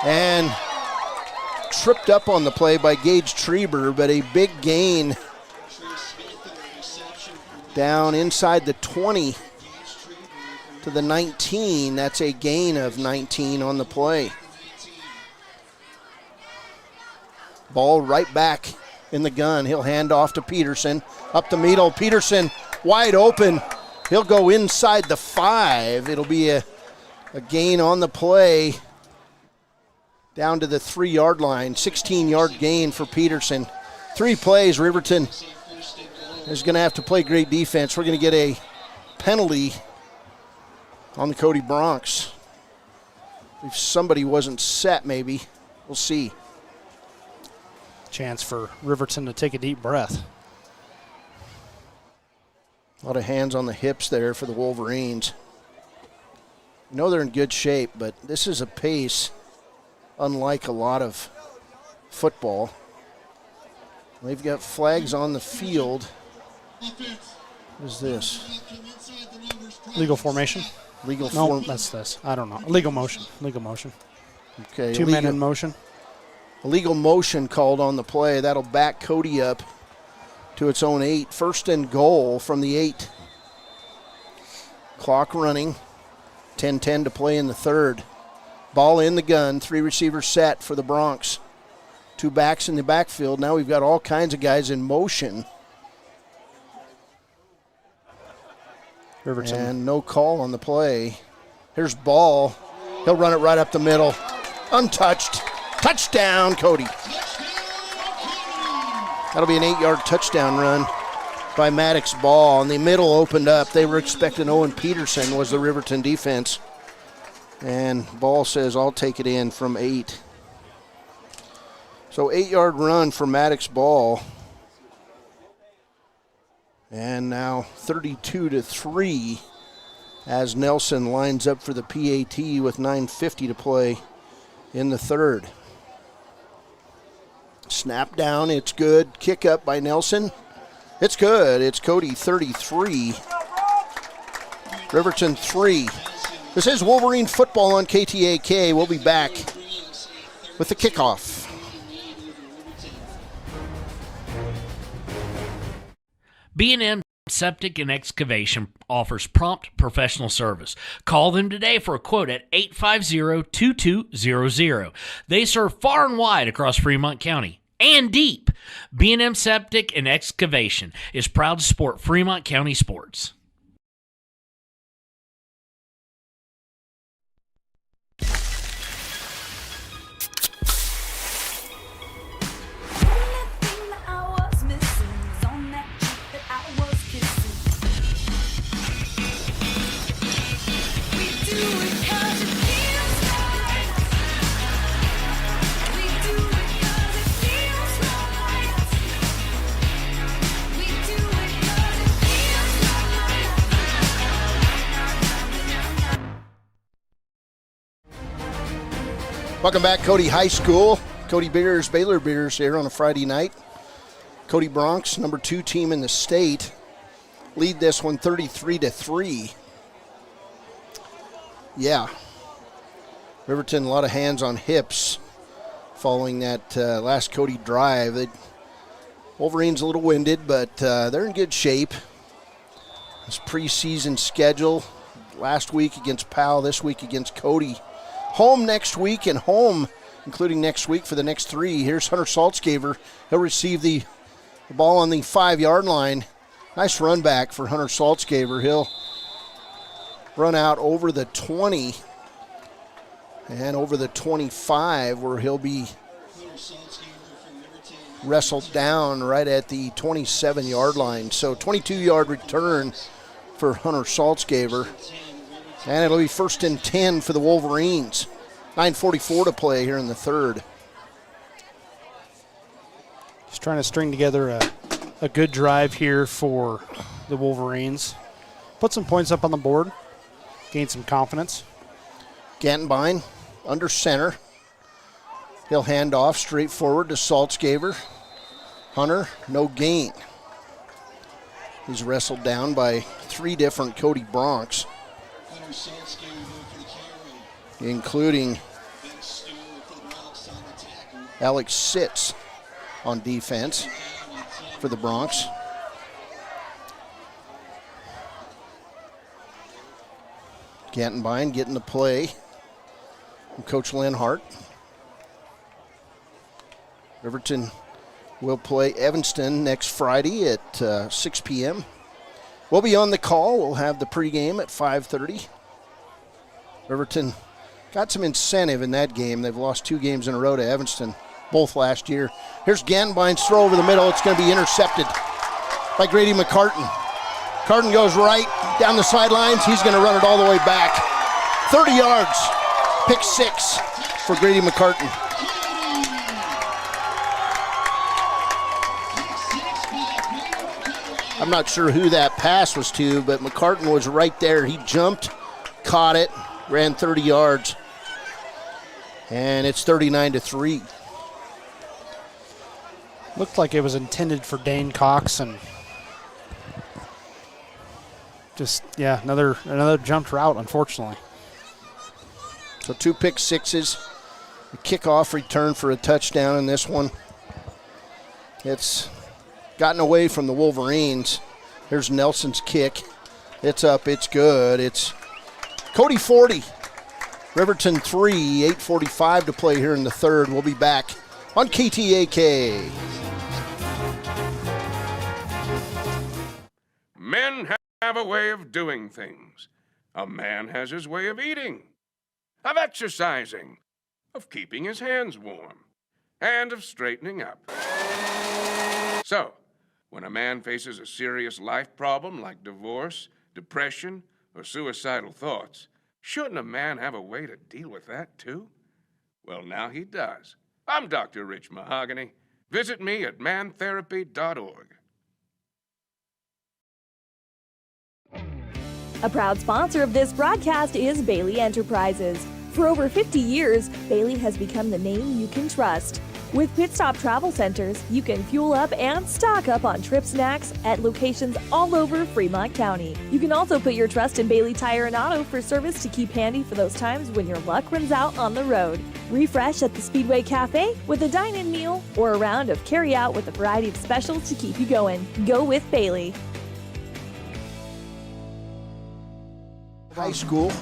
And tripped up on the play by Gage Treber, but a big gain down inside the 20 to the 19. That's a gain of 19 on the play. Ball right back in the gun. He'll hand off to Peterson. Up the middle. Peterson wide open. He'll go inside the 5. It'll be a gain on the play down to the 3-yard line. 16-yard gain for Peterson. 3 plays. Riverton is going to have to play great defense. We're going to get a penalty on the Cody Bronx. If somebody wasn't set, maybe. We'll see.
Chance for Riverton to take a deep breath.
A lot of hands on the hips there for the Wolverines. I know they're in good shape, but this is a pace unlike a lot of football. They've got flags on the field. What is this?
Legal formation? No, that's this. I don't know. Legal motion.
Okay.
Two men in motion.
Illegal motion called on the play. That'll back Cody up to its own 8. First and goal from the 8. Clock running. 10-10 to play in the third. Ball in the gun. 3 receivers set for the Bronx. 2 backs in the backfield. Now we've got all kinds of guys in motion.
Riverton.
And no call on the play. Here's Ball. He'll run it right up the middle. Untouched. Touchdown, Cody. That'll be an 8-yard touchdown run by Maddox Ball. And the middle opened up. They were expecting Owen Peterson was the Riverton defense. And Ball says, I'll take it in from 8. So 8-yard run for Maddox Ball. And now 32-3 as Nelson lines up for the PAT with 9:50 to play in the third. Snap down, it's good. Kick up by Nelson. It's good. It's Cody 33. Riverton 3. This is Wolverine football on KTAK. We'll be back with the kickoff.
B&M Septic and Excavation offers prompt professional service. Call them today for a quote at 850-2200. They serve far and wide across Fremont County and deep. B&M Septic and Excavation is proud to support Fremont County sports.
Welcome back, Cody High School. Cody Beers, Baylor Beers here on a Friday night. Cody Bronx, number 2 team in the state, lead this one 33-3. Yeah. Riverton, a lot of hands on hips following that last Cody drive. Wolverines a little winded, but they're in good shape. This preseason schedule, last week against Powell, this week against Cody. Home next week and home, including next week for the next 3. Here's Hunter Saltzgaver. He'll receive the ball on the 5-yard line. Nice run back for Hunter Saltzgaver. He'll run out over the 20 and over the 25, where he'll be wrestled down right at the 27-yard line. So 22-yard return for Hunter Saltzgaver. And it'll be 1st and 10 for the Wolverines. 9:44 to play here in the third.
Just trying to string together a good drive here for the Wolverines. Put some points up on the board. Gain some confidence.
Gantenbein under center. He'll hand off straight forward to Saltzgaver. Hunter, no gain. He's wrestled down by 3 different Cody Bronx, including Alex Sitz on defense for the Bronx. Gantenbein getting the play from Coach Lenhart. Riverton will play Evanston next Friday at 6 p.m. We'll be on the call. We'll have the pregame at 5:30. Riverton got some incentive in that game. They've lost 2 games in a row to Evanston, both last year. Here's Gantenbein's throw over the middle. It's going to be intercepted by Grady McCartan. Carton goes right down the sidelines. He's going to run it all the way back. 30 yards. Pick 6 for Grady McCartan. I'm not sure who that pass was to, but McCartan was right there. He jumped, caught it, ran 30 yards. And it's 39-3.
Looked like it was intended for Dane Cox, and just, yeah, another jumped route, unfortunately.
So 2 pick sixes. A kickoff return for a touchdown in this one. It's gotten away from the Wolverines. Here's Nelson's kick. It's up, it's good. It's Cody 40. Riverton 3, 8:45 to play here in the third. We'll be back on KTAK.
Men have a way of doing things. A man has his way of eating, of exercising, of keeping his hands warm, and of straightening up. So, when a man faces a serious life problem like divorce, depression, or suicidal thoughts, shouldn't a man have a way to deal with that, too? Well, now he does. I'm Dr. Rich Mahogany. Visit me at mantherapy.org.
A proud sponsor of this broadcast is Bailey Enterprises. For over 50 years, Bailey has become the name you can trust. With Pit Stop Travel Centers, you can fuel up and stock up on trip snacks at locations all over Fremont County. You can also put your trust in Bailey Tire and Auto for service to keep handy for those times when your luck runs out on the road. Refresh at the Speedway Cafe with a dine-in meal or a round of carry-out with a variety of specials to keep you going. Go with Bailey.
High school.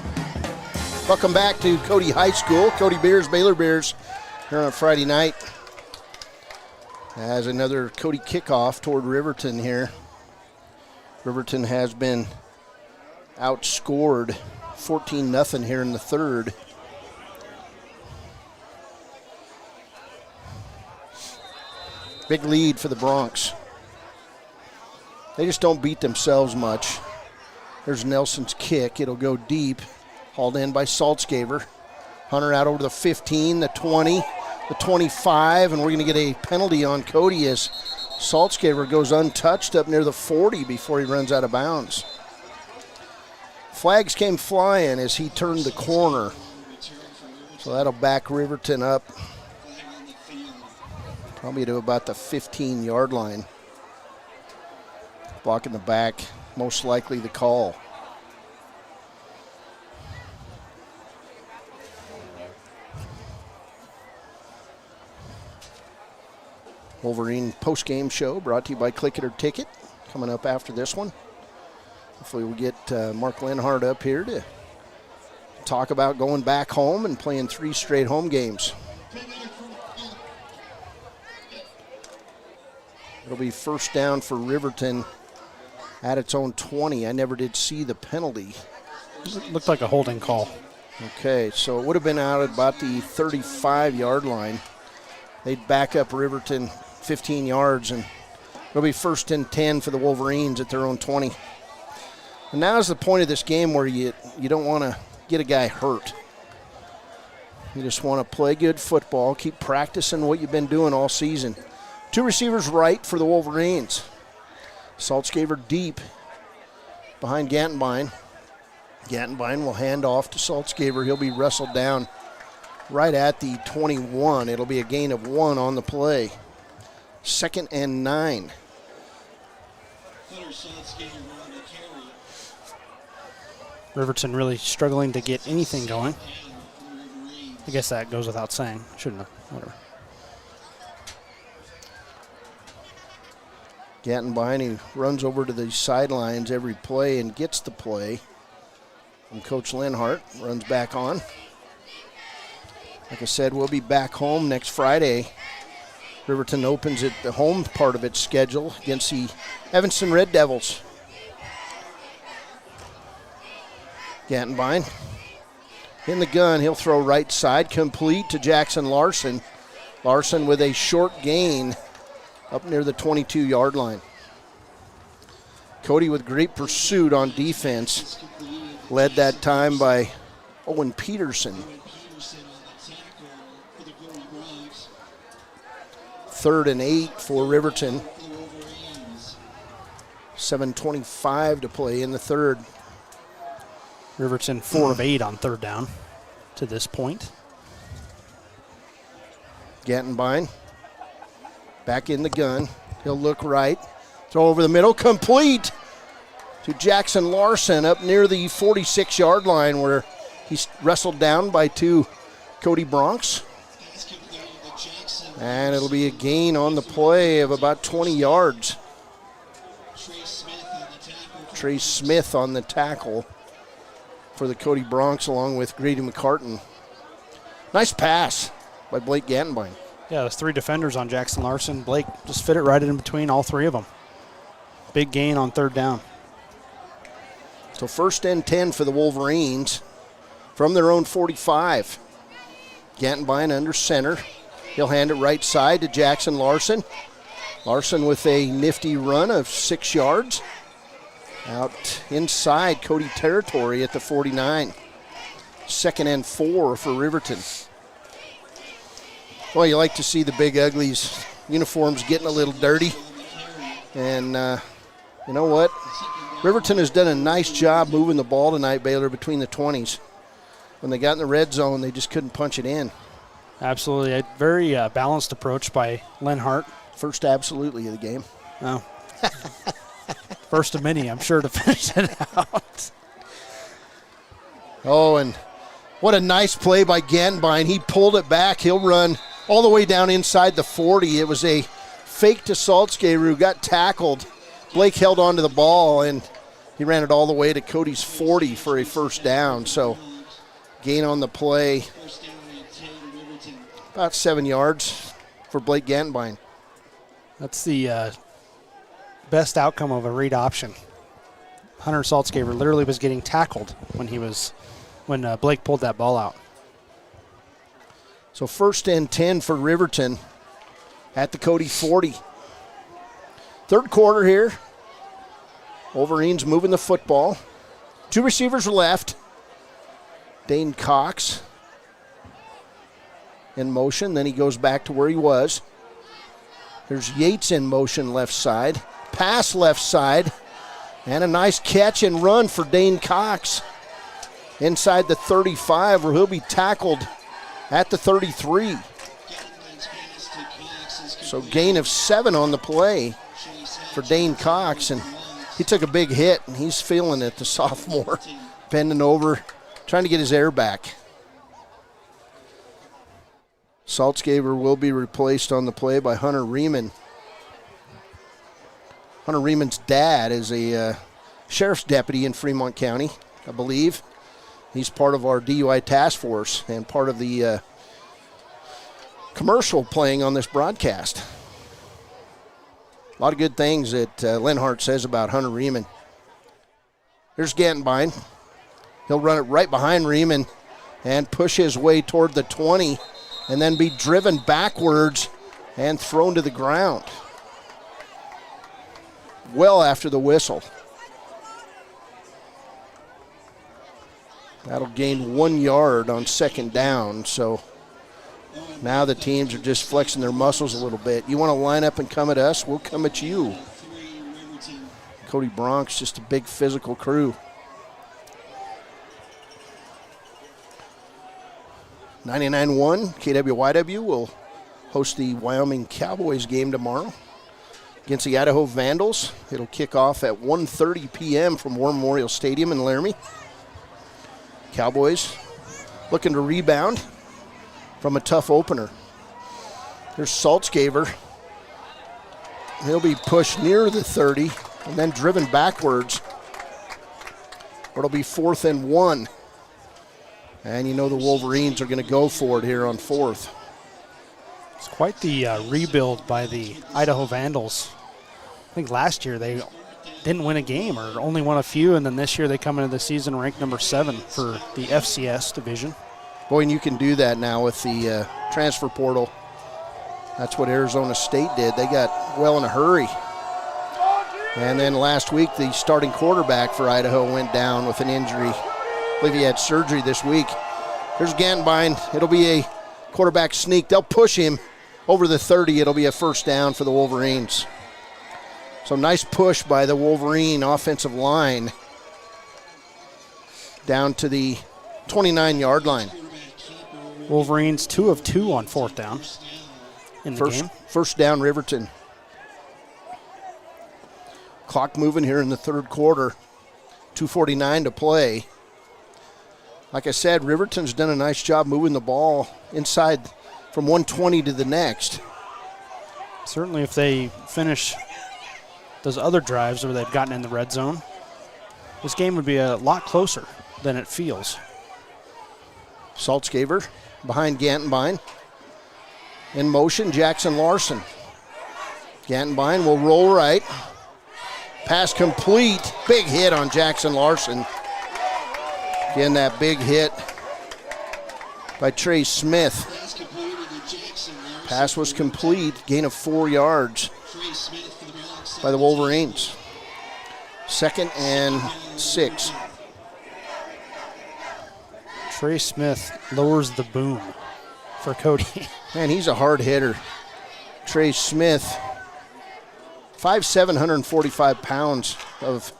Welcome back to Cody High School. Cody Beers, Baylor Bears here on Friday night. As another Cody kickoff toward Riverton here. Riverton has been outscored 14-0 here in the third. Big lead for the Bronx. They just don't beat themselves much. There's Nelson's kick. It'll go deep. Hauled in by Saltzgaver. Hunter out over the 15, the 20, the 25, and we're going to get a penalty on Cody as Saltzgaver goes untouched up near the 40 before he runs out of bounds. Flags came flying as he turned the corner. So that'll back Riverton up probably to about the 15-yard line. Block in the back, most likely the call. Wolverine post-game show brought to you by Click It or Ticket. Coming up after this one. Hopefully we'll get Mark Lenhart up here to talk about going back home and playing 3 straight home games. It'll be first down for Riverton at its own 20. I never did see the penalty.
It looked like a holding call.
Okay, so it would have been out at about the 35-yard line. They'd back up Riverton 15 yards, and it'll be first and 10 for the Wolverines at their own 20. And now is the point of this game where you don't want to get a guy hurt. You just want to play good football, keep practicing what you've been doing all season. 2 receivers right for the Wolverines. Saltzgaver deep behind Gantenbein. Gantenbein will hand off to Saltzgaver. He'll be wrestled down right at the 21. It'll be a gain of 1 on the play. 2nd and 9.
Riverton really struggling to get anything going. I guess that goes without saying. Shouldn't have. Whatever.
Gantenbein, who runs over to the sidelines every play and gets the play. And Coach Lenhart runs back on. Like I said, we'll be back home next Friday. Riverton opens it, the home part of its schedule against the Evanston Red Devils. Gantenbein in the gun. He'll throw right side, complete to Jackson Larson. Larson with a short gain up near the 22-yard line. Cody with great pursuit on defense. Led that time by Owen Peterson. 3rd and 8 for Riverton. 7:25 to play in the third.
Riverton 4 of 8 on third down to this point.
Gantenbein back in the gun. He'll look right. Throw over the middle. Complete to Jackson Larson up near the 46-yard line where he's wrestled down by Cody Bronx. And it'll be a gain on the play of about 20 yards. Trey Smith on the tackle for the Cody Bronx along with Grady McCartan. Nice pass by Blake Gantenbein.
Yeah, there's 3 defenders on Jackson Larson. Blake just fit it right in between all 3 of them. Big gain on third down.
So 1st and 10 for the Wolverines from their own 45. Gantenbein under center. He'll hand it right side to Jackson Larson. Larson with a nifty run of 6 yards. Out inside Cody territory at the 49. 2nd and 4 for Riverton. Well, you like to see the big uglies uniforms getting a little dirty. And you know what? Riverton has done a nice job moving the ball tonight, Baylor, between the 20s. When they got in the red zone, they just couldn't punch it in.
Absolutely. A very balanced approach by Lenhart.
First absolutely of the game.
Oh. First of many, I'm sure, to finish it out.
Oh, and what a nice play by Gantenbein. He pulled it back. He'll run all the way down inside the 40. It was a fake to Saltzgaber who got tackled. Blake held onto the ball, and he ran it all the way to Cody's 40 for a first down. So gain on the play, about 7 yards for Blake Gantenbein.
That's the best outcome of a read option. Hunter Saltzgaber literally was getting tackled when Blake pulled that ball out.
So 1st and 10 for Riverton at the Cody 40. Third quarter here. Wolverines moving the football. 2 receivers left. Dane Cox in motion. Then he goes back to where he was. There's Yates in motion left side. Pass left side. And a nice catch and run for Dane Cox inside the 35 where he'll be tackled at the 33. So gain of 7 on the play for Dane Cox, and he took a big hit, and he's feeling it, the sophomore, bending over, trying to get his air back. Saltzgaber will be replaced on the play by Hunter Riemann. Hunter Riemann's dad is a sheriff's deputy in Fremont County, I believe. He's part of our DUI task force and part of the commercial playing on this broadcast. A lot of good things that Lenhart says about Hunter Riemann. Here's Gantenbein. He'll run it right behind Riemann and push his way toward the 20 and then be driven backwards and thrown to the ground. Well after the whistle. That'll gain 1 yard on 2nd down, so now the teams are just flexing their muscles a little bit. You want to line up and come at us? We'll come at you. Cody Bronx, just a big physical crew. 99.1 KWYW will host the Wyoming Cowboys game tomorrow against the Idaho Vandals. It'll kick off at 1:30 p.m. from War Memorial Stadium in Laramie. Cowboys looking to rebound from a tough opener. There's Saltzgaber. He'll be pushed near the 30 and then driven backwards. It'll be 4th and 1. And you know the Wolverines are going to go for it here on 4th.
It's quite the rebuild by the Idaho Vandals. I think last year they didn't win a game or only won a few, and then this year they come into the season ranked number 7 for the FCS division.
Boy, and you can do that now with the transfer portal. That's what Arizona State did. They got well in a hurry. And then last week, the starting quarterback for Idaho went down with an injury. I believe he had surgery this week. Here's Gantenbein. It'll be a quarterback sneak. They'll push him over the 30. It'll be a first down for the Wolverines. So nice push by the Wolverine offensive line. down to the 29-yard line.
Wolverines 2 of 2 on 4th down in the game.
First down, Riverton. Clock moving here in the third quarter. 2:49 to play. Like I said, Riverton's done a nice job moving the ball inside from 120 to the next.
Certainly if they finish those other drives where they've gotten in the red zone, this game would be a lot closer than it feels.
Saltzgaver behind Gantenbein. In motion, Jackson Larson. Gantenbein will roll right. Pass complete. Big hit on Jackson Larson. Again, that big hit by Trey Smith. Pass was complete. Gain of 4 yards by the Wolverines. 2nd and 6.
Trey Smith lowers the boom for Cody.
Man, he's a hard hitter. Trey Smith, 5'7", 145 pounds of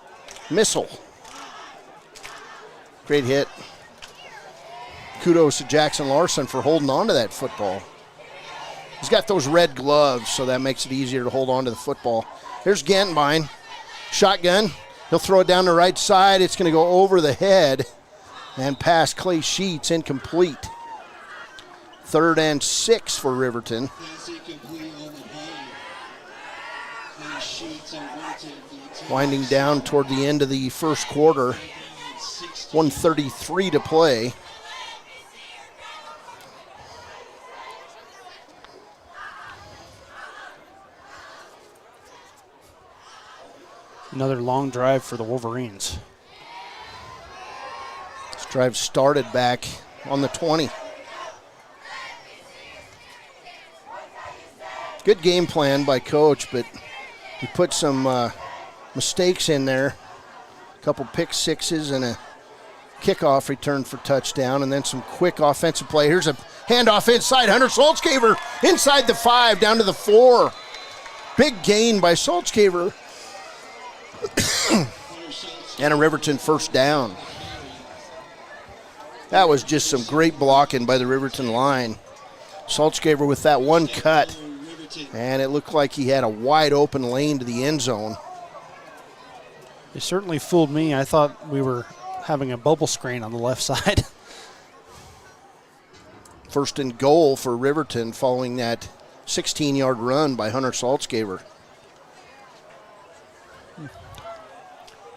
missile. Great hit. Kudos to Jackson Larson for holding on to that football. He's got those red gloves, so that makes it easier to hold on to the football. Here's Gantenbein. Shotgun. He'll throw it down the right side. It's going to go over the head and pass Clay Sheets, incomplete. 3rd and 6 for Riverton. Winding down toward the end of the first quarter. 1:33 to play.
Another long drive for the Wolverines.
This drive started back on the 20. Good game plan by Coach, but he put some mistakes in there. A couple pick sixes and a kickoff return for touchdown, and then some quick offensive play. Here's a handoff inside. Hunter Saltzgaver inside the 5, down to the 4. Big gain by Saltzgaver. And a Riverton first down. That was just some great blocking by the Riverton line. Saltzgaver with that one cut, and it looked like he had a wide open lane to the end zone.
They certainly fooled me. I thought we were having a bubble screen on the left side.
First and goal for Riverton following that 16-yard run by Hunter Saltzgaver.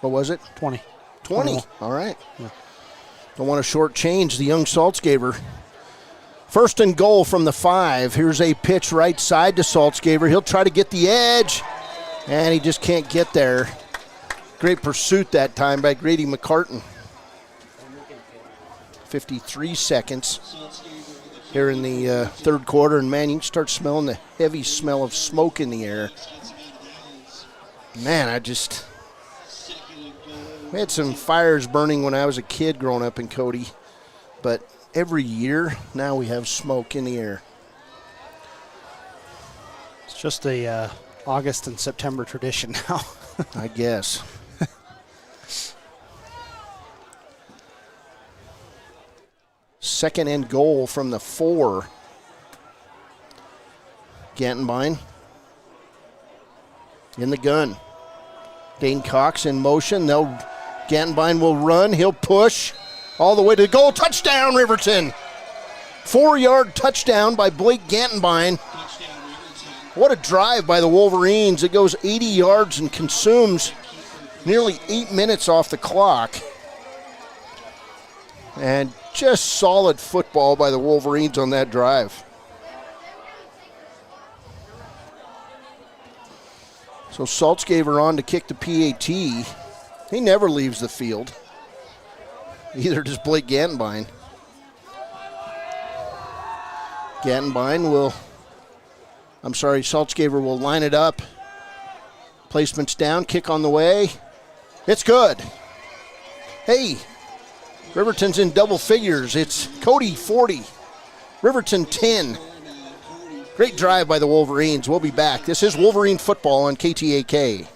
What was it?
20.
20. All right. Yeah. Don't want to shortchange the young Saltzgaver. First and goal from the 5. Here's a pitch right side to Saltzgaver. He'll try to get the edge, and he just can't get there. Great pursuit that time by Grady McCartan. 53 seconds here in the third quarter, and man, you can start smelling the heavy smell of smoke in the air. Man, we had some fires burning when I was a kid growing up in Cody, but every year now we have smoke in the air.
It's just a August and September tradition now.
I guess. Second and goal from the 4. Gantenbein in the gun. Dane Cox in motion. Gantenbein will run. He'll push all the way to the goal. Touchdown, Riverton. 4-yard touchdown by Blake Gantenbein. What a drive by the Wolverines. It goes 80 yards and consumes nearly 8 minutes off the clock. And just solid football by the Wolverines on that drive. So Saltzgaver on to kick the PAT. He never leaves the field. Either does Blake Gantenbein. Saltzgaver will line it up. Placement's down, kick on the way. It's good. Hey, Riverton's in double figures. It's Cody 40, Riverton 10. Great drive by the Wolverines. We'll be back. This is Wolverine football on KTAK.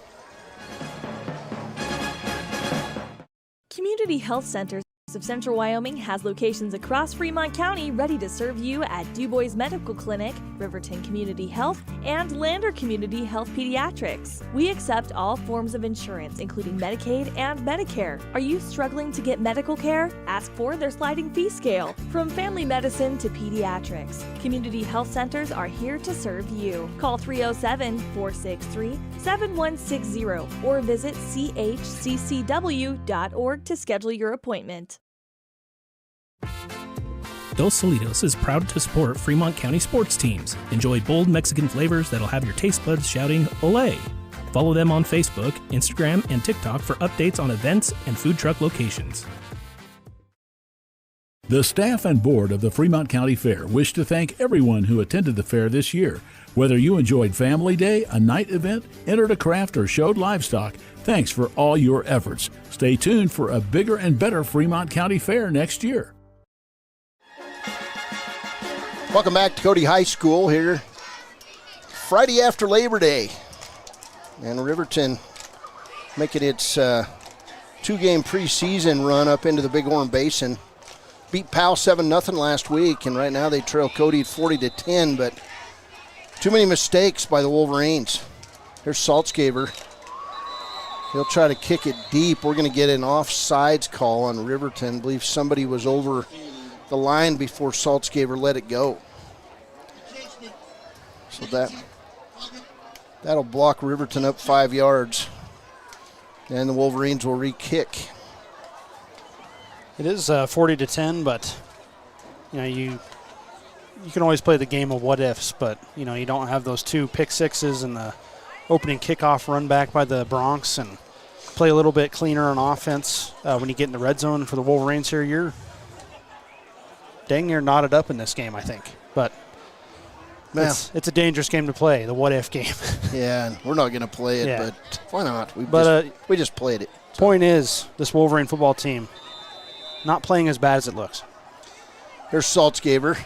Community health centers Baptist of Central Wyoming has locations across Fremont County ready to serve you at DuBois Medical Clinic, Riverton Community Health, and Lander Community Health Pediatrics. We accept all forms of insurance, including Medicaid and Medicare. Are you struggling to get medical care? Ask for their sliding fee scale. From family medicine to pediatrics, community health centers are here to serve you. Call 307-463-7160 or visit chccw.org to schedule your appointment.
Dos Solitos is proud to support Fremont County sports teams. Enjoy bold Mexican flavors that'll have your taste buds shouting "Olé!" Follow them on Facebook, Instagram, and TikTok for updates on events and food truck locations.
The staff and board of the Fremont County Fair wish to thank everyone who attended the fair this year. Whether you enjoyed Family Day, a night event, entered a craft, or showed livestock, thanks for all your efforts. Stay tuned for a bigger and better Fremont County Fair next year.
Welcome back to Cody High School here. Friday after Labor Day. And Riverton making its two-game preseason run up into the Big Horn Basin. Beat Powell 7-0 last week, and right now they trail Cody at 40-10, but too many mistakes by the Wolverines. Here's Saltzgaber. He'll try to kick it deep. We're going to get an offsides call on Riverton. I believe somebody was over the line before Saltzgaber let it go. So that'll block Riverton up 5 yards, and the Wolverines will re-kick.
It is 40-10, but you can always play the game of what ifs, but you don't have those 2 pick sixes and the opening kickoff run back by the Bronx, and play a little bit cleaner on offense when you get in the red zone for the Wolverines here. You're dang near knotted up in this game, I think, but it's a dangerous game to play, the what if game.
Yeah, and we're not going to play it, but why not? We just played it.
So. Point is, this Wolverine football team not playing as bad as it looks.
Here's Saltzgaber.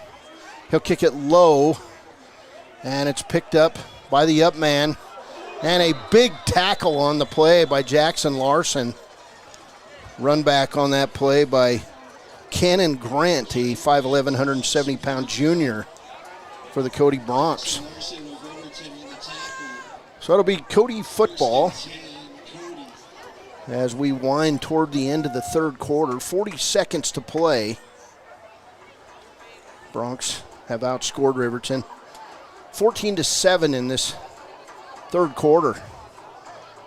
He'll kick it low, and it's picked up by the up man. And a big tackle on the play by Jackson Larson. Run back on that play by Cannon Grant, a 5'11", 170-pound junior for the Cody Bronx. So it'll be Cody football as we wind toward the end of the third quarter. 40 seconds to play. Bronx have outscored Riverton 14-7 in this third quarter.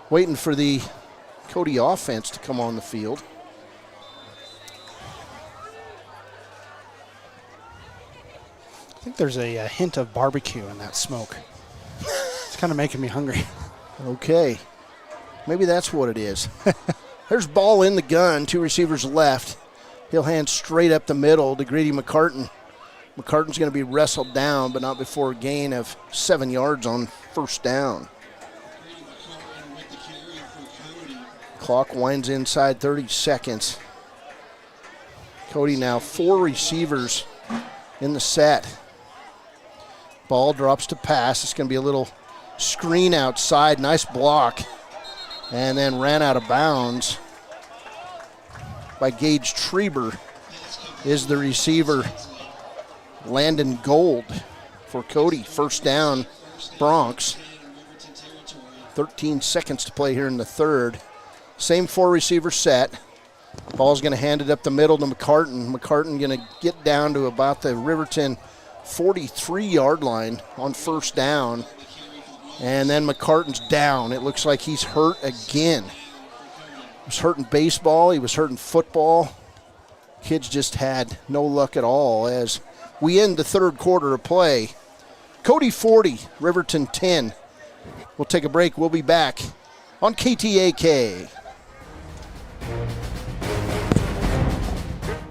Waiting for the Cody offense to come on the field.
I think there's a hint of barbecue in that smoke. It's kind of making me hungry.
Okay. Maybe that's what it is. There's ball in the gun, 2 receivers left. He'll hand straight up the middle to Grady McCartan. McCartan's going to be wrestled down, but not before a gain of 7 yards on first down. Clock winds inside 30 seconds. Cody now 4 receivers in the set. Ball drops to pass. It's going to be a little screen outside. Nice block. And then ran out of bounds by Gage Treber is the receiver. Landon Gold for Cody. First down, Bronx. 13 seconds to play here in the third. Same 4 receiver set. Ball's going to hand it up the middle to McCartan. McCartan going to get down to about the Riverton 43-yard line on first down. And then McCartan's down. It looks like he's hurt again. He was hurt in baseball. He was hurt in football. Kids just had no luck at all as we end the third quarter of play. Cody 40, Riverton 10. We'll take a break. We'll be back on KTAK.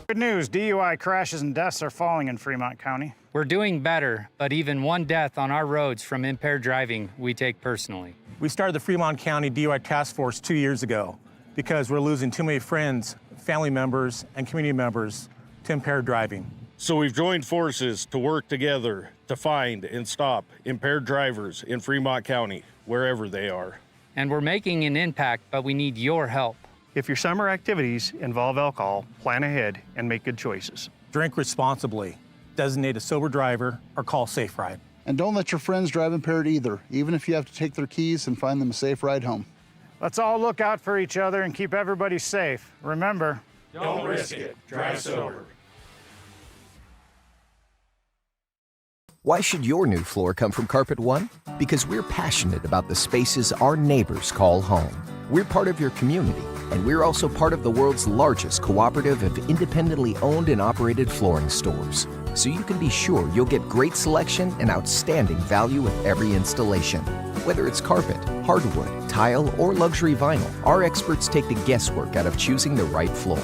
Good news, DUI crashes and deaths are falling in Fremont County.
We're doing better, but even one death on our roads from impaired driving, we take personally.
We started the Fremont County DUI Task Force 2 years ago because we're losing too many friends, family members, and community members to impaired driving.
So we've joined forces to work together to find and stop impaired drivers in Fremont County, wherever they are.
And we're making an impact, but we need your help.
If your summer activities involve alcohol, plan ahead and make good choices.
Drink responsibly, designate a sober driver, or call Safe Ride.
And don't let your friends drive impaired either, even if you have to take their keys and find them a safe ride home.
Let's all look out for each other and keep everybody safe. Remember,
don't risk it. Drive sober.
Why should your new floor come from Carpet One? Because we're passionate about the spaces our neighbors call home. We're part of your community, and we're also part of the world's largest cooperative of independently owned and operated flooring stores. So you can be sure you'll get great selection and outstanding value with every installation. Whether it's carpet, hardwood, tile, or luxury vinyl, our experts take the guesswork out of choosing the right floor.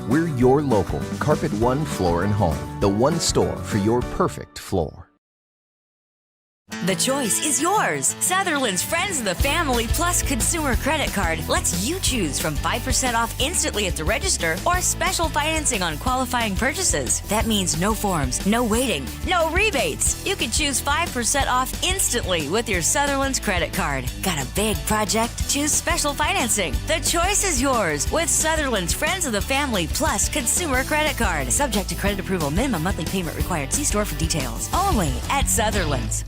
We're your local Carpet One Floor and Home, the one store for your perfect floor.
The choice is yours. Sutherland's Friends of the Family Plus Consumer Credit Card lets you choose from 5% off instantly at the register or special financing on qualifying purchases. That means no forms, no waiting, no rebates. You can choose 5% off instantly with your Sutherland's credit card. Got a big project? Choose special financing. The choice is yours with Sutherland's Friends of the Family Plus Consumer Credit Card. Subject to credit approval. Minimum monthly payment required. See store for details. Only at Sutherland's.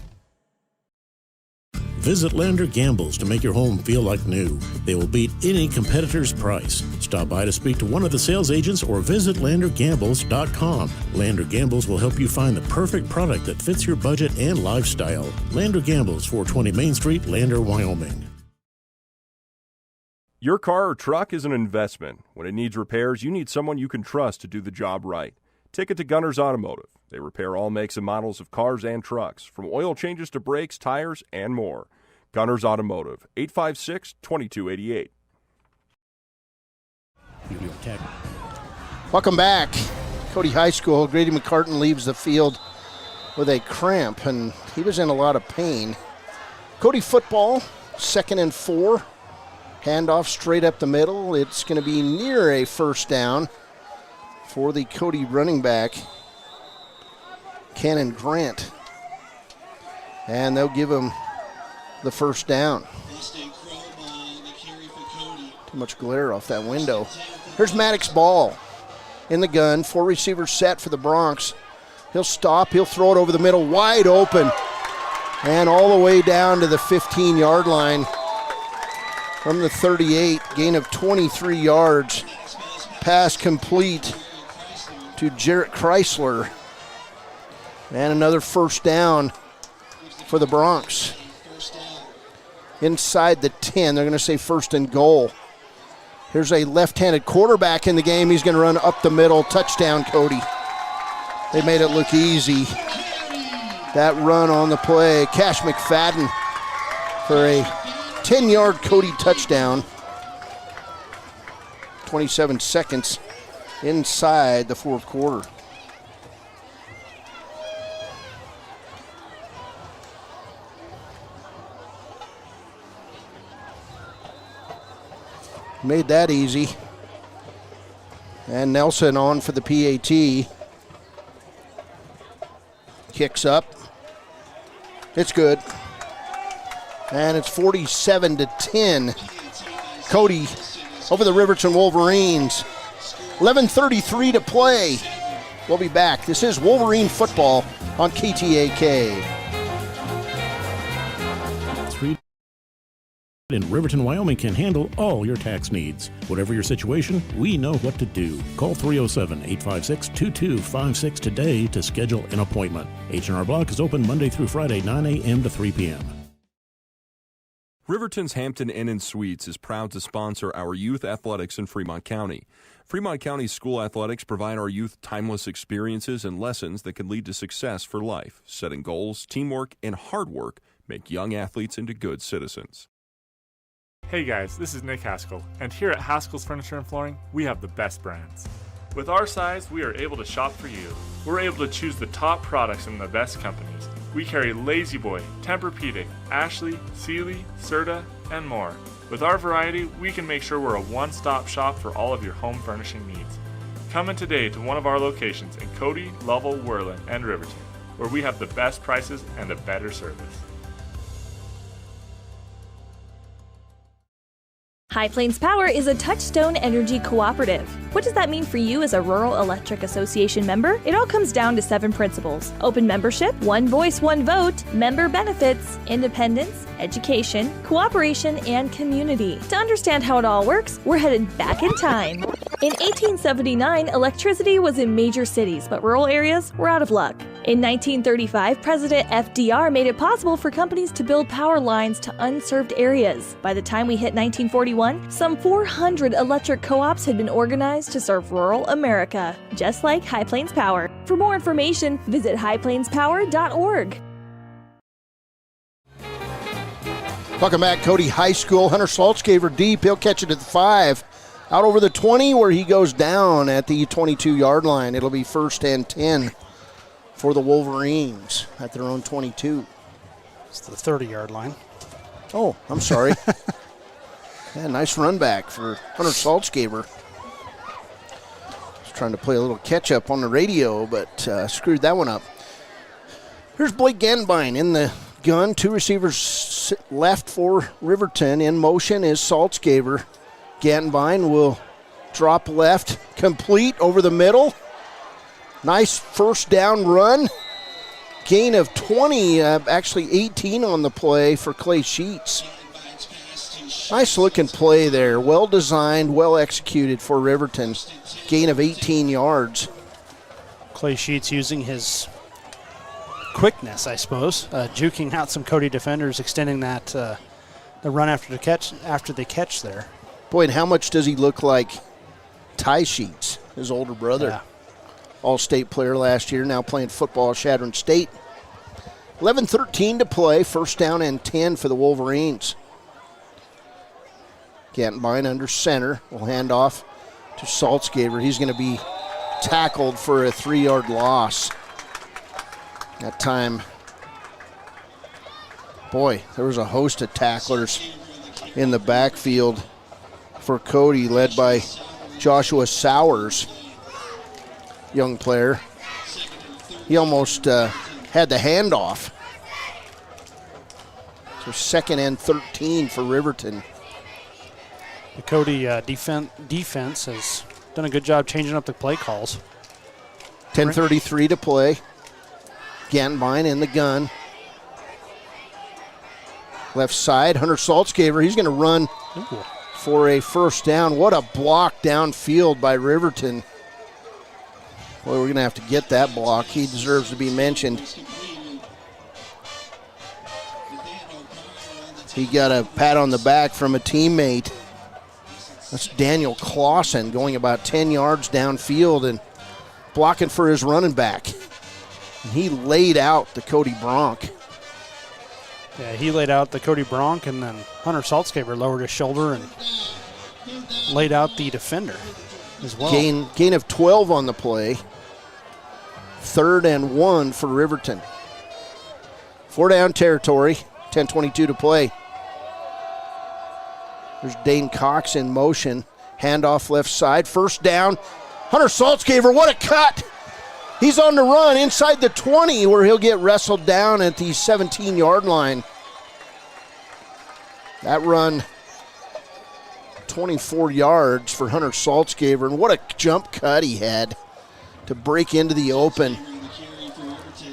Visit Lander Gambles to make your home feel like new. They will beat any competitor's price. Stop by to speak to one of the sales agents or visit LanderGambles.com. Lander Gambles will help you find the perfect product that fits your budget and lifestyle. Lander Gambles, 420 Main Street, Lander, Wyoming.
Your car or truck is an investment. When it needs repairs, you need someone you can trust to do the job right. Take it to Gunner's Automotive. They repair all makes and models of cars and trucks, from oil changes to brakes, tires, and more. Gunner's Automotive, 856-2288.
Welcome back. Cody High School. Grady McCartan leaves the field with a cramp, and he was in a lot of pain. Cody football, 2nd and 4. Handoff straight up the middle. It's going to be near a first down for the Cody running back, Cannon Grant. And they'll give him the first down. Too much glare off that window. Here's Maddox Ball in the gun. 4 receivers set for the Bronx. He'll stop. He'll throw it over the middle, wide open. And all the way down to the 15-yard line from the 38. Gain of 23 yards. Pass complete to Jarrett Chrysler. And another first down for the Bronx. Inside the 10, they're going to say first and goal. Here's a left-handed quarterback in the game. He's going to run up the middle. Touchdown, Cody. They made it look easy. That run on the play. Cash McFadden for a 10-yard Cody touchdown. 27 seconds inside the fourth quarter. Made that easy. And Nelson on for the PAT. Kicks up. It's good. And it's 47-10. Cody over the Riverton Wolverines. 11:33 to play. We'll be back. This is Wolverine football on KTAK.
In Riverton, Wyoming can handle all your tax needs. Whatever your situation, we know what to do. Call 307-856-2256 today to schedule an appointment. H&R Block is open Monday through Friday, 9 a.m. to 3 p.m.
Riverton's Hampton Inn & Suites is proud to sponsor our youth athletics in Fremont County. Fremont County school athletics provide our youth timeless experiences and lessons that can lead to success for life. Setting goals, teamwork, and hard work make young athletes into good citizens.
Hey guys, this is Nick Haskell, and here at Haskell's Furniture and Flooring, we have the best brands. With our size, we are able to shop for you. We're able to choose the top products in the best companies. We carry Lazy Boy, Tempur-Pedic, Ashley, Sealy, Serta, and more. With our variety, we can make sure we're a one-stop shop for all of your home furnishing needs. Come in today to one of our locations in Cody, Lovell, Worland, and Riverton, where we have the best prices and a better service.
High Plains Power is a Touchstone Energy cooperative. What does that mean for you as a Rural Electric Association member? It all comes down to 7 principles: open membership, one voice, one vote, member benefits, independence, education, cooperation, and community. To understand how it all works, we're headed back in time. In 1879, electricity was in major cities, but rural areas were out of luck. In 1935, President FDR made it possible for companies to build power lines to unserved areas. By the time we hit 1941, some 400 electric co-ops had been organized to serve rural America, just like High Plains Power. For more information, visit highplainspower.org.
Welcome back, Cody High School. Hunter Saltz gave her deep. He'll catch it at the 5. Out over the 20 where he goes down at the 22-yard line. It'll be 1st and 10 for the Wolverines at their own 22.
It's the 30-yard line.
Oh, I'm sorry. Yeah, nice run back for Hunter Saltzgaber. Was trying to play a little catch-up on the radio, but screwed that one up. Here's Blake Ganbine in the gun. 2 receivers left for Riverton. In motion is Saltzgaber. Ganbine will drop left, complete over the middle. Nice first down run. Gain of 20, actually 18 on the play for Clay Sheets. Nice looking play there. Well designed, well executed for Riverton. Gain of 18 yards.
Clay Sheets using his quickness, I suppose, juking out some Cody defenders, extending that the run after the catch there.
Boy, and how much does he look like Ty Sheets, his older brother?
Yeah.
All-state player last year, now playing football at Chadron State. 11:13 to play, 1st down and 10 for the Wolverines. Gantenbein under center, will hand off to Saltzgaber. He's going to be tackled for a 3-yard loss. That time, boy, there was a host of tacklers in the backfield for Cody, led by Joshua Sowers, young player. He almost had the handoff. So 2nd and 13 for Riverton.
The Cody defense has done a good job changing up the play calls.
10:33 to play. Ganbine in the gun. Left side, Hunter Saltzgaber. He's going to run for a 1st down. What a block downfield by Riverton. Boy, we're going to have to get that block. He deserves to be mentioned. He got a pat on the back from a teammate. That's Daniel Clausen going about 10 yards downfield and blocking for his running back. And he laid out the Cody Bronx.
Yeah, he laid out the Cody Bronx, and then Hunter Saltzgaber lowered his shoulder and laid out the defender as well.
Gain of 12 on the play. 3rd and 1 for Riverton. 4-down territory. 10:22 to play. There's Dane Cox in motion. Handoff left side. 1st down. Hunter Saltzgaber, what a cut! He's on the run inside the 20 where he'll get wrestled down at the 17-yard line. That run, 24 yards for Hunter Saltzgaber, and what a jump cut he had to break into the open.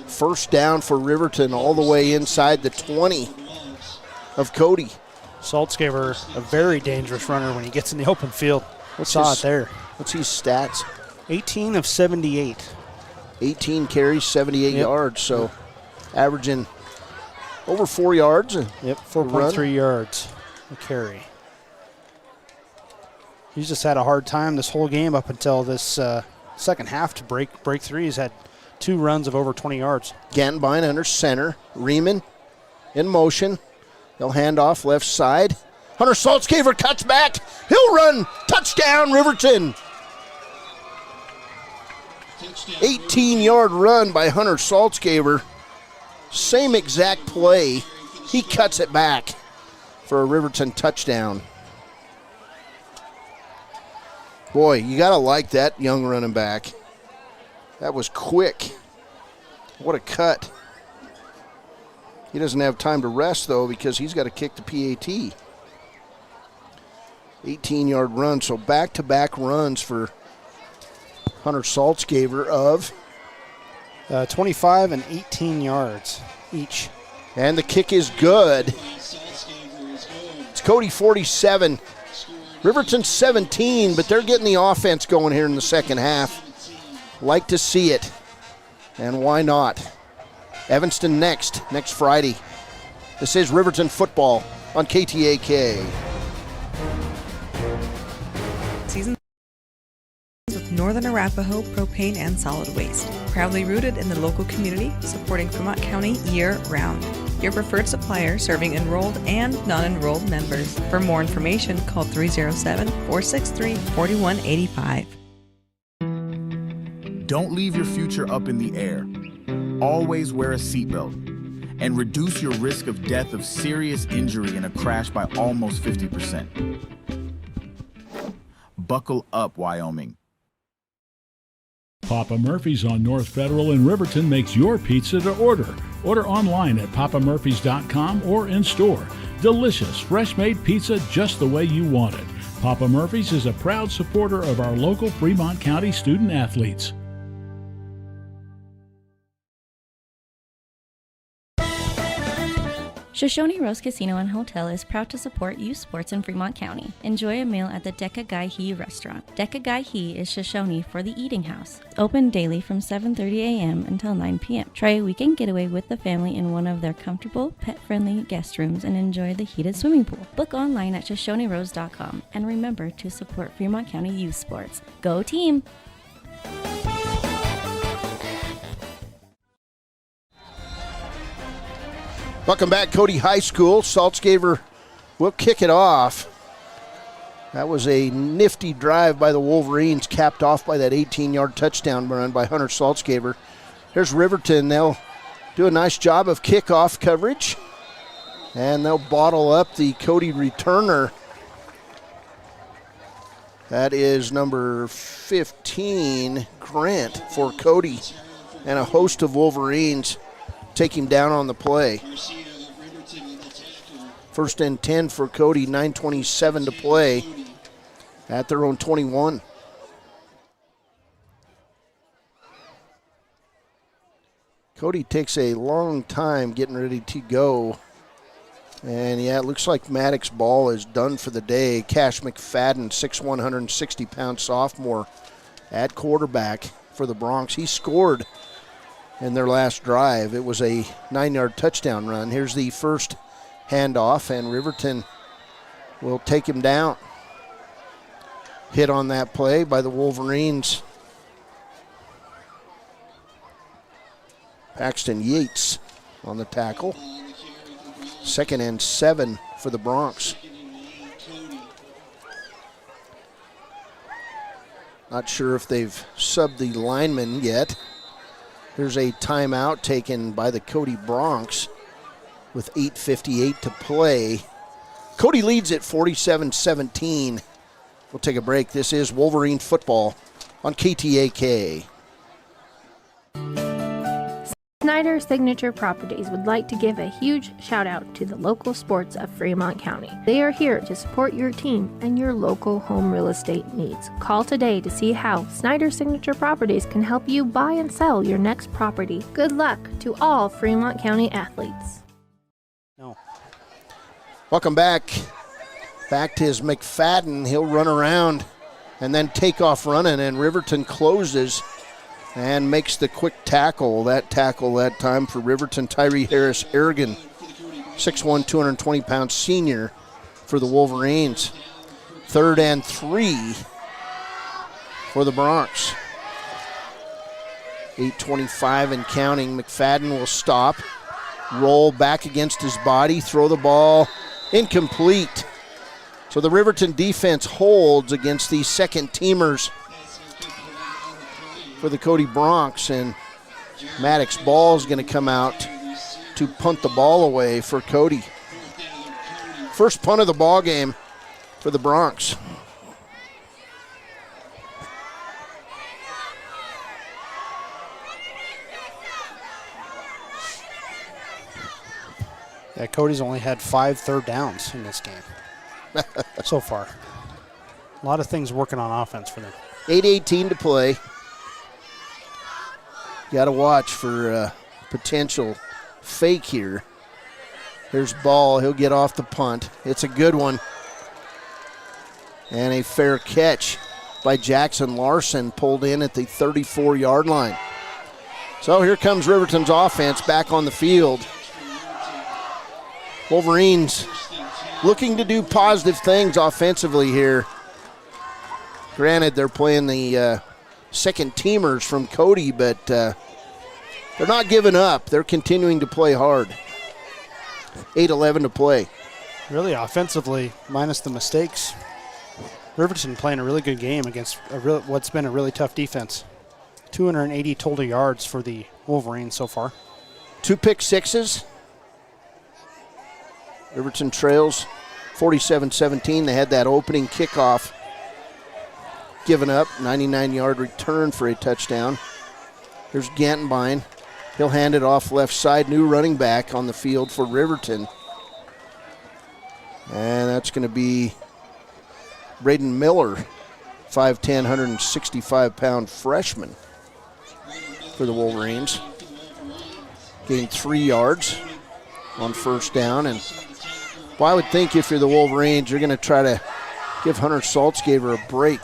1st down for Riverton all the way inside the 20 of Cody.
Saltzgaber, a very dangerous runner when he gets in the open field. Saw it there.
What's his stats?
18 of 78.
18 carries, 78 yards, so averaging over 4 yards.
Yep, 4.3 yards a carry. He's just had a hard time this whole game up until this second half to break through. He's had 2 runs of over 20 yards.
Ganbine under center. Riemann in motion. They'll hand off left side. Hunter Saltzgaber cuts back. He'll run. Touchdown, Riverton. 18-yard run by Hunter Saltzgaber. Same exact play. He cuts it back for a Riverton touchdown. Boy, you got to like that young running back. That was quick. What a cut. He doesn't have time to rest, though, because he's got to kick the PAT. 18-yard run. So back-to-back runs for Hunter Saltzgaver of
25 and 18 yards each.
And the kick is good. It's Cody 47. Riverton 17, but they're getting the offense going here in the second half. Like to see it. And why not? Evanston next Friday. This is Riverton Football on KTAK.
Season with Northern Arapaho Propane and Solid Waste. Proudly rooted in the local community, supporting Fremont County year-round. Your preferred supplier serving enrolled and non-enrolled members. For more information, call 307-463-4185.
Don't leave your future up in the air. Always wear a seatbelt and reduce your risk of death of serious injury in a crash by almost 50%. Buckle up, Wyoming.
Papa Murphy's on North Federal in Riverton makes your pizza to order. Order online at papamurphys.com or in store. Delicious, fresh-made pizza just the way you want it. Papa Murphy's is a proud supporter of our local Fremont County student athletes.
Shoshone Rose Casino and Hotel is proud to support youth sports in Fremont County. Enjoy a meal at the Deca Gai He restaurant. Deca Gai He is Shoshone for the eating house. Open daily from 7:30 a.m. until 9 p.m. Try a weekend getaway with the family in one of their comfortable, pet-friendly guest rooms and enjoy the heated swimming pool. Book online at ShoshoneRose.com and remember to support Fremont County youth sports. Go team!
Welcome back, Cody High School. Saltzgaver will kick it off. That was a nifty drive by the Wolverines, capped off by that 18-yard touchdown run by Hunter Saltzgaver. Here's Riverton. They'll do a nice job of kickoff coverage, and they'll bottle up the Cody returner. That is number 15, Grant, for Cody, and a host of Wolverines take him down on the play. First and 10 for Cody, 9:27 to play at their own 21. Cody takes a long time getting ready to go. And yeah, it looks like Maddox Ball is done for the day. Cash McFadden, 6'1", 160-pound sophomore at quarterback for the Bronx. He scored in their last drive. It was a 9-yard touchdown run. Here's the first handoff, and Riverton will take him down. Hit on that play by the Wolverines. Paxton Yates on the tackle. 2nd and 7 for the Bronx. Not sure if they've subbed the lineman yet. There's a timeout taken by the Cody Bronx with 8:58 to play. Cody leads at 47-17. We'll take a break. This is Wolverine Football on KTAK.
Snyder Signature Properties would like to give a huge shout out to the local sports of Fremont County. They are here to support your team and your local home real estate needs. Call today to see how Snyder Signature Properties can help you buy and sell your next property. Good luck to all Fremont County athletes.
Welcome back. Back to his McFadden. He'll run around and then take off running, and Riverton closes and makes the quick tackle. That tackle that time for Riverton, Tyree Harris Aragon, 6'1", 220-pound senior for the Wolverines. 3rd and 3 for the Bronx. 8:25 and counting. McFadden will stop, roll back against his body, throw the ball incomplete. So the Riverton defense holds against these second-teamers for the Cody Bronx, and Maddox Ball is going to come out to punt the ball away for Cody. First punt of the ball game for the Bronx.
Yeah, Cody's only had 5 third downs in this game so far. A lot of things working on offense for them.
8:18 to play. Got to watch for potential fake here. Here's Ball. He'll get off the punt. It's a good one. And a fair catch by Jackson Larson, pulled in at the 34-yard line. So here comes Riverton's offense back on the field. Wolverines looking to do positive things offensively here. Granted, they're playing the second teamers from Cody, but they're not giving up. They're continuing to play hard. 8:11 to play.
Really offensively, minus the mistakes. Riverton playing a really good game against what's been a really tough defense. 280 total yards for the Wolverines so far.
2 pick sixes. Riverton trails 47-17. They had that opening kickoff given up. 99-yard return for a touchdown. Here's Gantenbein. He'll hand it off left side. New running back on the field for Riverton. And that's going to be Braden Miller, 5'10", 165-pound freshman for the Wolverines. Gained 3 yards on first down. And well, I would think if you're the Wolverines, you're going to try to give Hunter Saltzgaber a break.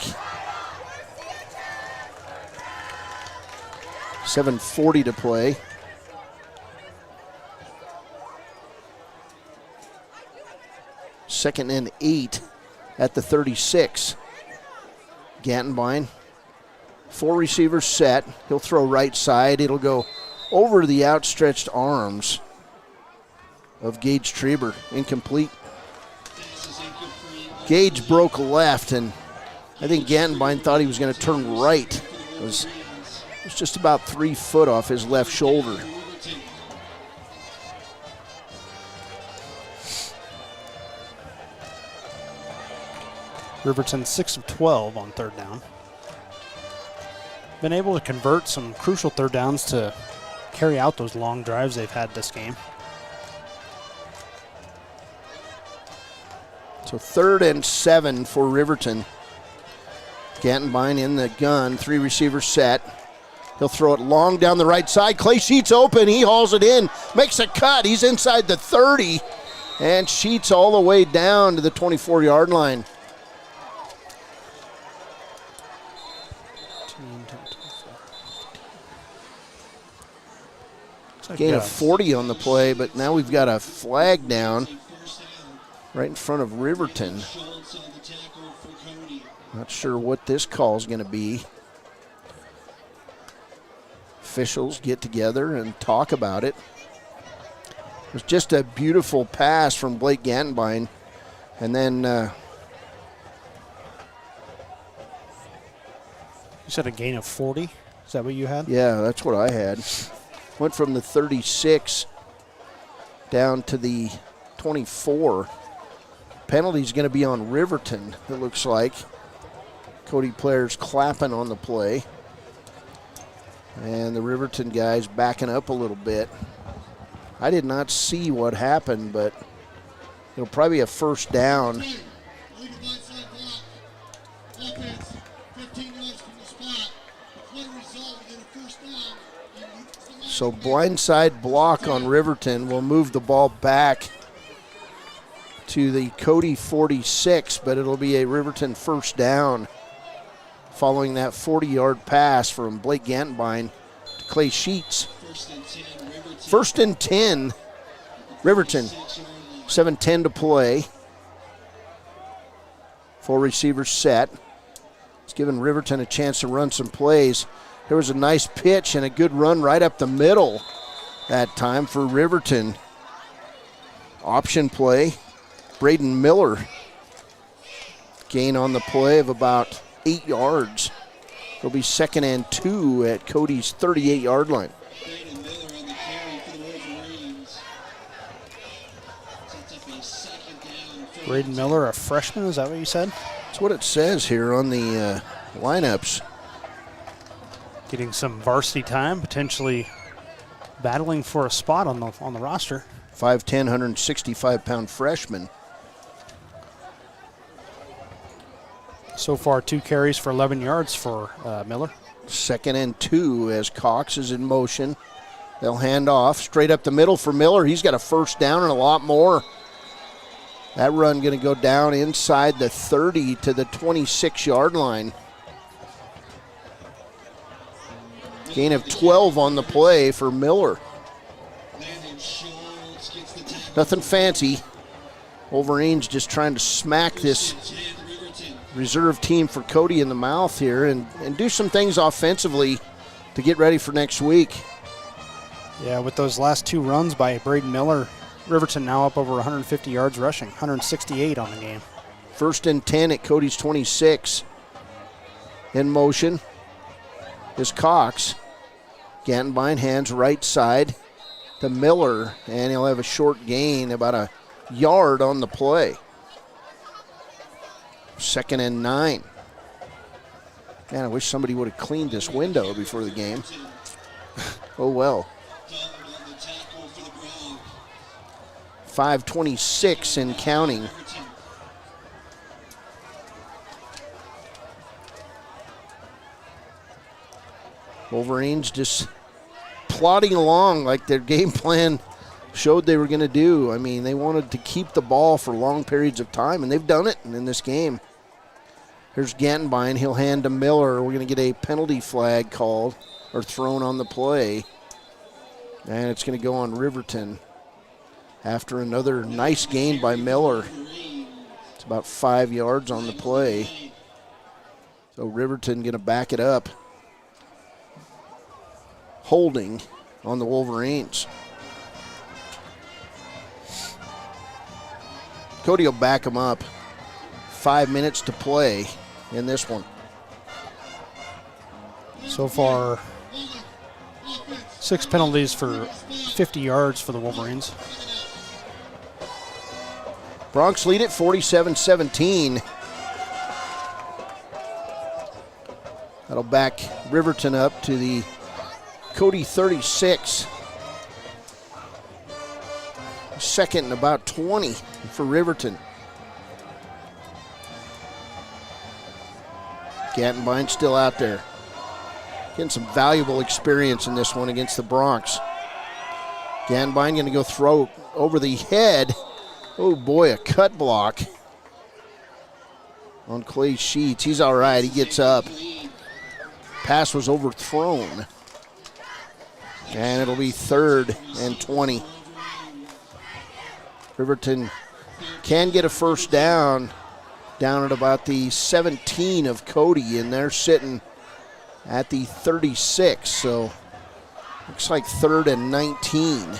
7:40 to play. Second and 8 at the 36. Gantenbein, 4 receivers set. He'll throw right side. It'll go over the outstretched arms of Gage Treber. Incomplete. Gage broke left, and I think Gantenbein thought he was going to turn right. It was just about 3 foot off his left shoulder.
Riverton 6 of 12 on third down. Been able to convert some crucial third downs to carry out those long drives they've had this game.
So 3rd and 7 for Riverton. Gantenbein in the gun, 3 receivers set. He'll throw it long down the right side. Clay Sheets open. He hauls it in, makes a cut. He's inside the 30, and Sheets all the way down to the 24-yard line. Gain of 40 on the play, but now we've got a flag down right in front of Riverton. Not sure what this call is going to be. Officials get together and talk about it. It was just a beautiful pass from Blake Gantenbein. And then
you said a gain of 40? Is that what you had?
Yeah, that's what I had. Went from the 36 down to the 24. Penalty's going to be on Riverton, it looks like. Cody players clapping on the play. And the Riverton guys backing up a little bit. I did not see what happened, but it'll probably be a first down. So blindside block on Riverton will move the ball back to the Cody 46, but it'll be a Riverton first down following that 40-yard pass from Blake Gantenbein to Clay Sheets. First and 10, Riverton. 7:10 to play. 4 receivers set. It's giving Riverton a chance to run some plays. There was a nice pitch and a good run right up the middle that time for Riverton. Option play, Braden Miller. Gain on the play of about 8 yards. It'll be 2nd and 2 at Cody's 38-yard line.
Braden Miller, a freshman, is that what you said?
That's what it says here on the lineups.
Getting some varsity time, potentially battling for a spot on the roster.
5'10", 165-pound freshman.
So far, 2 carries for 11 yards for Miller.
2nd and 2 as Cox is in motion. They'll hand off straight up the middle for Miller. He's got a first down and a lot more. That run going to go down inside the 30 to the 26-yard line. Gain of 12 on the play for Miller. Nothing fancy. Wolverines just trying to smack this reserve team for Cody in the mouth here and do some things offensively to get ready for next week.
Yeah, with those last 2 runs by Braden Miller, Riverton now up over 150 yards rushing, 168 on the game.
1st and 10 at Cody's 26. In motion is Cox. Gantenbein hands right side to Miller, and he'll have a short gain, about a yard on the play. 2nd and 9. Man, I wish somebody would have cleaned this window before the game. Oh well. 5:26 and counting. Wolverines just plodding along like their game plan showed they were going to do. I mean, they wanted to keep the ball for long periods of time, and they've done it in this game. Here's Gantenbein. He'll hand to Miller. We're going to get a penalty flag called or thrown on the play. And it's going to go on Riverton after another nice gain by Miller. It's about 5 yards on the play. So Riverton going to back it up. Holding on the Wolverines. Cody will back him up. 5 minutes to play in this one.
So far, 6 penalties for 50 yards for the Wolverines.
Bronx lead it 47-17. That'll back Riverton up to the Cody 36. 2nd and about 20 for Riverton. Gantenbein still out there. Getting some valuable experience in this one against the Bronx. Gantenbein going to go throw over the head. Oh boy, a cut block on Clay Sheets. He's all right, he gets up. Pass was overthrown. And it'll be 3rd and 20. Riverton can get a first down at about the 17 of Cody, and they're sitting at the 36. So looks like 3rd and 19.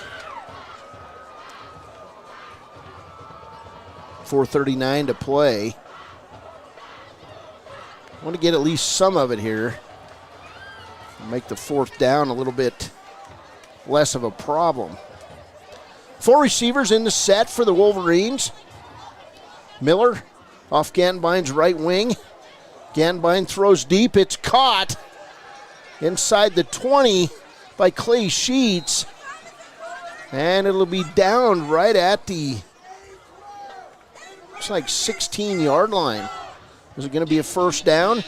4:39 to play. I want to get at least some of it here. Make the 4th down a little bit less of a problem. 4 receivers in the set for the Wolverines. Miller off Gantenbein's right wing. Gantenbein throws deep. It's caught inside the 20 by Clay Sheets. And it'll be down right at the, looks like 16-yard line. Is it going to be a first down?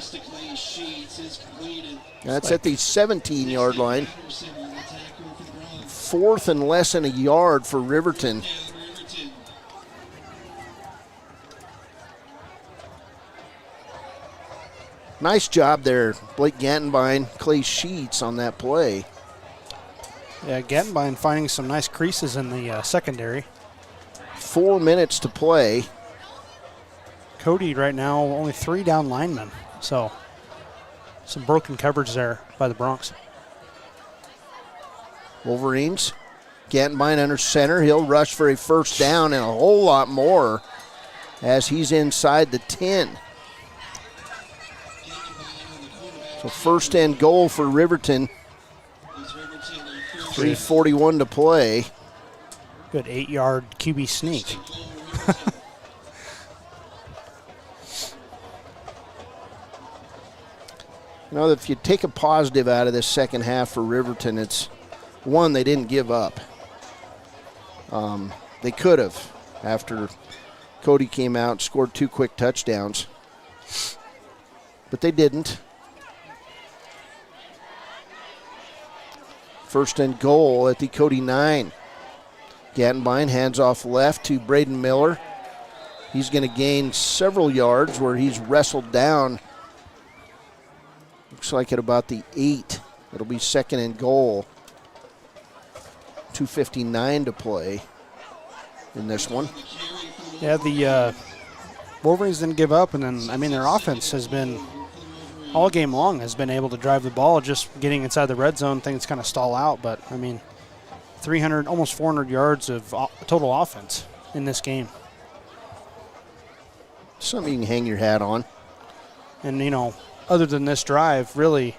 That's at the 17-yard line. 4th and less than a yard for Riverton. Nice job there, Blake Gantenbein, Clay Sheets on that play.
Yeah, Gantenbein finding some nice creases in the secondary.
4 minutes to play.
Cody right now only 3 down linemen, so some broken coverage there by the Bronx.
Wolverines, Gantenbein under center. He'll rush for a first down and a whole lot more as he's inside the 10. So 1st and goal for Riverton. 3:41 to play.
Good 8-yard QB sneak.
You know, if you take a positive out of this second half for Riverton, it's one, they didn't give up. They could have after Cody came out and scored 2 quick touchdowns. but they didn't. First and goal at the Cody 9. Gattenbein hands off left to Braden Miller. He's going to gain several yards where he's wrestled down. Looks like at about the 8. It'll be second and goal. 2:59 to play in this one.
Yeah, the Wolverines didn't give up, and then, I mean, their offense has been, all game long, has been able to drive the ball, just getting inside the red zone, things kind of stall out. But, I mean, 300, almost 400 yards of total offense in this game.
Something you can hang your hat on.
And, you know, other than this drive, really,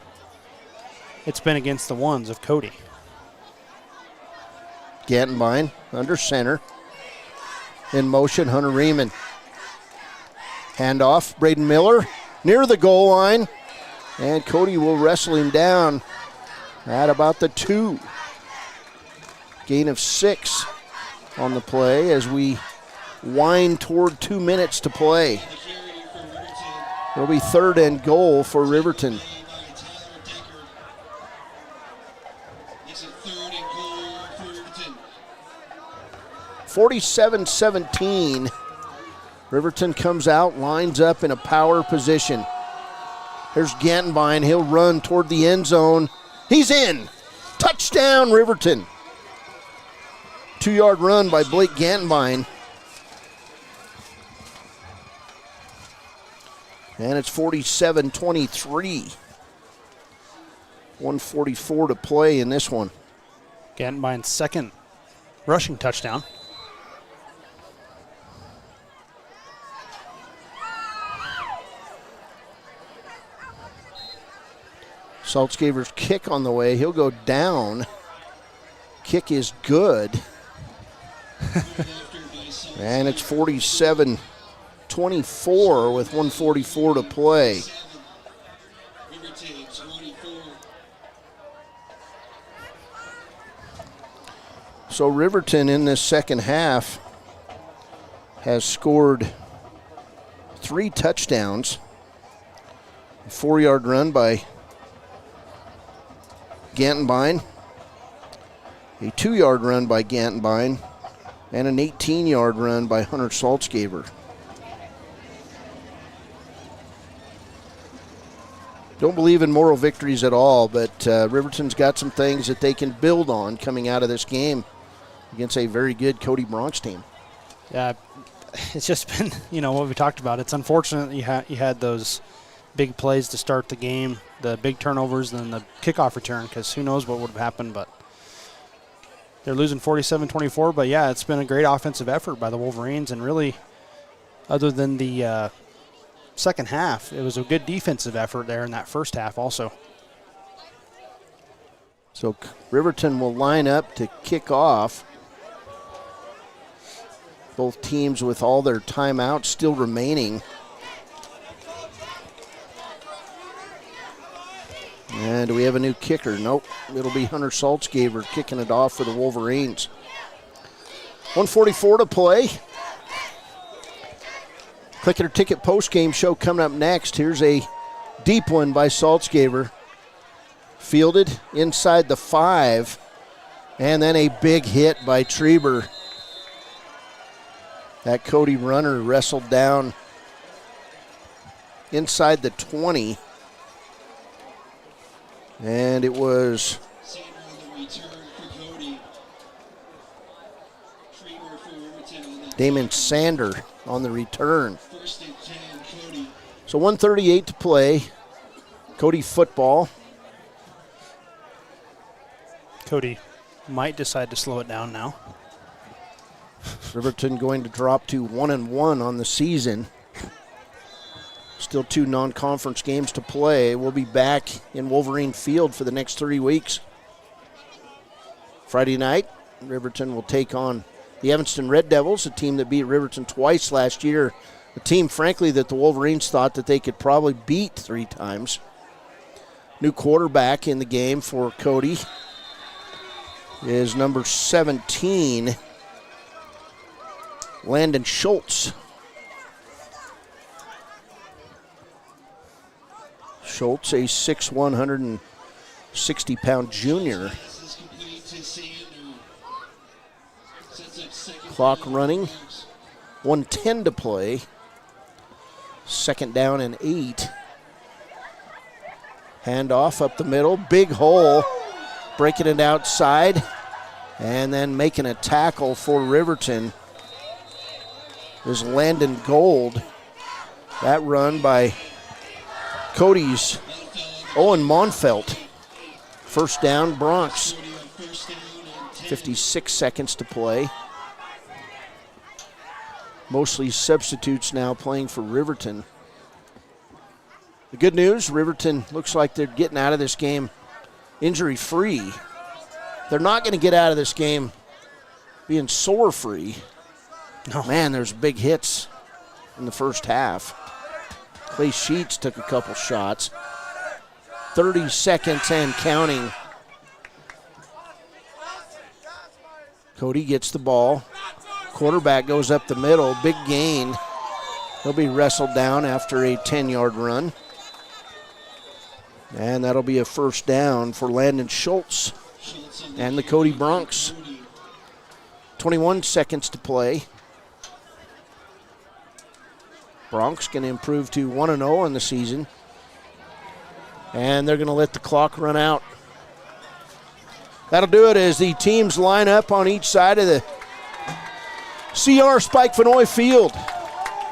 it's been against the ones of Cody.
Gattenbein under center. In motion, Hunter Riemann. Handoff, Braden Miller near the goal line. And Cody will wrestle him down at about the 2. Gain of 6 on the play as we wind toward 2 minutes to play. It'll be third and goal for Riverton. 47-17. Riverton comes out, lines up in a power position. Here's Gattenbein. He'll run toward the end zone. He's in. Touchdown, Riverton. 2-yard run by Blake Gattenbein. And it's 47-23. 1:44 to play in this one.
Gattenbein's second rushing touchdown.
Saltzgaber's kick on the way. He'll go down. Kick is good. And it's 47-24 with 1:44 to play. So Riverton in this second half has scored 3 touchdowns. A 4-yard run by Gattenbein, a 2-yard run by Gattenbein, and an 18-yard run by Hunter Saltzgaber. Don't believe in moral victories at all, but Riverton's got some things that they can build on coming out of this game against a very good Cody Bronx team.
Yeah, it's just been, you know, what we talked about. It's unfortunate you had those big plays to start the game, the big turnovers, and then the kickoff return, because who knows what would have happened. But they're losing 47-24. But, yeah, it's been a great offensive effort by the Wolverines. And really, other than the second half, it was a good defensive effort there in that first half also.
So Riverton will line up to kick off. Both teams with all their timeouts still remaining. And do we have a new kicker? Nope. It'll be Hunter Saltzgaber kicking it off for the Wolverines. 1:44 to play. Click It or Ticket postgame show coming up next. Here's a deep one by Saltzgaber. Fielded inside the 5. And then a big hit by Treber. That Cody runner wrestled down inside the 20. And it was Damon Sander on the return. So 1:38 to play. Cody football.
Cody might decide to slow it down now.
Riverton going to drop to 1-1 on the season. Still 2 non-conference games to play. We'll be back in Wolverine Field for the next 3 weeks. Friday night, Riverton will take on the Evanston Red Devils, a team that beat Riverton twice last year. A team, frankly, that the Wolverines thought that they could probably beat 3 times. New quarterback in the game for Cody is number 17, Landon Schultz. Schultz, a 6'1", 160-pound junior. Clock running, 1:10 to play. 2nd down and 8. Handoff up the middle, big hole, breaking it outside, and then making a tackle for Riverton is Landon Gold. That run by Cody's Owen Monfelt. 1st down, Bronx. 56 seconds to play. Mostly substitutes now playing for Riverton. The good news, Riverton looks like they're getting out of this game injury-free. They're not going to get out of this game being sore-free.
No.
Man, there's big hits in the first half. Clay Sheets took a couple shots. 30 seconds and counting. Cody gets the ball. Quarterback goes up the middle, big gain. He'll be wrestled down after a 10-yard run. And that'll be a 1st down for Landon Schultz and the Cody Bronx. 21 seconds to play. Bronx going to improve to 1-0 in the season. And they're going to let the clock run out. That'll do it as the teams line up on each side of the CR Spike Vanoy Field.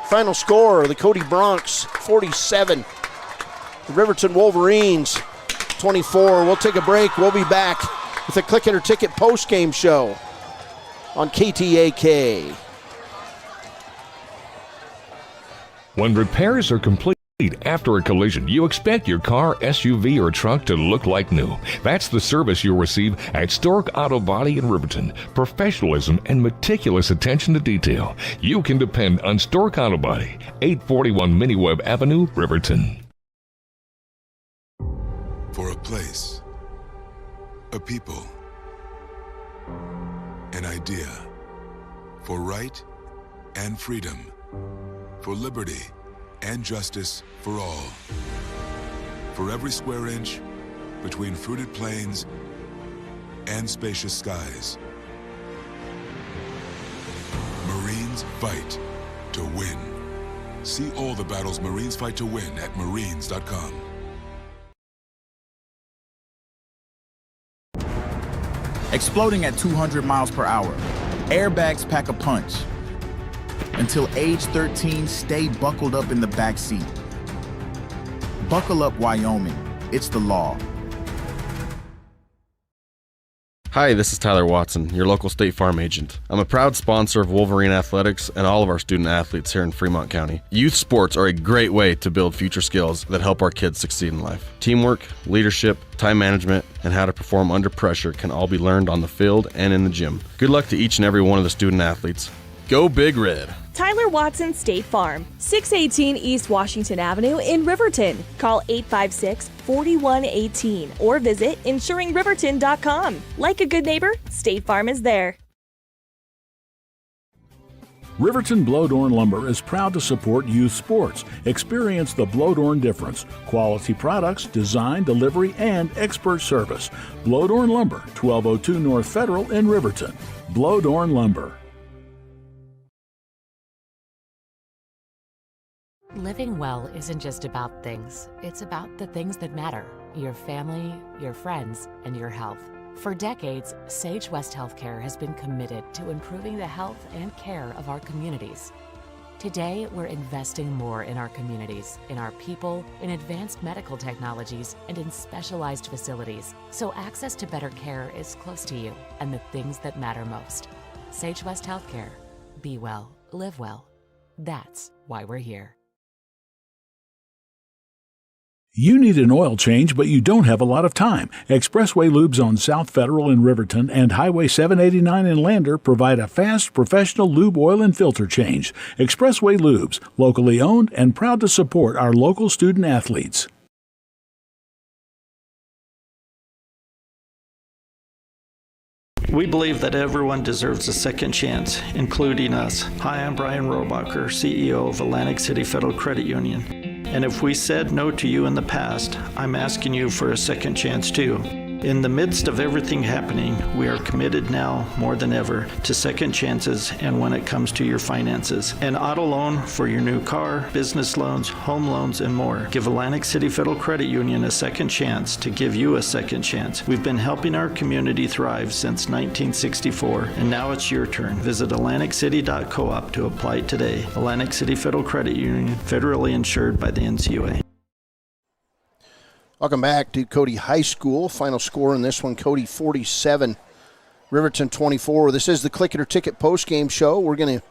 Final score, the Cody Bronx 47. The Riverton Wolverines 24. We'll take a break. We'll be back with a Click It or Ticket post-game show on KTAK.
When repairs are complete after a collision, you expect your car, SUV, or truck to look like new. That's the service you'll receive at Stork Auto Body in Riverton. Professionalism and meticulous attention to detail. You can depend on Stork Auto Body, 841 Miniweb Avenue, Riverton.
For a place, a people, an idea, for right and freedom, for liberty and justice for all. For every square inch between fruited plains and spacious skies. Marines fight to win. See all the battles Marines fight to win at marines.com.
Exploding at 200 miles per hour. Airbags pack a punch. Until age 13, stay buckled up in the back seat. Buckle up, Wyoming. It's the law.
Hi, this is Tyler Watson, your local State Farm agent. I'm a proud sponsor of Wolverine Athletics and all of our student athletes here in Fremont County. Youth sports are a great way to build future skills that help our kids succeed in life. Teamwork, leadership, time management, and how to perform under pressure can all be learned on the field and in the gym. Good luck to each and every one of the student athletes. Go Big Red!
Tyler Watson State Farm, 618 East Washington Avenue in Riverton. Call 856-4118 or visit insuringriverton.com. Like a good neighbor, State Farm is there.
Riverton Blowdorn Lumber is proud to support youth sports. Experience the Blowdorn difference. Quality products, design, delivery, and expert service. Blowdorn Lumber, 1202 North Federal in Riverton. Blowdorn Lumber.
Living well isn't just about things. It's about the things that matter. Your family, your friends, and your health. For decades, Sage West Healthcare has been committed to improving the health and care of our communities. Today, we're investing more in our communities, in our people, in advanced medical technologies, and in specialized facilities, so access to better care is close to you and the things that matter most. Sage West Healthcare. Be well, live well. That's why we're here.
You need an oil change, but you don't have a lot of time. Expressway Lubes on South Federal in Riverton and Highway 789 in Lander provide a fast, professional lube oil and filter change. Expressway Lubes, locally owned and proud to support our local student athletes.
We believe that everyone deserves a second chance, including us. Hi, I'm Brian Robacher, CEO of Atlantic City Federal Credit Union. And if we said no to you in the past, I'm asking you for a second chance too. In the midst of everything happening, we are committed now more than ever to second chances and when it comes to your finances. An auto loan for your new car, business loans, home loans, and more. Give Atlantic City Federal Credit Union a second chance to give you a second chance. We've been helping our community thrive since 1964, and now it's your turn. Visit AtlanticCity.coop to apply today. Atlantic City Federal Credit Union, federally insured by the NCUA.
Welcome back to Cody High School. Final score in this one, Cody 47, Riverton 24. This is the Click It or Ticket postgame show. We're going to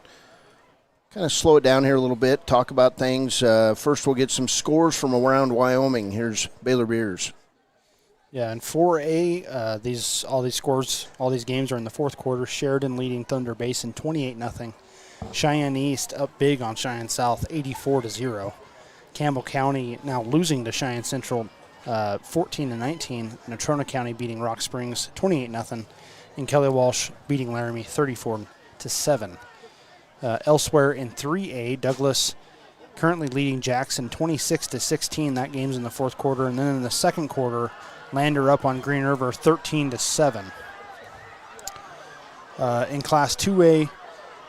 kind of slow it down here a little bit, talk about things. First, we'll get some scores from around Wyoming. Here's Baylor Bears.
Yeah, in 4A, all these games are in the fourth quarter. Sheridan leading Thunder Basin 28-0. Cheyenne East up big on Cheyenne South 84-0. Campbell County now losing to Cheyenne Central 14-19. Natrona County beating Rock Springs 28-0. And Kelly Walsh beating Laramie 34-7. Elsewhere in 3A, Douglas currently leading Jackson 26-16. That game's in the fourth quarter. And then in the second quarter, Lander up on Green River 13-7. In Class 2A,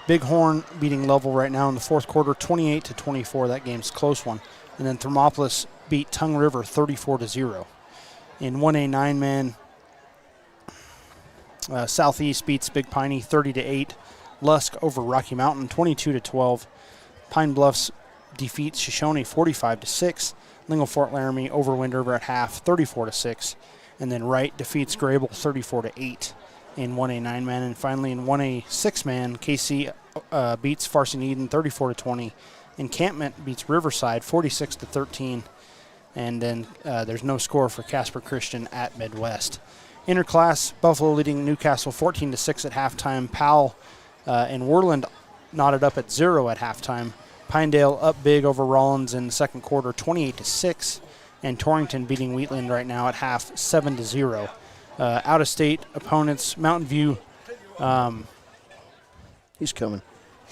Bighorn beating Level right now in the fourth quarter 28-24. That game's a close one. And then Thermopolis beat Tongue River 34-0. In 1A 9-man, Southeast beats Big Piney 30-8. Lusk over Rocky Mountain 22-12. Pine Bluffs defeats Shoshone 45-6. Lingle Fort Laramie over Wind River at half 34-6. And then Wright defeats Grable 34-8 in 1A 9-man. And finally in 1A 6-man, KC beats Farson Eden 34-20. Encampment beats Riverside 46-13. And then there's no score for Casper Christian at Midwest. Interclass, Buffalo leading Newcastle 14-6 at halftime. Powell and Worland knotted up at 0 at halftime. Pinedale up big over Rollins in the second quarter 28-6. And Torrington beating Wheatland right now at half 7-0. Out-of-state opponents, Mountain View.
He's coming.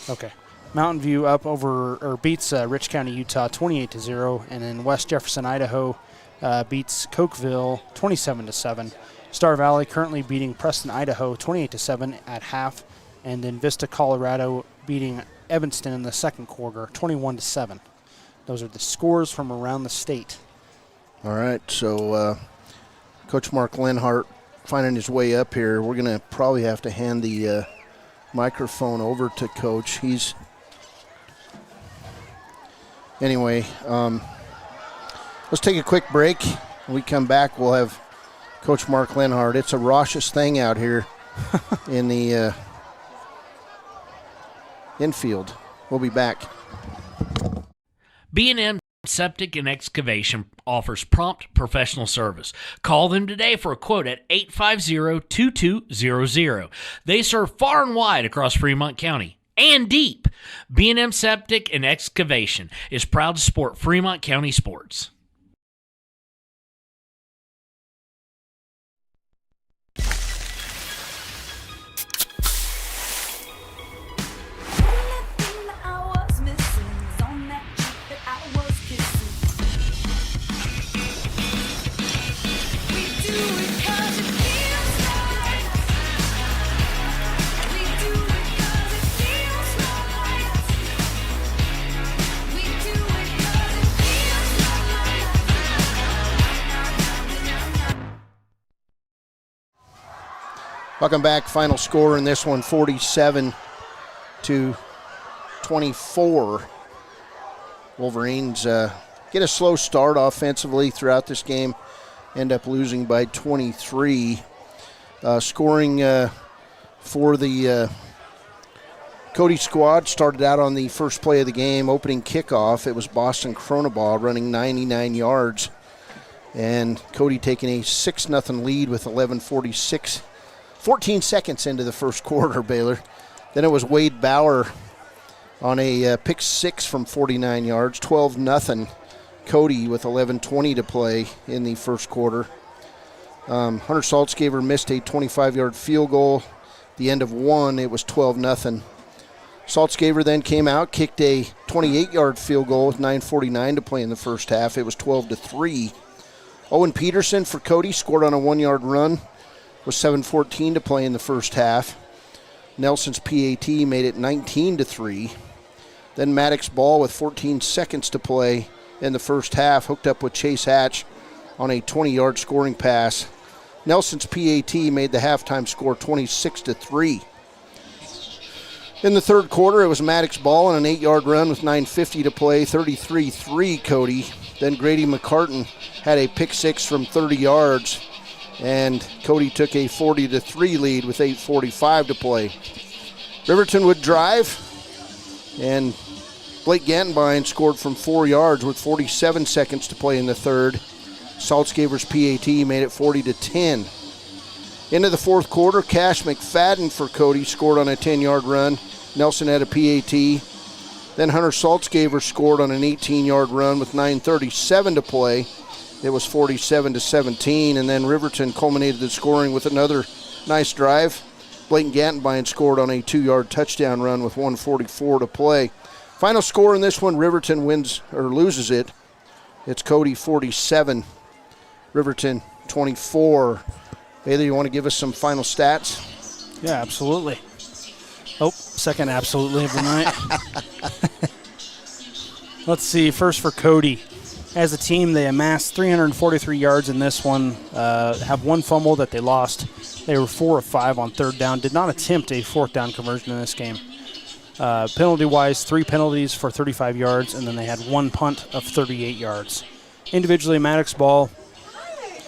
Okay. Mountain View up over or beats Rich County, Utah 28-0, and then West Jefferson, Idaho beats Cokeville 27-7. Star Valley currently beating Preston, Idaho 28-7 at half, and then Vista, Colorado beating Evanston in the second quarter 21-7. Those are the scores from around the state.
All right, so Coach Mark Lenhart finding his way up here. We're going to probably have to hand the microphone over to Coach. Anyway, let's take a quick break. When we come back, we'll have Coach Mark Lenhart. It's a raucous thing out here in the infield. We'll be back.
B&M Septic and Excavation offers prompt professional service. Call them today for a quote at 850-2200. They serve far and wide across Fremont County and deep. B&M Septic and Excavation is proud to support Fremont County sports.
Welcome back. Final score in this one, 47-24. Wolverines get a slow start offensively throughout this game, end up losing by 23. Scoring for the Cody squad started out on the first play of the game, opening kickoff. It was Boston Cronenbaugh running 99 yards, and Cody taking a 6-0 lead with 14 seconds into the first quarter, Baylor. Then it was Wade Bauer on a pick six from 49 yards, 12-0. Cody with 11:20 to play in the first quarter. Hunter Saltzgaver missed a 25-yard field goal. The end of one, it was 12-0. Saltzgaver then came out, kicked a 28-yard field goal with 9:49 to play in the first half. It was 12-3. Owen Peterson for Cody scored on a 1-yard run with 7:14 to play in the first half. Nelson's PAT made it 19-3. Then Maddox Ball with 14 seconds to play in the first half hooked up with Chase Hatch on a 20-yard scoring pass. Nelson's PAT made the halftime score 26-3. In the third quarter, it was Maddox Ball on an 8-yard run with 9:50 to play, 33-3 Cody. Then Grady McCartan had a pick six from 30 yards, and Cody took a 40-3 lead with 8:45 to play. Riverton would drive, and Blake Gantenbein scored from 4 yards with 47 seconds to play in the third. Saltzgaver's PAT made it 40-10. Into the fourth quarter, Cash McFadden for Cody scored on a 10-yard run. Nelson had a PAT. Then Hunter Saltzgaver scored on an 18-yard run with 9:37 to play. It was 47-17, and then Riverton culminated the scoring with another nice drive. Blake Gantenbein scored on a 2-yard touchdown run with 1:44 to play. Final score in this one, Riverton wins or loses it. It's Cody 47, Riverton 24. Bailey, you want to give us some final stats?
Yeah, absolutely. Oh, second absolutely of the night. Let's see, first for Cody. As a team, they amassed 343 yards in this one, have one fumble that they lost. They were 4 of 5 on third down, did not attempt a fourth down conversion in this game. Penalty-wise, 3 penalties for 35 yards, and then they had 1 punt of 38 yards. Individually, Maddox Ball,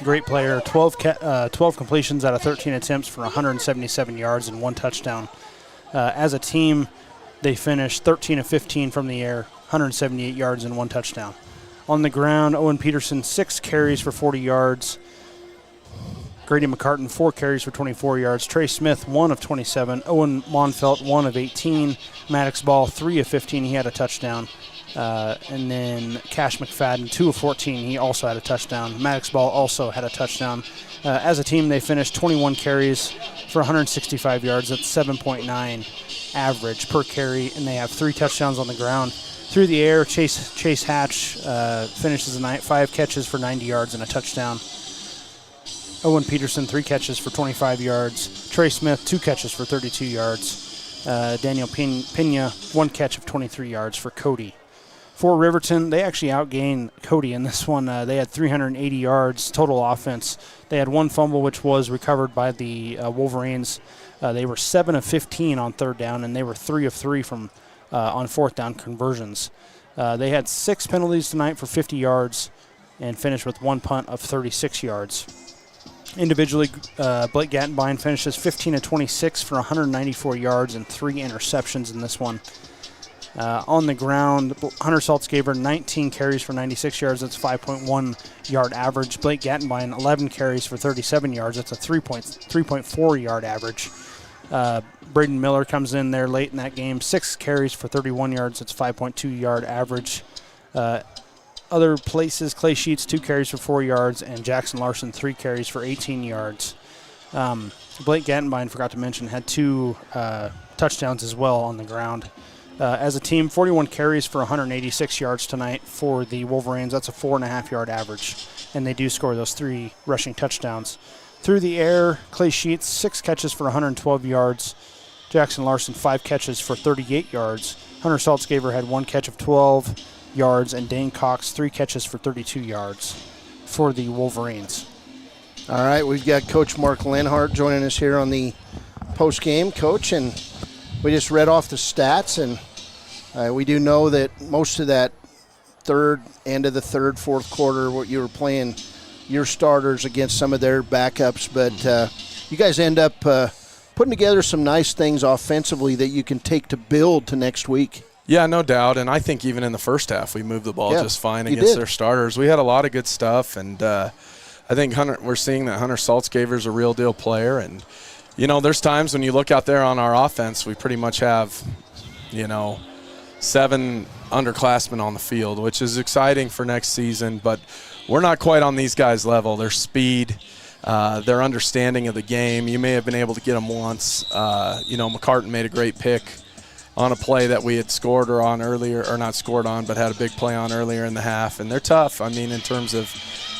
great player, 12 completions out of 13 attempts for 177 yards and 1 touchdown. As a team, they finished 13 of 15 from the air, 178 yards and 1 touchdown. On the ground, Owen Peterson, 6 carries for 40 yards. Grady McCartan, 4 carries for 24 yards. Trey Smith, 1 of 27. Owen Monfelt, 1 of 18. Maddox Ball, 3 of 15. He had a touchdown. And then Cash McFadden, 2 of 14. He also had a touchdown. Maddox Ball also had a touchdown. As a team, they finished 21 carries for 165 yards. That's 7.9 average per carry, and they have 3 touchdowns on the ground. Through the air, Chase Hatch finishes the night, 5 catches for 90 yards and a touchdown. Owen Peterson, 3 catches for 25 yards. Trey Smith, 2 catches for 32 yards. Daniel Pena, 1 catch of 23 yards for Cody. For Riverton, they actually outgained Cody in this one. They had 380 yards total offense. They had 1 fumble, which was recovered by the Wolverines. They were 7 of 15 on third down, and they were 3 of 3 from on fourth down conversions. They had 6 penalties tonight for 50 yards and finished with 1 punt of 36 yards. Individually, Blake Gantenbein finishes 15 of 26 for 194 yards and 3 interceptions in this one. On the ground, Hunter Saltzgaver, 19 carries for 96 yards. That's 5.1 yard average. Blake Gantenbein, 11 carries for 37 yards. That's a 3.4 yard average. Braden Miller comes in there late in that game, 6 carries for 31 yards. That's 5.2 yard average. Other places, Clay Sheets, 2 carries for 4 yards, and Jackson Larson, 3 carries for 18 yards. Blake Gantenbein, forgot to mention, had 2 touchdowns as well on the ground. As a team, 41 carries for 186 yards tonight for the Wolverines. That's a 4.5 yard average, and they do score those 3 rushing touchdowns. Through the air, Clay Sheets, 6 catches for 112 yards. Jackson Larson, 5 catches for 38 yards. Hunter Saltzgaver had 1 catch of 12 yards, and Dane Cox, 3 catches for 32 yards for the Wolverines.
All right, we've got Coach Mark Lenhart joining us here on the post-game, Coach, and we just read off the stats, and we do know that most of that end of the third, fourth quarter, what you were playing your starters against some of their backups, but you guys end up putting together some nice things offensively that you can take to build to next week.
Yeah, no doubt, and I think even in the first half we moved the ball just fine against their starters. We had a lot of good stuff, and I think we're seeing that Hunter Saltzgaver's a real deal player, and you know, there's times when you look out there on our offense, we pretty much have, 7 underclassmen on the field, which is exciting for next season, but we're not quite on these guys' level. Their speed, their understanding of the game. You may have been able to get them once. McCartan made a great pick on a play that we had scored or on earlier, or not scored on, but had a big play on earlier in the half. And they're tough. I mean, in terms of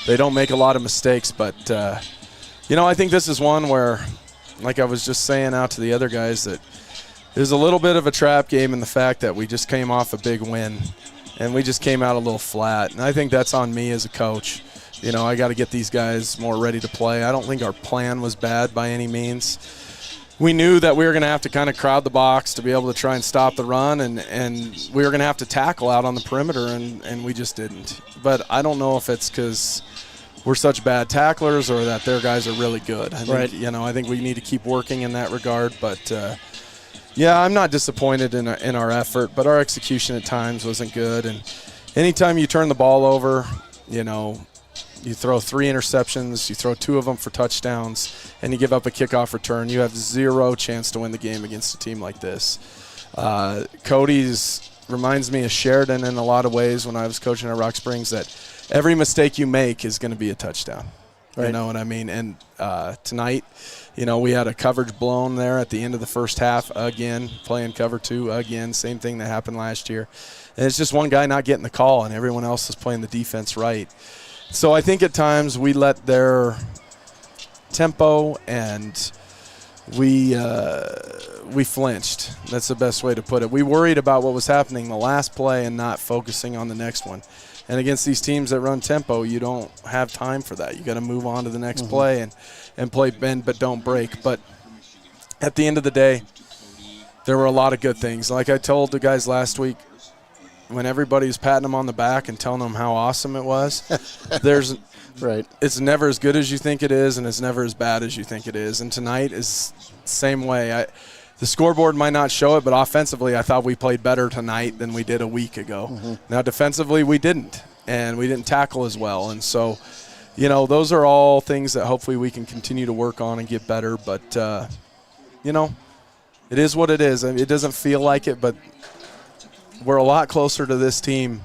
they don't make a lot of mistakes. But, I think this is one where, like I was just saying out to the other guys, that there's a little bit of a trap game in the fact that we just came off a big win and we just came out a little flat. And I think that's on me as a coach. I got to get these guys more ready to play. I don't think our plan was bad by any means. We knew that we were going to have to kind of crowd the box to be able to try and stop the run, and we were going to have to tackle out on the perimeter, and we just didn't. But I don't know if it's because we're such bad tacklers or that their guys are really good. I think we need to keep working in that regard. But, I'm not disappointed in our effort, but our execution at times wasn't good. And anytime you turn the ball over, you throw 3 interceptions, you throw 2 of them for touchdowns, and you give up a kickoff return, you have 0 chance to win the game against a team like this. Cody's reminds me of Sheridan in a lot of ways when I was coaching at Rock Springs, that every mistake you make is going to be a touchdown. Right. You know what I mean? And tonight, we had a coverage blown there at the end of the first half again, playing cover 2 again, same thing that happened last year. And it's just one guy not getting the call, and everyone else is playing the defense right. So I think at times we let their tempo and we flinched. That's the best way to put it. We worried about what was happening the last play and not focusing on the next one. And against these teams that run tempo, you don't have time for that. You got to move on to the next play and play bend but don't break. But at the end of the day, there were a lot of good things. Like I told the guys last week, when everybody's patting them on the back and telling them how awesome it was, it's never as good as you think it is, and it's never as bad as you think it is. And tonight is the same way. The scoreboard might not show it, but offensively I thought we played better tonight than we did a week ago. Now defensively we didn't, and we didn't tackle as well. And so, those are all things that hopefully we can continue to work on and get better. But, it is what it is. I mean, it doesn't feel like it, but we're a lot closer to this team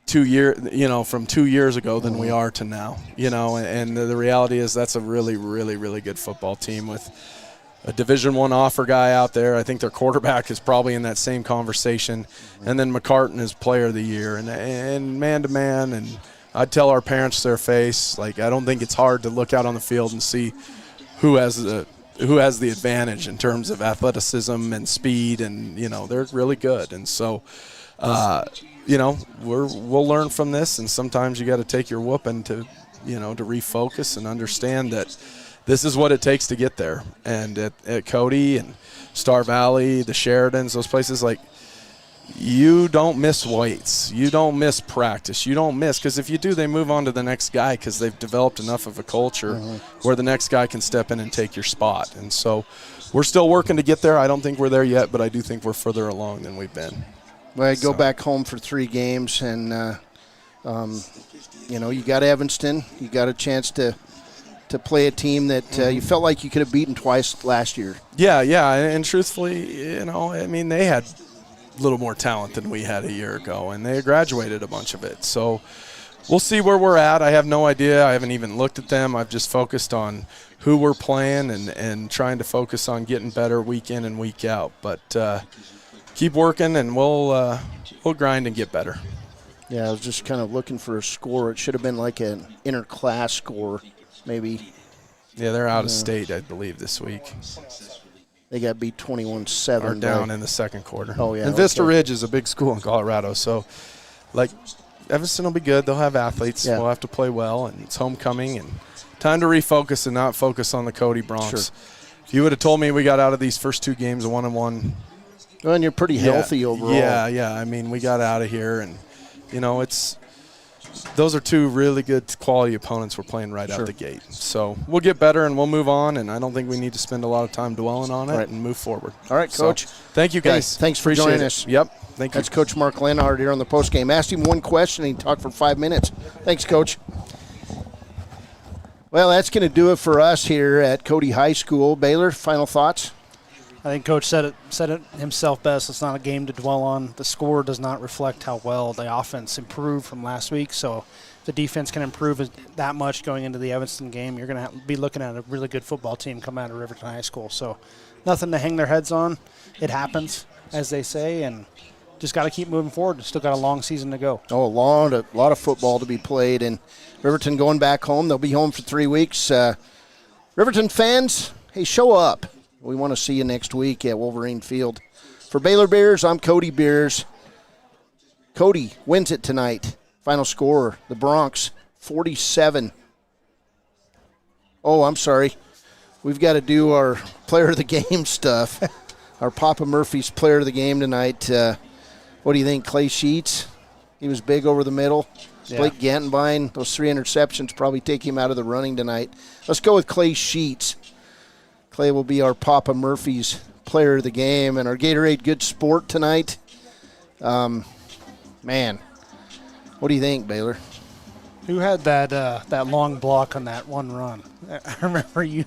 from 2 years ago than we are to now. And the reality is that's a really, really, really good football team with a Division I offer guy out there. I think their quarterback is probably in that same conversation. And then McCartan is player of the year. And man-to-man, and I'd tell our parents to their face, I don't think it's hard to look out on the field and see who has the advantage in terms of athleticism and speed, and they're really good. And so we'll learn from this, and sometimes you got to take your whooping to refocus and understand that this is what it takes to get there. And at Cody and Star Valley, the Sheridans, those places, you don't miss weights. You don't miss practice. You don't miss, because if you do, they move on to the next guy because they've developed enough of a culture where the next guy can step in and take your spot. And so we're still working to get there. I don't think we're there yet, but I do think we're further along than we've been.
Well, I go back home for 3 games, and, you got Evanston. You got a chance to play a team that you felt like you could have beaten twice last year. Yeah, and truthfully, they had a little more talent than we had a year ago, and they graduated a bunch of it. So we'll see where we're at. I have no idea. I haven't even looked at them. I've just focused on who we're playing and trying to focus on getting better week in and week out. But keep working, and we'll grind and get better. Yeah, I was just kind of looking for a score. It should have been like an interclass score, maybe. Yeah, they're out of state, I believe, this week. They got beat 21-7. Or down in the second quarter. Oh, yeah. And Vista Ridge is a big school in Colorado. So, Evanston will be good. They'll have athletes. Yeah. We'll have to play well, and it's homecoming. And time to refocus and not focus on the Cody Bronx. Sure. If you would have told me we got out of these first 2 games 1-1. Well, and you're pretty healthy overall. Yeah. I mean, we got out of here, and, those are 2 really good quality opponents we're playing right out the gate. So we'll get better and we'll move on, and I don't think we need to spend a lot of time dwelling on it and move forward. All right, Coach. So, thank you, guys. Thanks for joining us. Yep. Thank you. That's Coach Mark Lenhart here on the postgame. Asked him one question, and he talked for 5 minutes. Thanks, Coach. Well, that's going to do it for us here at Cody High School. Baylor, final thoughts?
I think Coach said it himself best. It's not a game to dwell on. The score does not reflect how well the offense improved from last week. So if the defense can improve that much going into the Evanston game, you're going to be looking at a really good football team come out of Riverton High School. So nothing to hang their heads on. It happens, as they say, and just got to keep moving forward. Still got a long season to go.
Oh, a lot of football to be played, and Riverton going back home. They'll be home for 3 weeks. Riverton fans, hey, show up. We want to see you next week at Wolverine Field. For Baylor Bears, I'm Cody Beers. Cody wins it tonight. Final score, the Bronx, 47. Oh, I'm sorry. We've got to do our player of the game stuff. Our Papa Murphy's player of the game tonight. What do you think, Clay Sheets? He was big over the middle. Yeah. Blake Gantenbein, those 3 interceptions probably take him out of the running tonight. Let's go with Clay Sheets. Clay will be our Papa Murphy's player of the game. And our Gatorade Good Sport tonight. Man, what do you think, Baylor?
Who had that long block on that one run? I remember you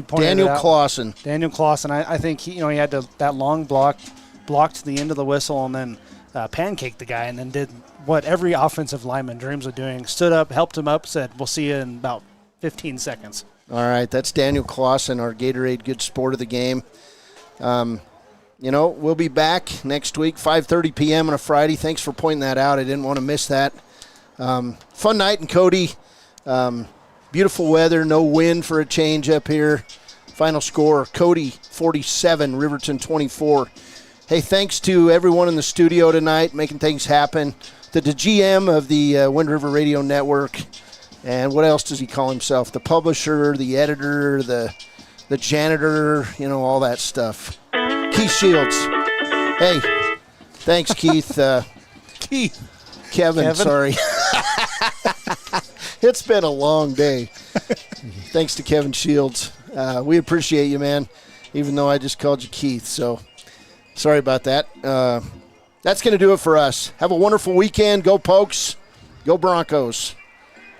pointed
Daniel
it out.
Clausen.
Daniel Clausen. I think he had that long block to the end of the whistle and then pancaked the guy and then did what every offensive lineman dreams of doing. Stood up, helped him up, said, "We'll see you in about 15 seconds."
All right, that's Daniel Clausen, our Gatorade Good Sport of the game. We'll be back next week, 5:30 p.m. on a Friday. Thanks for pointing that out. I didn't want to miss that. Fun night in Cody. Beautiful weather, no wind for a change up here. Final score, Cody 47, Riverton 24. Hey, thanks to everyone in the studio tonight making things happen. The GM of the Wind River Radio Network. And what else does he call himself? The publisher, the editor, the janitor, all that stuff. Keith Shields. Hey, thanks, Keith. Kevin, sorry. It's been a long day. Thanks to Kevin Shields. We appreciate you, man, even though I just called you Keith. So sorry about that. That's going to do it for us. Have a wonderful weekend. Go Pokes. Go Broncos.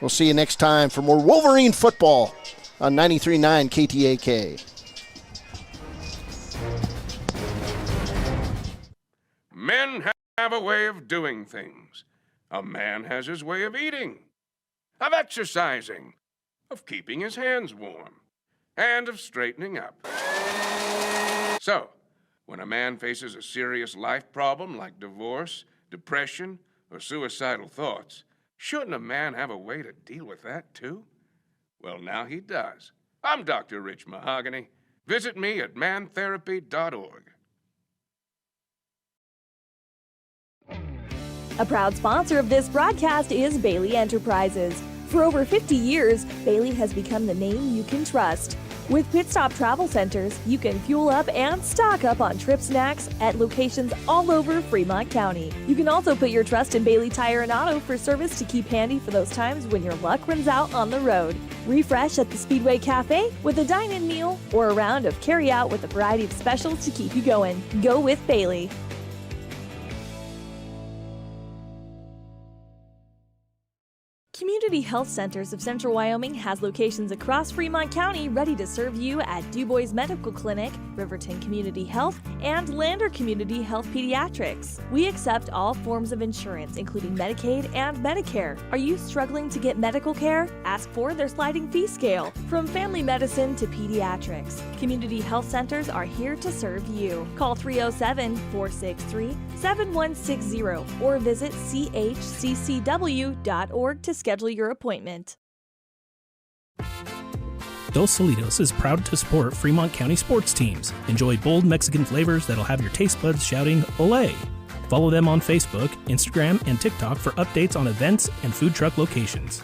We'll see you next time for more Wolverine football on 93.9 KTAK.
Men have a way of doing things. A man has his way of eating, of exercising, of keeping his hands warm, and of straightening up. So, when a man faces a serious life problem like divorce, depression, or suicidal thoughts, shouldn't a man have a way to deal with that, too? Well, now he does. I'm Dr. Rich Mahogany. Visit me at mantherapy.org.
A proud sponsor of this broadcast is Bailey Enterprises. For over 50 years, Bailey has become the name you can trust. With Pit Stop Travel Centers, you can fuel up and stock up on trip snacks at locations all over Fremont County. You can also put your trust in Bailey Tire and Auto for service to keep handy for those times when your luck runs out on the road. Refresh at the Speedway Cafe with a dine-in meal or a round of carry-out with a variety of specials to keep you going. Go with Bailey. Community Health Centers of Central Wyoming has locations across Fremont County ready to serve you at DuBois Medical Clinic, Riverton Community Health, and Lander Community Health Pediatrics. We accept all forms of insurance, including Medicaid and Medicare. Are you struggling to get medical care? Ask for their sliding fee scale. From family medicine to pediatrics, Community Health Centers are here to serve you. Call 307-463-7160 or visit chccw.org to schedule your appointment.
Dos Solitos is proud to support Fremont County sports teams. Enjoy bold Mexican flavors that'll have your taste buds shouting "Olé!" Follow them on Facebook, Instagram, and TikTok for updates on events and food truck locations.